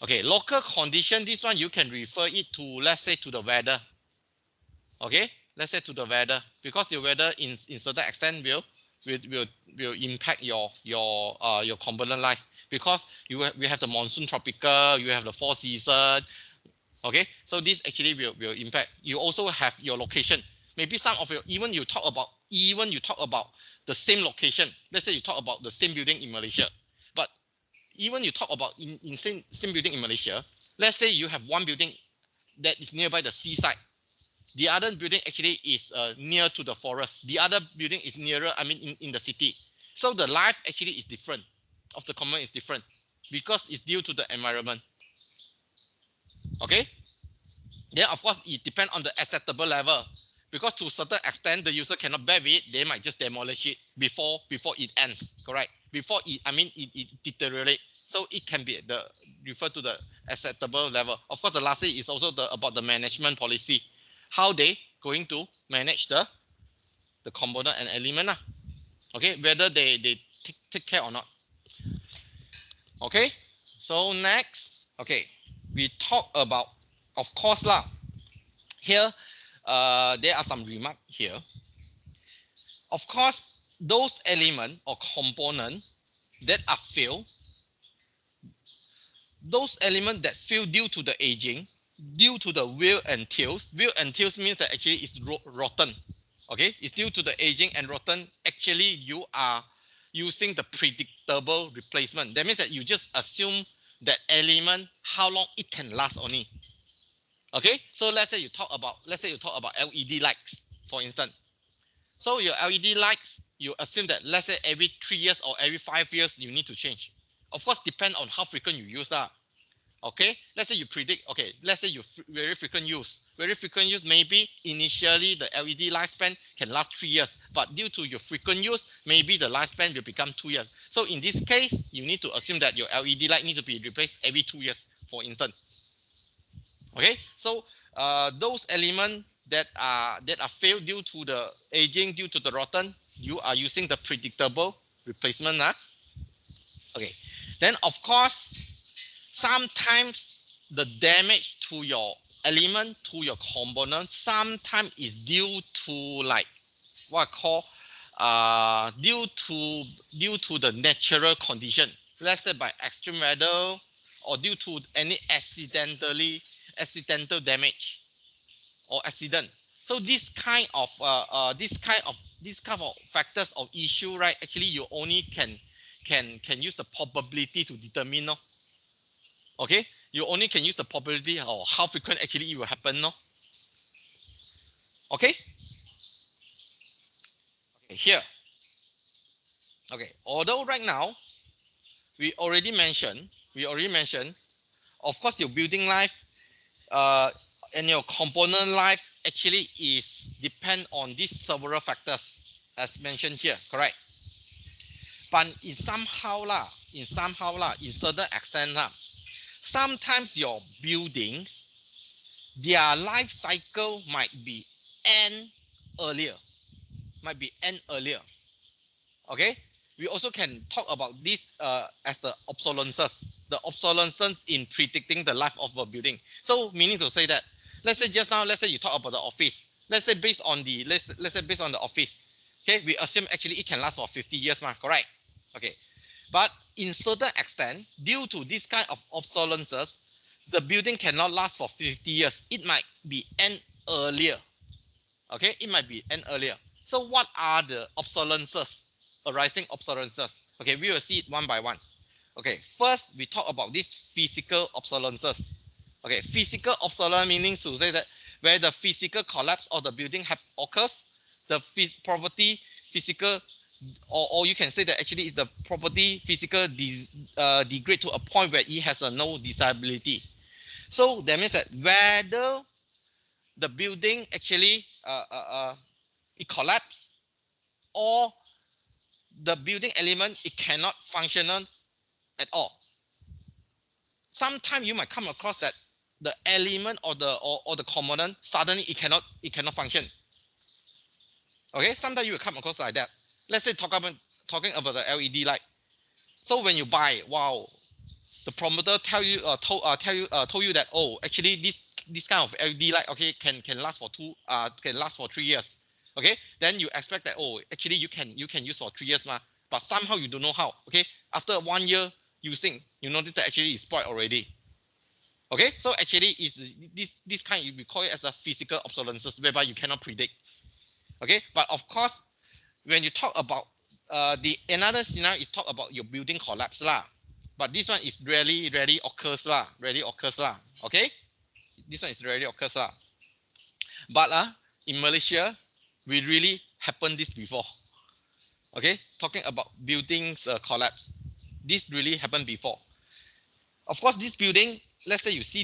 Okay, local condition, this one you can refer it to, let's say, to the weather. Okay, let's say to the weather, because the weather in certain extent will impact your component life, because we have the monsoon, tropical, you have the 4 season. Okay, so this actually will impact. You also have your location. Maybe some of your even you talk about the same location. Let's say you talk about the same building in Malaysia, but even you talk about in same building in Malaysia. Let's say you have one building that is nearby the seaside. The other building actually is near to the forest. The other building is nearer, I mean, in the city. So the life actually is different, of the component is different, because it's due to the environment. Okay. Then of course it depends on the acceptable level, because to a certain extent the user cannot bear with it, they might just demolish it before it ends. Correct. Before it deteriorates. So it can be referred to the acceptable level. Of course, the lastly is also about the management policy, how they going to manage the component and element. Okay, whether they take care or not. Okay, so next, okay, we talk about, of course lah, here there are some remarks here. Of course, those elements or components that are failed, those elements that fail due to the aging, due to the wear and tears. Wear and tears means that actually it's rotten. Okay, it's due to the aging and rotten. Actually, you are using the predictable replacement. That means that you just assume that element, how long it can last only. Okay, so let's say you talk about LED lights, for instance. So your LED lights, you assume that let's say every 3 years or every 5 years you need to change. Of course, depend on how frequent you use that. Okay, let's say you predict, okay, let's say you very frequent use, maybe initially the LED lifespan can last 3 years, but due to your frequent use, maybe the lifespan will become 2 years. So in this case, you need to assume that your LED light needs to be replaced every 2 years, for instance. Okay, so those elements that are failed due to the aging, due to the rotten, you are using the predictable replacement. Okay, then of course, sometimes the damage to your element, to your component, sometimes is due to like what I call due to the natural condition. Let's say by extreme weather or due to any accidental damage or accident. So this kind of factors or issue, right? Actually, you only can use the probability to determine. No? Okay, you only can use the probability or how frequent actually it will happen. No? Okay. Okay, here. Okay, although right now we already mentioned, of course, your building life and your component life actually is depend on these several factors as mentioned here, correct? But in certain extent sometimes your buildings, their life cycle might be end earlier. Okay, we also can talk about this as the obsolescence. The obsolescence in predicting the life of a building. So meaning to say that, let's say just now, let's say you talk about the office. Let's say based on the office. Okay, we assume actually it can last for 50 years, correct? Okay, but in certain extent, due to this kind of obsolescence, the building cannot last for 50 years. It might be end earlier. Okay, it might be end earlier. So what are the arising obsolescences? Okay, we will see it one by one. Okay, first we talk about this physical obsolescence. Okay, physical obsolescence meaning to say that where the physical collapse of the building occurs, the property physical, or you can say that actually is the property physical degrade to a point where it has no desirability. So that means that whether the building actually it collapse, or the building element it cannot function at all. Sometimes you might come across that the element or the component suddenly it cannot function. Okay, sometimes you will come across like that. Let's say talking about the LED light. So when you buy, wow, the promoter told you that, oh, actually this kind of LED light, okay, can last for 3 years. Okay, then you expect that, oh, actually you can use for 3 years, but somehow you don't know how. Okay, after 1 year using, you notice that actually it's spoiled already. Okay, so actually is this kind we call it as a physical obsolescence, whereby you cannot predict. Okay, but of course, when you talk about the another scenario is talk about your building collapse lah. But this one is rarely occurs lah. Okay, this one is rarely occurs lah. But in Malaysia, we really happened this before. Okay, talking about buildings collapse, this really happened before. Of course, this building, let's say you see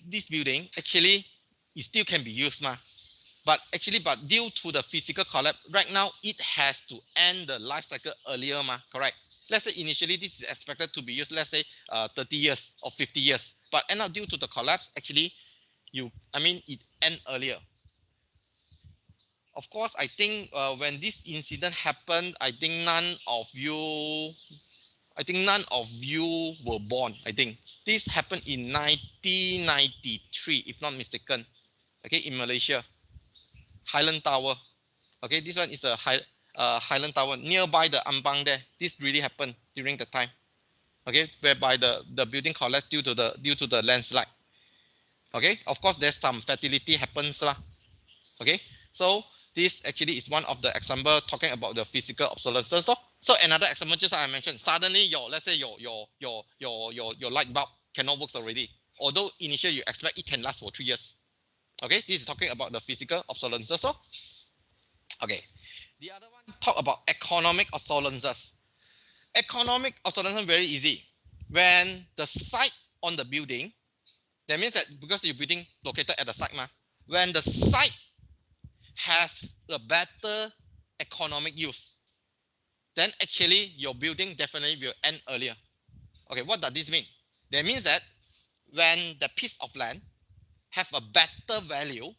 this building, actually it still can be used ma. But due to the physical collapse, right now it has to end the life cycle earlier ma, correct? Let's say initially this is expected to be used, let's say 30 years or 50 years, but end up due to the collapse, actually it end earlier. Of course, I think when this incident happened, I think none of you were born. I think this happened in 1993, if not mistaken. Okay, in Malaysia, Highland Tower. Okay, this one is a Highland Tower nearby the Ampang there. This really happened during the time. Okay, whereby the building collapsed due to the landslide. Okay, of course there's some fatality happens lah. Okay, so this actually is one of the example talking about the physical obsolescence. So another example just like I mentioned, suddenly let's say your light bulb cannot work already. Although initially you expect it can last for 3 years. Okay, this is talking about the physical obsolescence. Okay, the other one talk about economic obsolescence. Economic obsolescence very easy. When the site on the building, that means that because your building located at the site, when the site has a better economic use, then actually your building definitely will end earlier. Okay, what does this mean? That means that when the piece of land have a better value,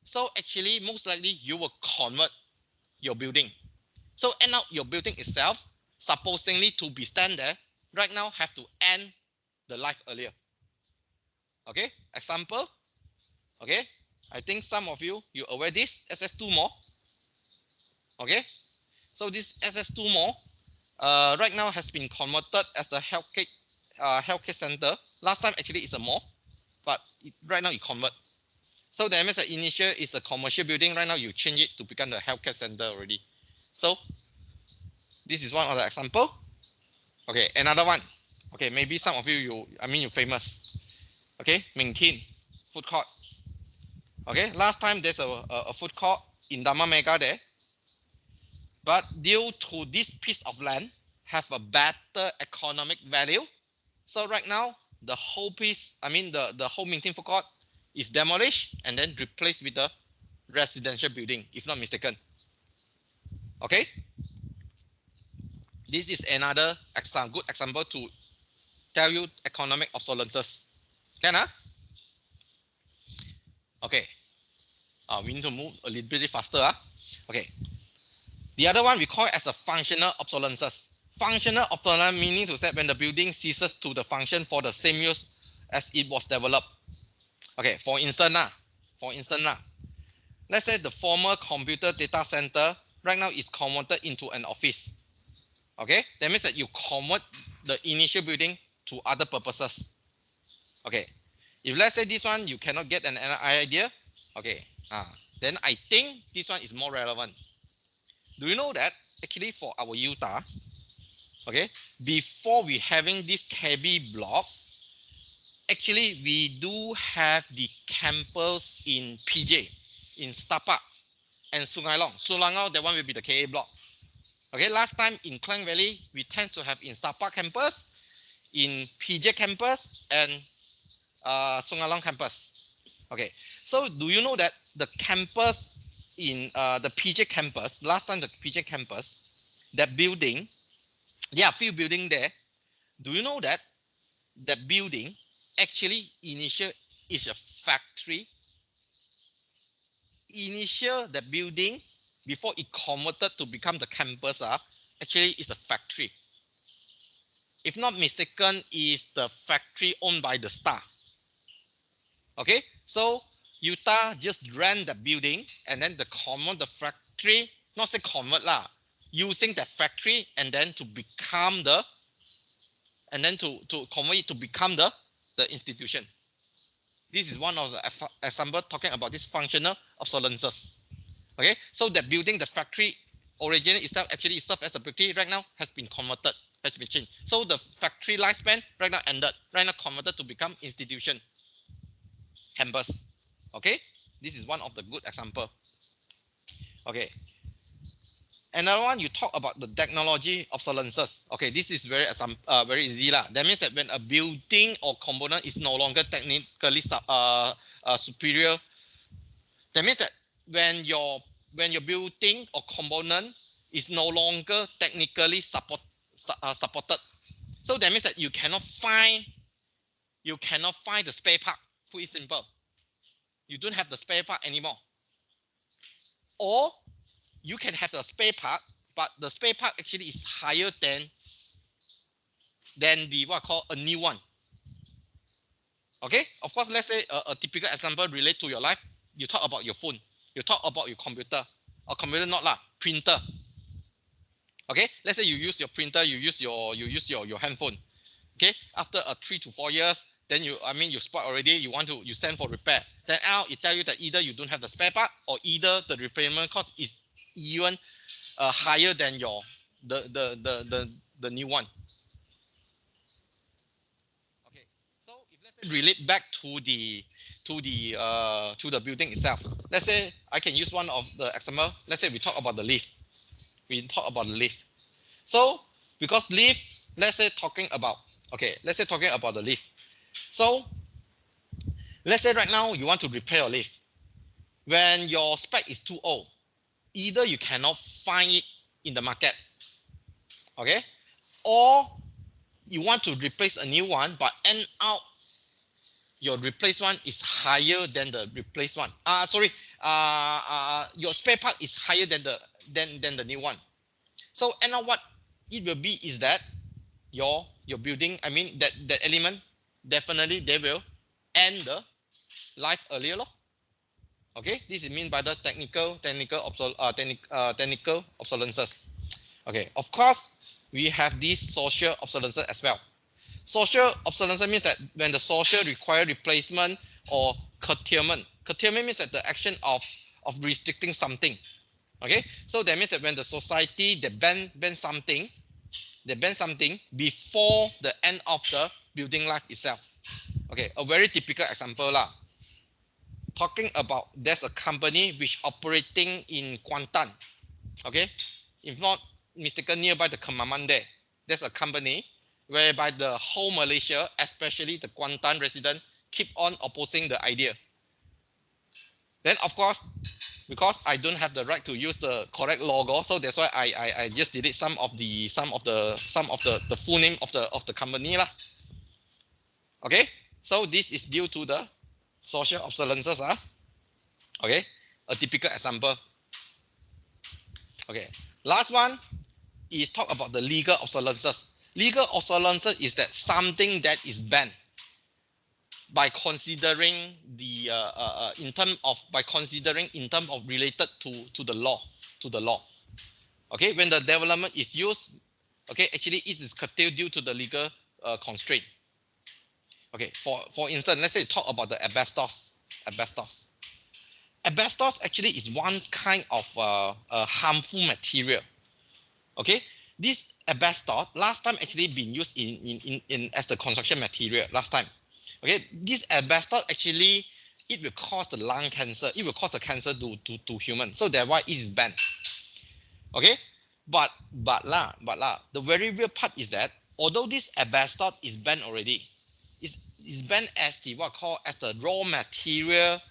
so actually most likely you will convert your building. So end up your building itself, supposedly to be stand there, right now have to end the life earlier. Okay, example. Okay, I think some of you aware this SS2 Mall. Okay, so this SS2 Mall right now has been converted as a healthcare center. Last time actually it's a mall, but right now you convert. So that means that initial is a commercial building. Right now you change it to become the healthcare center already. So this is one of the example. Okay, another one. Okay, maybe some of you're famous. Okay, Ming Tin food court. Okay, last time there's a food court in Dhamma Mega there, but due to this piece of land have a better economic value, so right now the whole piece, the whole Ming Tin food court is demolished and then replaced with a residential building, if not mistaken. Okay, this is another good example to tell you economic obsolescence. Can okay. We need to move a little bit faster. Okay. The other one we call it as a functional obsolescence. Functional obsolescence meaning to say when the building ceases to the function for the same use as it was developed. Okay, for instance, let's say the former computer data center right now is converted into an office. Okay, that means that you convert the initial building to other purposes. Okay, if let's say this one you cannot get an idea, okay, then I think this one is more relevant. Do you know that actually for our Utah, okay, before we having this KB block, actually we do have the campus in PJ, in Star Park and Sungai Long. Sungai Long, that one will be the KA block. Okay, last time in Klang Valley, we tend to have in Star Park campus, in PJ campus, and Sungai Long campus. Okay, so do you know that the campus in the PJ campus, last time the PJ campus, that building, there are a few buildings there. Do you know that that building actually initial is a factory? Initial the building before it converted to become the campus actually is a factory. If not mistaken, is the factory owned by the Star. Okay, so Utah just rent the building and then the convert the factory, not say convert lah, using the factory and then to become the, and then to convert it to become the institution. This is one of the example talking about this functional obsolescence. Okay, so that building, the factory originally itself actually served as a factory, right now has been converted, has been changed. So the factory lifespan right now ended, right now converted to become institution, campus. Okay, this is one of the good example. Okay, another one, you talk about the technology obsolescence. Okay, this is very easy lah. That means that when a building or component is no longer technically superior, that means that when your building or component is no longer technically supported, so that means that you cannot find the spare part. Put it simple, you don't have the spare part anymore, or you can have the spare part, but the spare part actually is higher than the what I call a new one. Okay, of course, let's say a typical example relate to your life. You talk about your phone, you talk about your computer, or computer not lah, printer. Okay, let's say you use your printer, you use your handphone. Okay, after 3 to 4 years, then you spoil already, you send for repair, then out it tell you that either you don't have the spare part, or either the repairment cost is even higher than your the new one. Okay, so if let's say relate back to the building itself, let's say I can use one of the example. Let's say we talk about the lift. So because lift, let's say talking about the lift. So let's say right now you want to repair your lift. When your spec is too old, either you cannot find it in the market, okay, or you want to replace a new one, but end out your replaced one is higher than the replaced one. Your spare part is higher than the new one. So end up what it will be is that your building, that element, definitely they will end the life earlier lor. Okay, this is mean by the technical obsolescence. Okay, of course we have this social obsolescence as well. Social obsolescence means that when the social require replacement or curtailment. Curtailment means that the action of restricting something. Okay, so that means that when the society they ban something before the end of the building life itself. Okay, a very typical example lah. Talking about, there's a company which operating in Kuantan. Okay, if not mistaken, nearby the Kemaman there, there's a company whereby the whole Malaysia, especially the Kuantan resident, keep on opposing the idea. Then of course, because I don't have the right to use the correct logo, so that's why I just delete some of the full name of the company lah. Okay, so this is due to the social obsolescence. Okay, a typical example. Okay, last one is talk about the legal obsolescence. Legal obsolescence is that something that is banned by considering the in term of related to the law. Okay, when the development is used, okay, actually it is curtailed due to the legal constraint. Okay, for instance, let's say talk about the asbestos. Asbestos actually is one kind of harmful material. Okay, this asbestos last time actually been used in as the construction material last time. Okay, this asbestos actually it will cause the lung cancer. It will cause the cancer to humans. So that's why it is banned. Okay, but the very real part is that although this asbestos is banned already, is banned as the as the raw material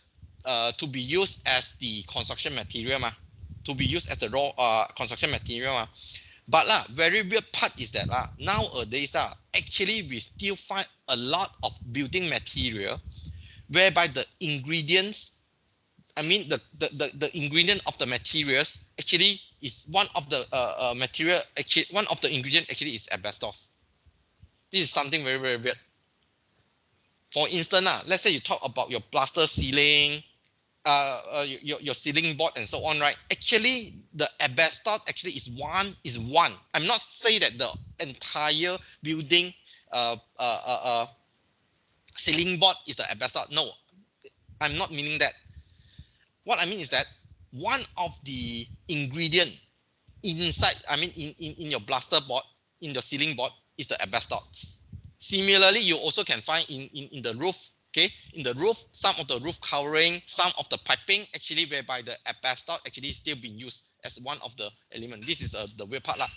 to be used as the construction material construction material. But very real part is that nowadays actually we still find a lot of building material whereby the ingredients, the ingredient of the materials actually is one of the one of the ingredient actually is asbestos. This is something very, very weird. For instance, let's say you talk about your plaster ceiling, your ceiling board and so on, right? Actually, the asbestos actually is one. I'm not saying that the entire building ceiling board is the asbestos. No, I'm not meaning that. What I mean is that one of the ingredient inside, I mean in your blaster board, in your ceiling board, is the asbestos. Similarly, you also can find in the roof, okay, in the roof, some of the roof covering, some of the piping, actually whereby the asbestos actually still being used as one of the element. This is the weird part lah.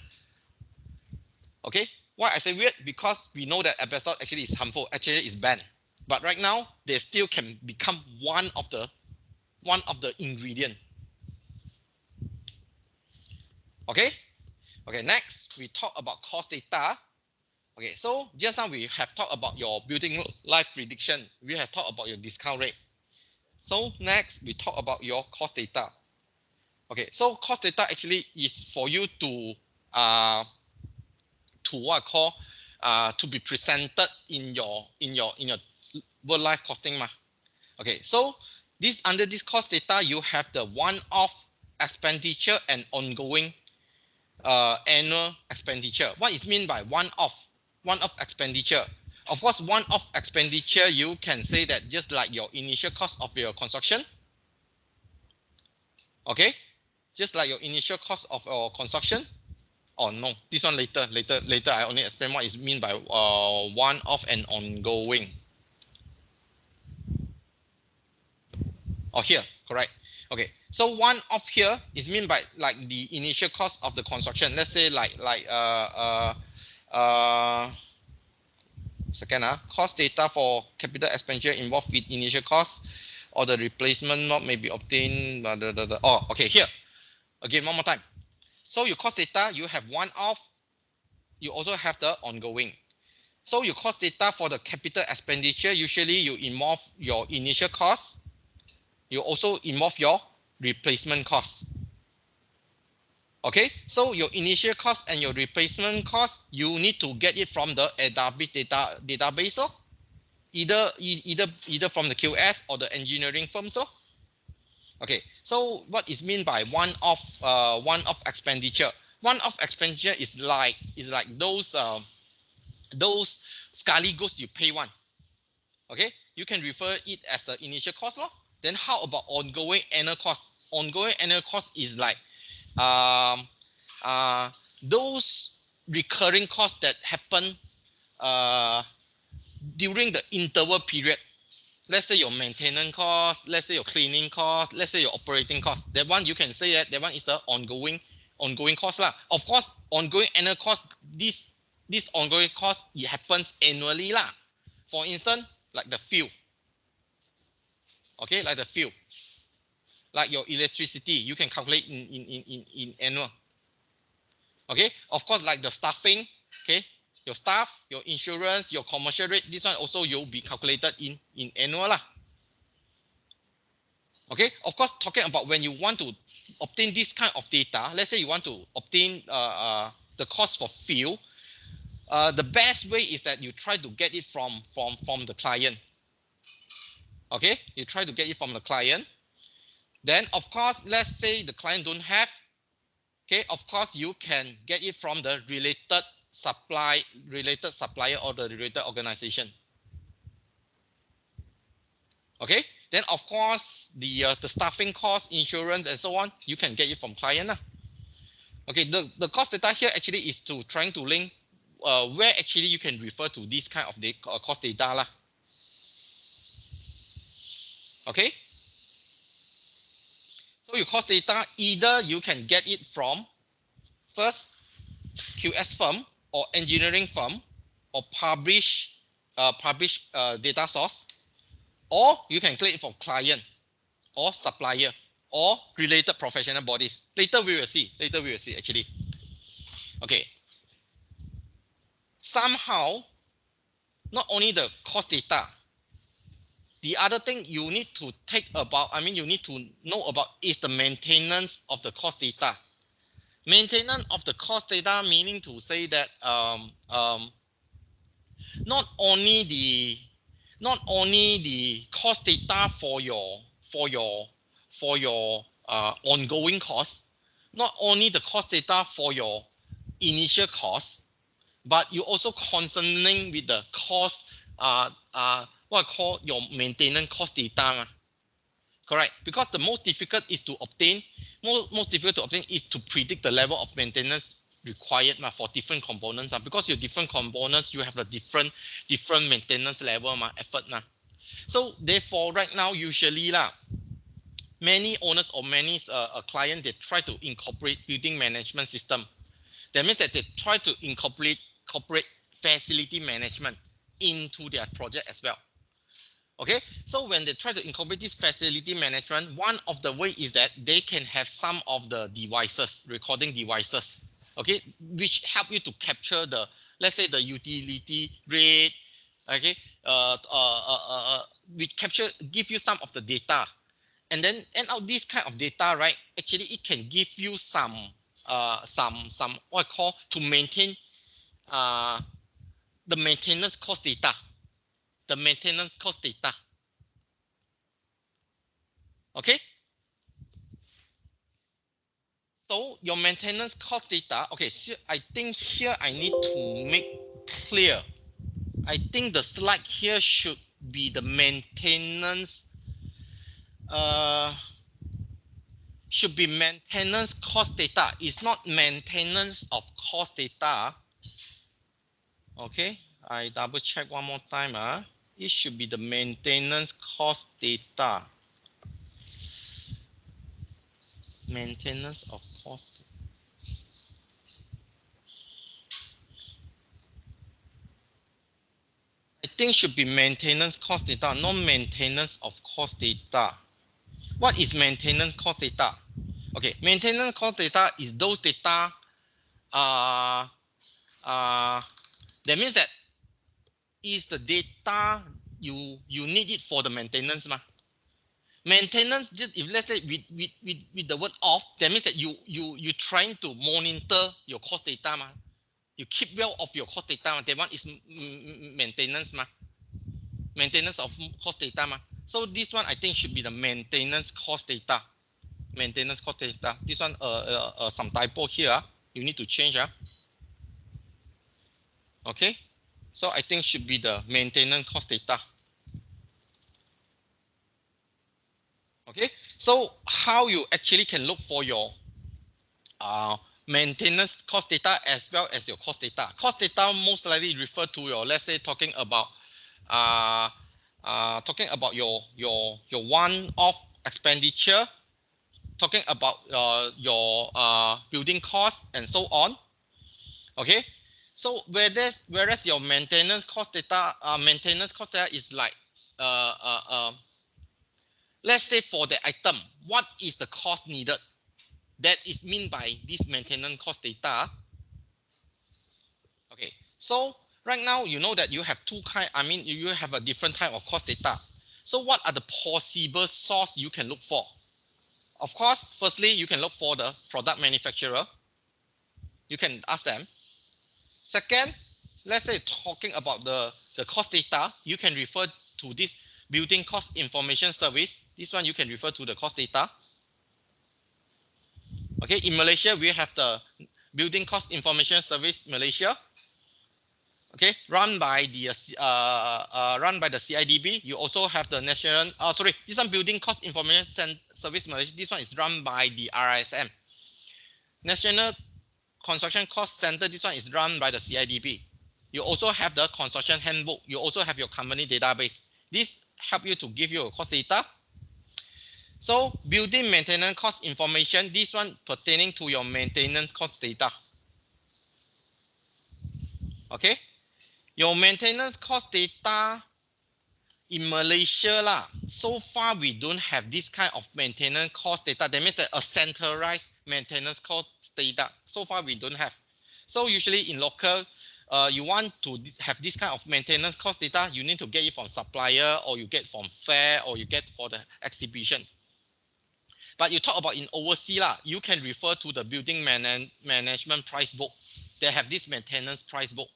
Okay, why I say weird? Because we know that asbestos actually is harmful, actually is banned, but right now they still can become one of the ingredient. Okay, next we talk about cost data. Okay, so just now we have talked about your building life prediction. We have talked about your discount rate. So next we talk about your cost data. Okay, so cost data actually is for you to what I call to be presented in your world life costing ma. Okay, so under this cost data you have the one-off expenditure and ongoing annual expenditure. What is mean by one-off expenditure? Of course, one-off expenditure, you can say that just like your initial cost of your construction. Okay, just like your initial cost of your construction. Oh no, this one later. I only explain what is mean by one-off and ongoing. Oh, here, correct. Okay, so one-off here is mean by like the initial cost of the construction. Let's say cost data for capital expenditure involved with initial cost or the replacement not may be obtained. Oh, okay, here again one more time. So your cost data, you have one-off, you also have the ongoing. So your cost data for the capital expenditure, usually you involve your initial cost, you also involve your replacement cost. Okay, so your initial cost and your replacement cost, you need to get it from the database, so either from the QS or the engineering firm. So okay, so what is mean by one-off expenditure? One-off expenditure is like those scarly goods you pay one. Okay, you can refer it as the initial cost law. Then how about ongoing annual cost? Ongoing annual cost is like those recurring costs that happen during the interval period. Let's say your maintenance cost, let's say your cleaning cost, let's say your operating cost. That one you can say that one is the ongoing cost lah. Of course, ongoing annual cost, this ongoing cost, it happens annually lah. For instance, like the fuel. Okay, like the fuel. Like your electricity, you can calculate in annual. Okay, of course, like the staffing, okay, your staff, your insurance, your commercial rate, this one also you'll be calculated in annual lah. Okay, of course, talking about when you want to obtain this kind of data, let's say you want to obtain the cost for fuel, the best way is that you try to get it from the client. Okay, you try to get it from the client. Then of course, let's say the client don't have, okay, of course you can get it from the related supplier or the related organization. Okay, then of course the staffing cost, insurance and so on, you can get it from client. Okay, the cost data here actually is to trying to link where actually you can refer to this kind of cost data lah. Okay, so your cost data, either you can get it from first QS firm or engineering firm or publish data source, or you can get it from client or supplier or related professional bodies. Later we will see actually. Okay, somehow not only the cost data, the other thing you need to you need to know about is the maintenance of the cost data. Maintenance of the cost data meaning to say that not only the cost data for your ongoing cost, not only the cost data for your initial cost, but you also concerning with the cost what I call your maintenance cost data. Correct, because the most difficult is to obtain, most difficult to obtain is to predict the level of maintenance required for different components. Because your different components, you have a different maintenance level, effort. So therefore, right now, usually many owners or many client, they try to incorporate building management system. That means that they try to incorporate facility management into their project as well. Okay, so when they try to incorporate this facility management, one of the way is that they can have some of the devices, recording devices, okay, which help you to capture the, let's say, the utility rate, okay, we give you some of the data, and then out this kind of data, right? Actually, it can give you some what I call to maintain the maintenance cost data. The maintenance cost data. Okay. So your maintenance cost data. Okay. So I think here I need to make clear. I think the slide here should be the maintenance. Should be maintenance cost data. It's not maintenance of cost data. Okay. I double check one more time. It should be the maintenance cost data. Maintenance of cost. I think should be maintenance cost data, not maintenance of cost data. What is maintenance cost data? Okay, maintenance cost data is those data. That means that is the data you need it for the maintenance, Maintenance, just if let's say with the word off, that means that you trying to monitor your cost data, You keep well of your cost data. That one is maintenance, Maintenance of cost data, So this one I think should be the maintenance cost data. Maintenance cost data. This one some typo here. You need to change. Okay. So I think should be the maintenance cost data. Okay, so how you actually can look for your maintenance cost data as well as your cost data. Cost data most likely refer to your, let's say, talking about your one-off expenditure, talking about your building costs and so on. Okay, so whereas your maintenance cost data is like let's say for the item, what is the cost needed? That is mean by this maintenance cost data. Okay, so right now you know that you have two kind. I mean, you have a different type of cost data. So what are the possible source you can look for? Of course, firstly, you can look for the product manufacturer. You can ask them. Second, let's say talking about the cost data, you can refer to this building cost information service. This one you can refer to the cost data. Okay, in Malaysia, we have the Building Cost Information Service Malaysia. Okay, run by the CIDB. You also have the national. This one Building Cost Information Service Malaysia. This one is run by the RISM. National Construction Cost Center. This one is run by the CIDB. You also have the construction handbook. You also have your company database. This help you to give you a cost data. So building maintenance cost information, this one pertaining to your maintenance cost data. Okay, your maintenance cost data in Malaysia so far we don't have this kind of maintenance cost data. That means that a centralized maintenance cost data. So far we don't have. So usually in local, you want to have this kind of maintenance cost data, you need to get it from supplier, or you get from fair, or you get for the exhibition. But you talk about in overseas, you can refer to the building management price book. They have this maintenance price book.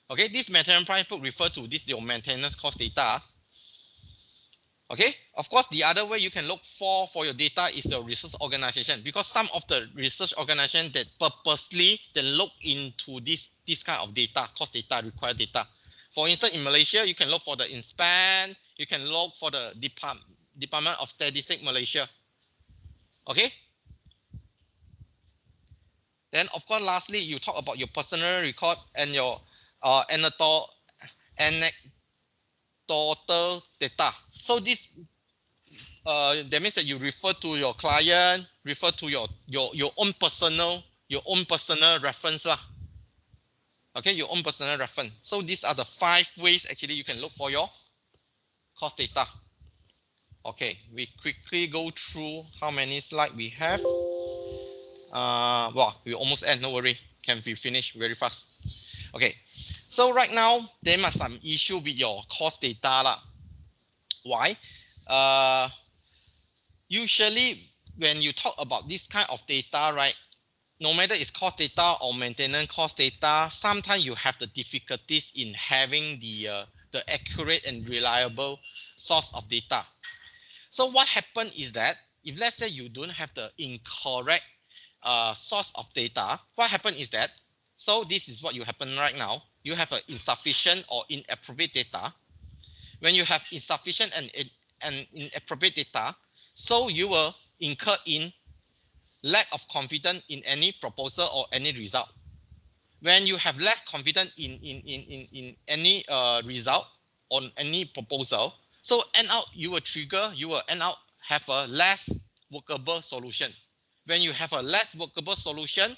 Okay, this maintenance price book refer to this your maintenance cost data. Okay, of course, the other way you can look for your data is the research organization, because some of the research organization that purposely they look into this kind of data, cost data, required data. For instance, in Malaysia, you can look for the INSPAN, you can look for the Department of Statistics Malaysia. Okay. Then of course, lastly, you talk about your personal record and your anecdotal data. So this that means that you refer to your client, refer to your own personal reference lah. Okay, your own personal reference. So these are the 5 ways actually you can look for your cost data. Okay, we quickly go through how many slides we have. Well, we almost end, no worry. Can be finished very fast. Okay, so right now there must some issue with your cost data lah. Why? Usually when you talk about this kind of data, right, no matter it's cost data or maintenance cost data, sometimes you have the difficulties in having the accurate and reliable source of data. So what happened is that if let's say you don't have the incorrect source of data, what happened is that, so this is what you happen right now. You have an insufficient or inappropriate data. When you have insufficient and inappropriate data, so you will incur in lack of confidence in any proposal or any result. When you have less confidence in any result on any proposal, so end out you will end out have a less workable solution. When you have a less workable solution,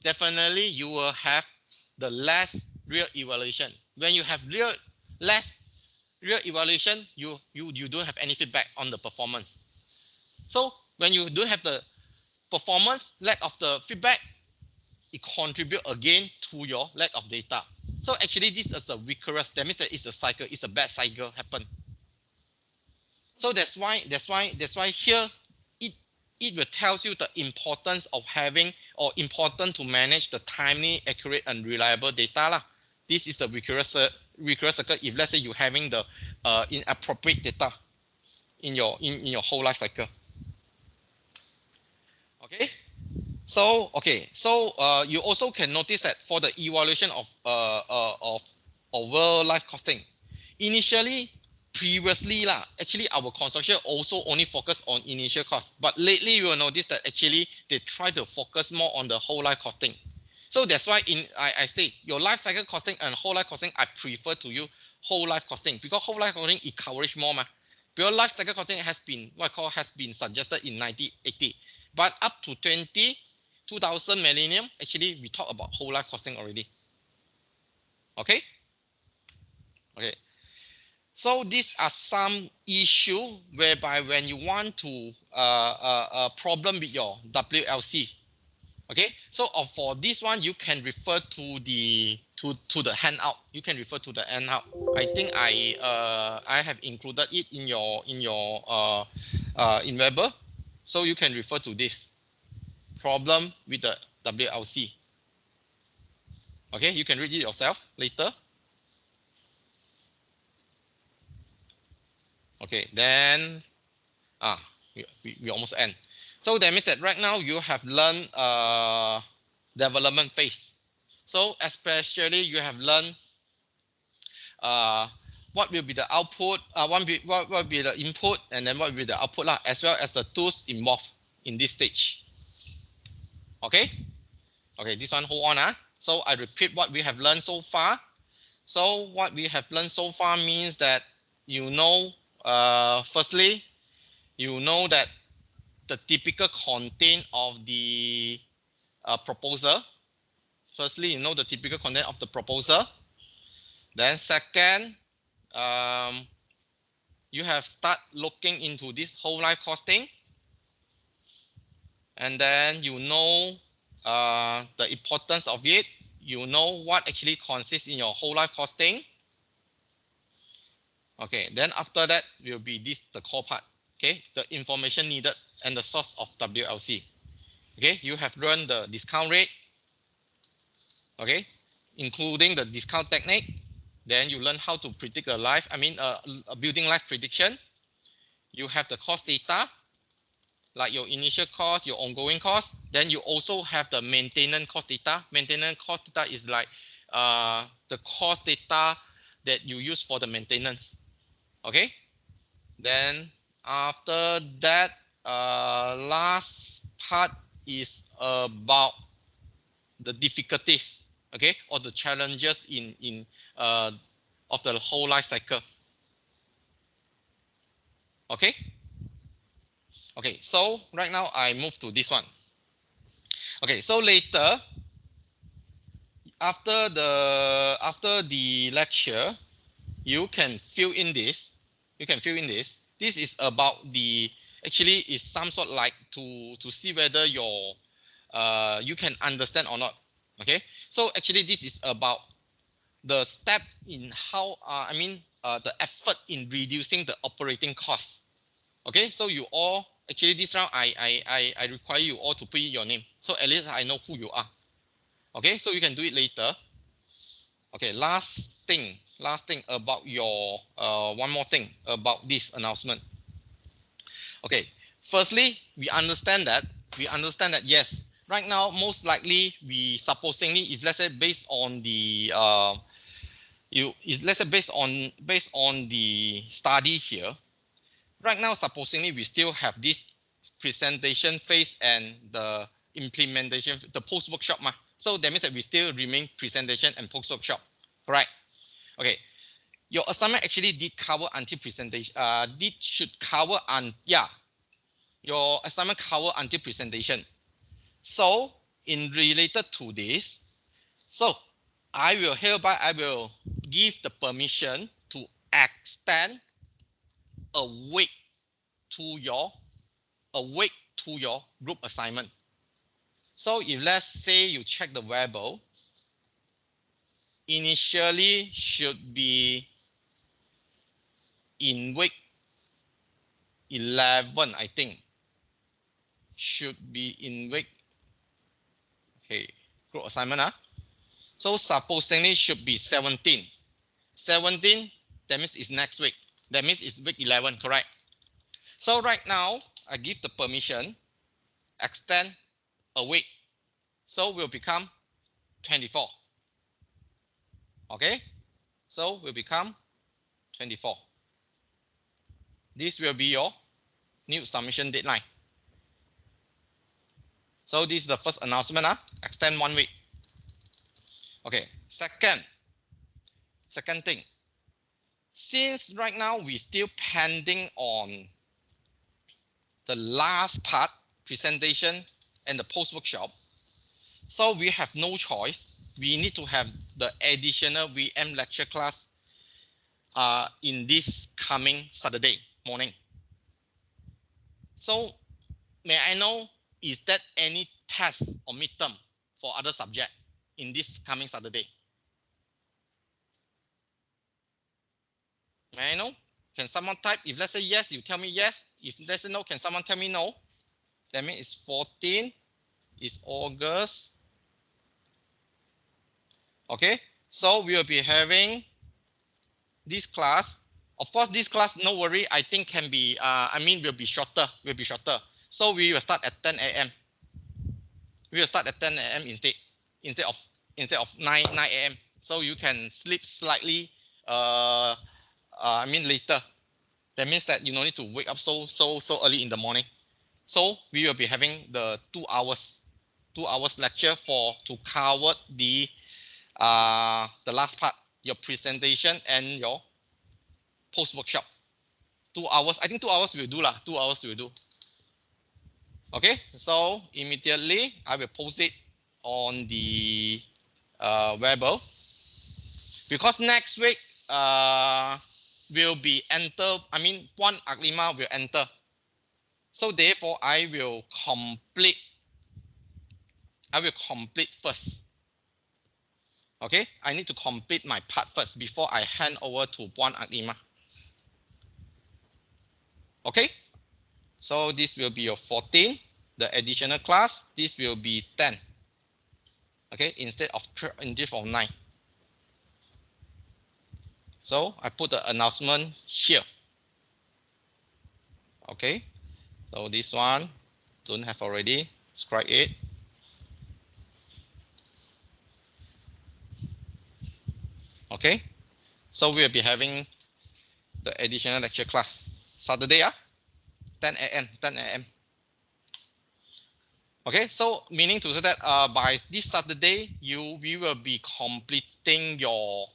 definitely you will have the less real evaluation. When you have less real evaluation, you don't have any feedback on the performance. So when you don't have the performance, lack of the feedback, it contribute again to your lack of data. So actually this is a recurrence. That means that it's a cycle, it's a bad cycle happen. So that's why here it will tell you the importance of having or important to manage the timely, accurate, and reliable data lah. This is a recurrent cycle if let's say you're having the inappropriate data in your whole life cycle. Okay. So you also can notice that for the evaluation of overall life costing, initially previously lah, actually our consortium also only focus on initial cost, but lately you will notice that actually they try to focus more on the whole life costing. So that's why I say your life cycle costing and whole life costing, I prefer to you whole life costing, because whole life costing it covers more ma. Because life cycle costing has been suggested in 1980, but up to 2000 millennium, actually we talk about whole life costing already. Okay. So these are some issue whereby when you want to problem with your WLC. Okay, so for this one you can refer to the handout. You can refer to the handout. I think I have included it in your in Weber, so you can refer to this problem with the WLC. Okay, you can read it yourself later. Okay, then we almost end. So that means that right now you have learned development phase. So especially you have learned what will be the output, what will be the input, and then what will be the output lah, as well as the tools involved in this stage. Okay, this one hold on. So I repeat what we have learned so far. So what we have learned so far means that you know, firstly, you know that the typical content of the proposal. Firstly, you know the typical content of the proposal. Then second, you have start looking into this whole life costing. And then you know the importance of it. You know what actually consists in your whole life costing. Okay, then after that will be the core part. Okay, the information needed and the source of WLC. Okay, you have learned the discount rate. Okay, including the discount technique. Then you learn how to predict a life. A building life prediction. You have the cost data, like your initial cost, your ongoing cost. Then you also have the maintenance cost data. Maintenance cost data is like the cost data that you use for the maintenance. Okay, then After that, last part is about the difficulties, okay, or the challenges in of the whole life cycle. Okay. Okay, so right now I move to this one. Okay, so later after the lecture, you can fill in this. You can fill in this. This is about the actually is some sort like to see whether your you can understand or not. Okay, so actually this is about the step in how the effort in reducing the operating cost. Okay, so you all actually this round I require you all to put in your name, so at least I know who you are. Okay, so you can do it later. Okay, last thing about your one more thing about this announcement. Okay, firstly, we understand that yes, right now most likely we supposingly, if let's say based on the let's say based on the study here, right now supposingly we still have this presentation phase and the implementation, the post workshop. So that means that we still remain presentation and post workshop, correct? Okay, your assignment actually did cover until presentation. Your assignment cover until presentation. So in related to this, so I will give the permission to extend a week to your group assignment. So if let's say you check the Weibo, initially should be in week 11, I think. Should be in week, okay, group assignment. So supposingly should be 17. 17, that means it's next week. That means it's week 11, correct? So right now, I give the permission, extend a week. So will become 24. Okay, so will become 24. This will be your new submission deadline. So this is the first announcement, extend 1 week. Okay, second thing, since right now we still pending on the last part, presentation and the post workshop, so we have no choice. We need to have the additional VM lecture class in this coming Saturday morning. So may I know, is that any test or midterm for other subject in this coming Saturday? May I know? Can someone type? If let's say yes, you tell me yes. If let's say no, can someone tell me no? That means it's 14, it's August. Okay, so we will be having this class. Of course, this class, no worry, I think can be, will be shorter, So we will start at 10 a.m. We will start at 10 a.m. instead of 9 a.m. So you can sleep slightly, later. That means that you don't need to wake up so early in the morning. So we will be having the 2 hours lecture to cover the last part, your presentation and your post workshop. 2 hours. I think 2 hours will do lah. 2 hours will do. Okay, so immediately I will post it on the Weibo, because next week will be Puan Aklima will enter. So therefore I will complete first. Okay, I need to complete my part first before I hand over to Puan Aklima. Okay, so this will be your 14, the additional class. This will be 10. Okay, instead of 9. So I put the announcement here. Okay, so this one don't have already. Strike it. Okay, so we'll be having the additional lecture class Saturday. 10 a.m. 10 a.m. Okay, so meaning to say that by this Saturday, we will be completing your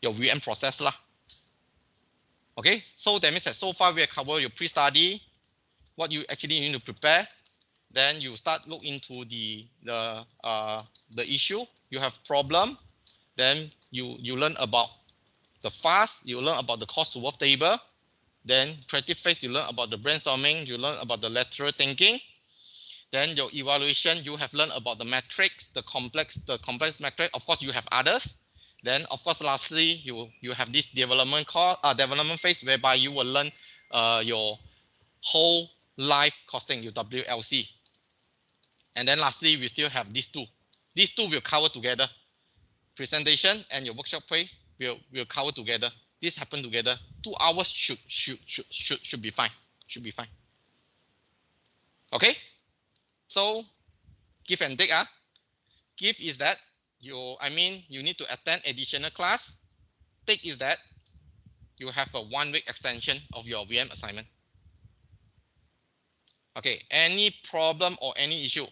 VM process lah. Okay, so that means that so far we have covered your pre-study, what you actually need to prepare. Then you start look into the issue. You have problem. Then you learn about the FAST. You learn about the cost to work table. Then creative phase, you learn about the brainstorming. You learn about the lateral thinking. Then your evaluation, you have learned about the metrics, the complex metric. Of course, you have others. Then, of course, lastly, you have this development phase whereby you will learn your whole life costing, your WLC. And then lastly, we still have these two. These two will cover together. Presentation and your workshop phase will cover together. This happen together. 2 hours should be fine. Should be fine. Okay. So give and take. Give is that you need to attend additional class. Take is that you have a 1 week extension of your VM assignment. Okay. Any problem or any issue?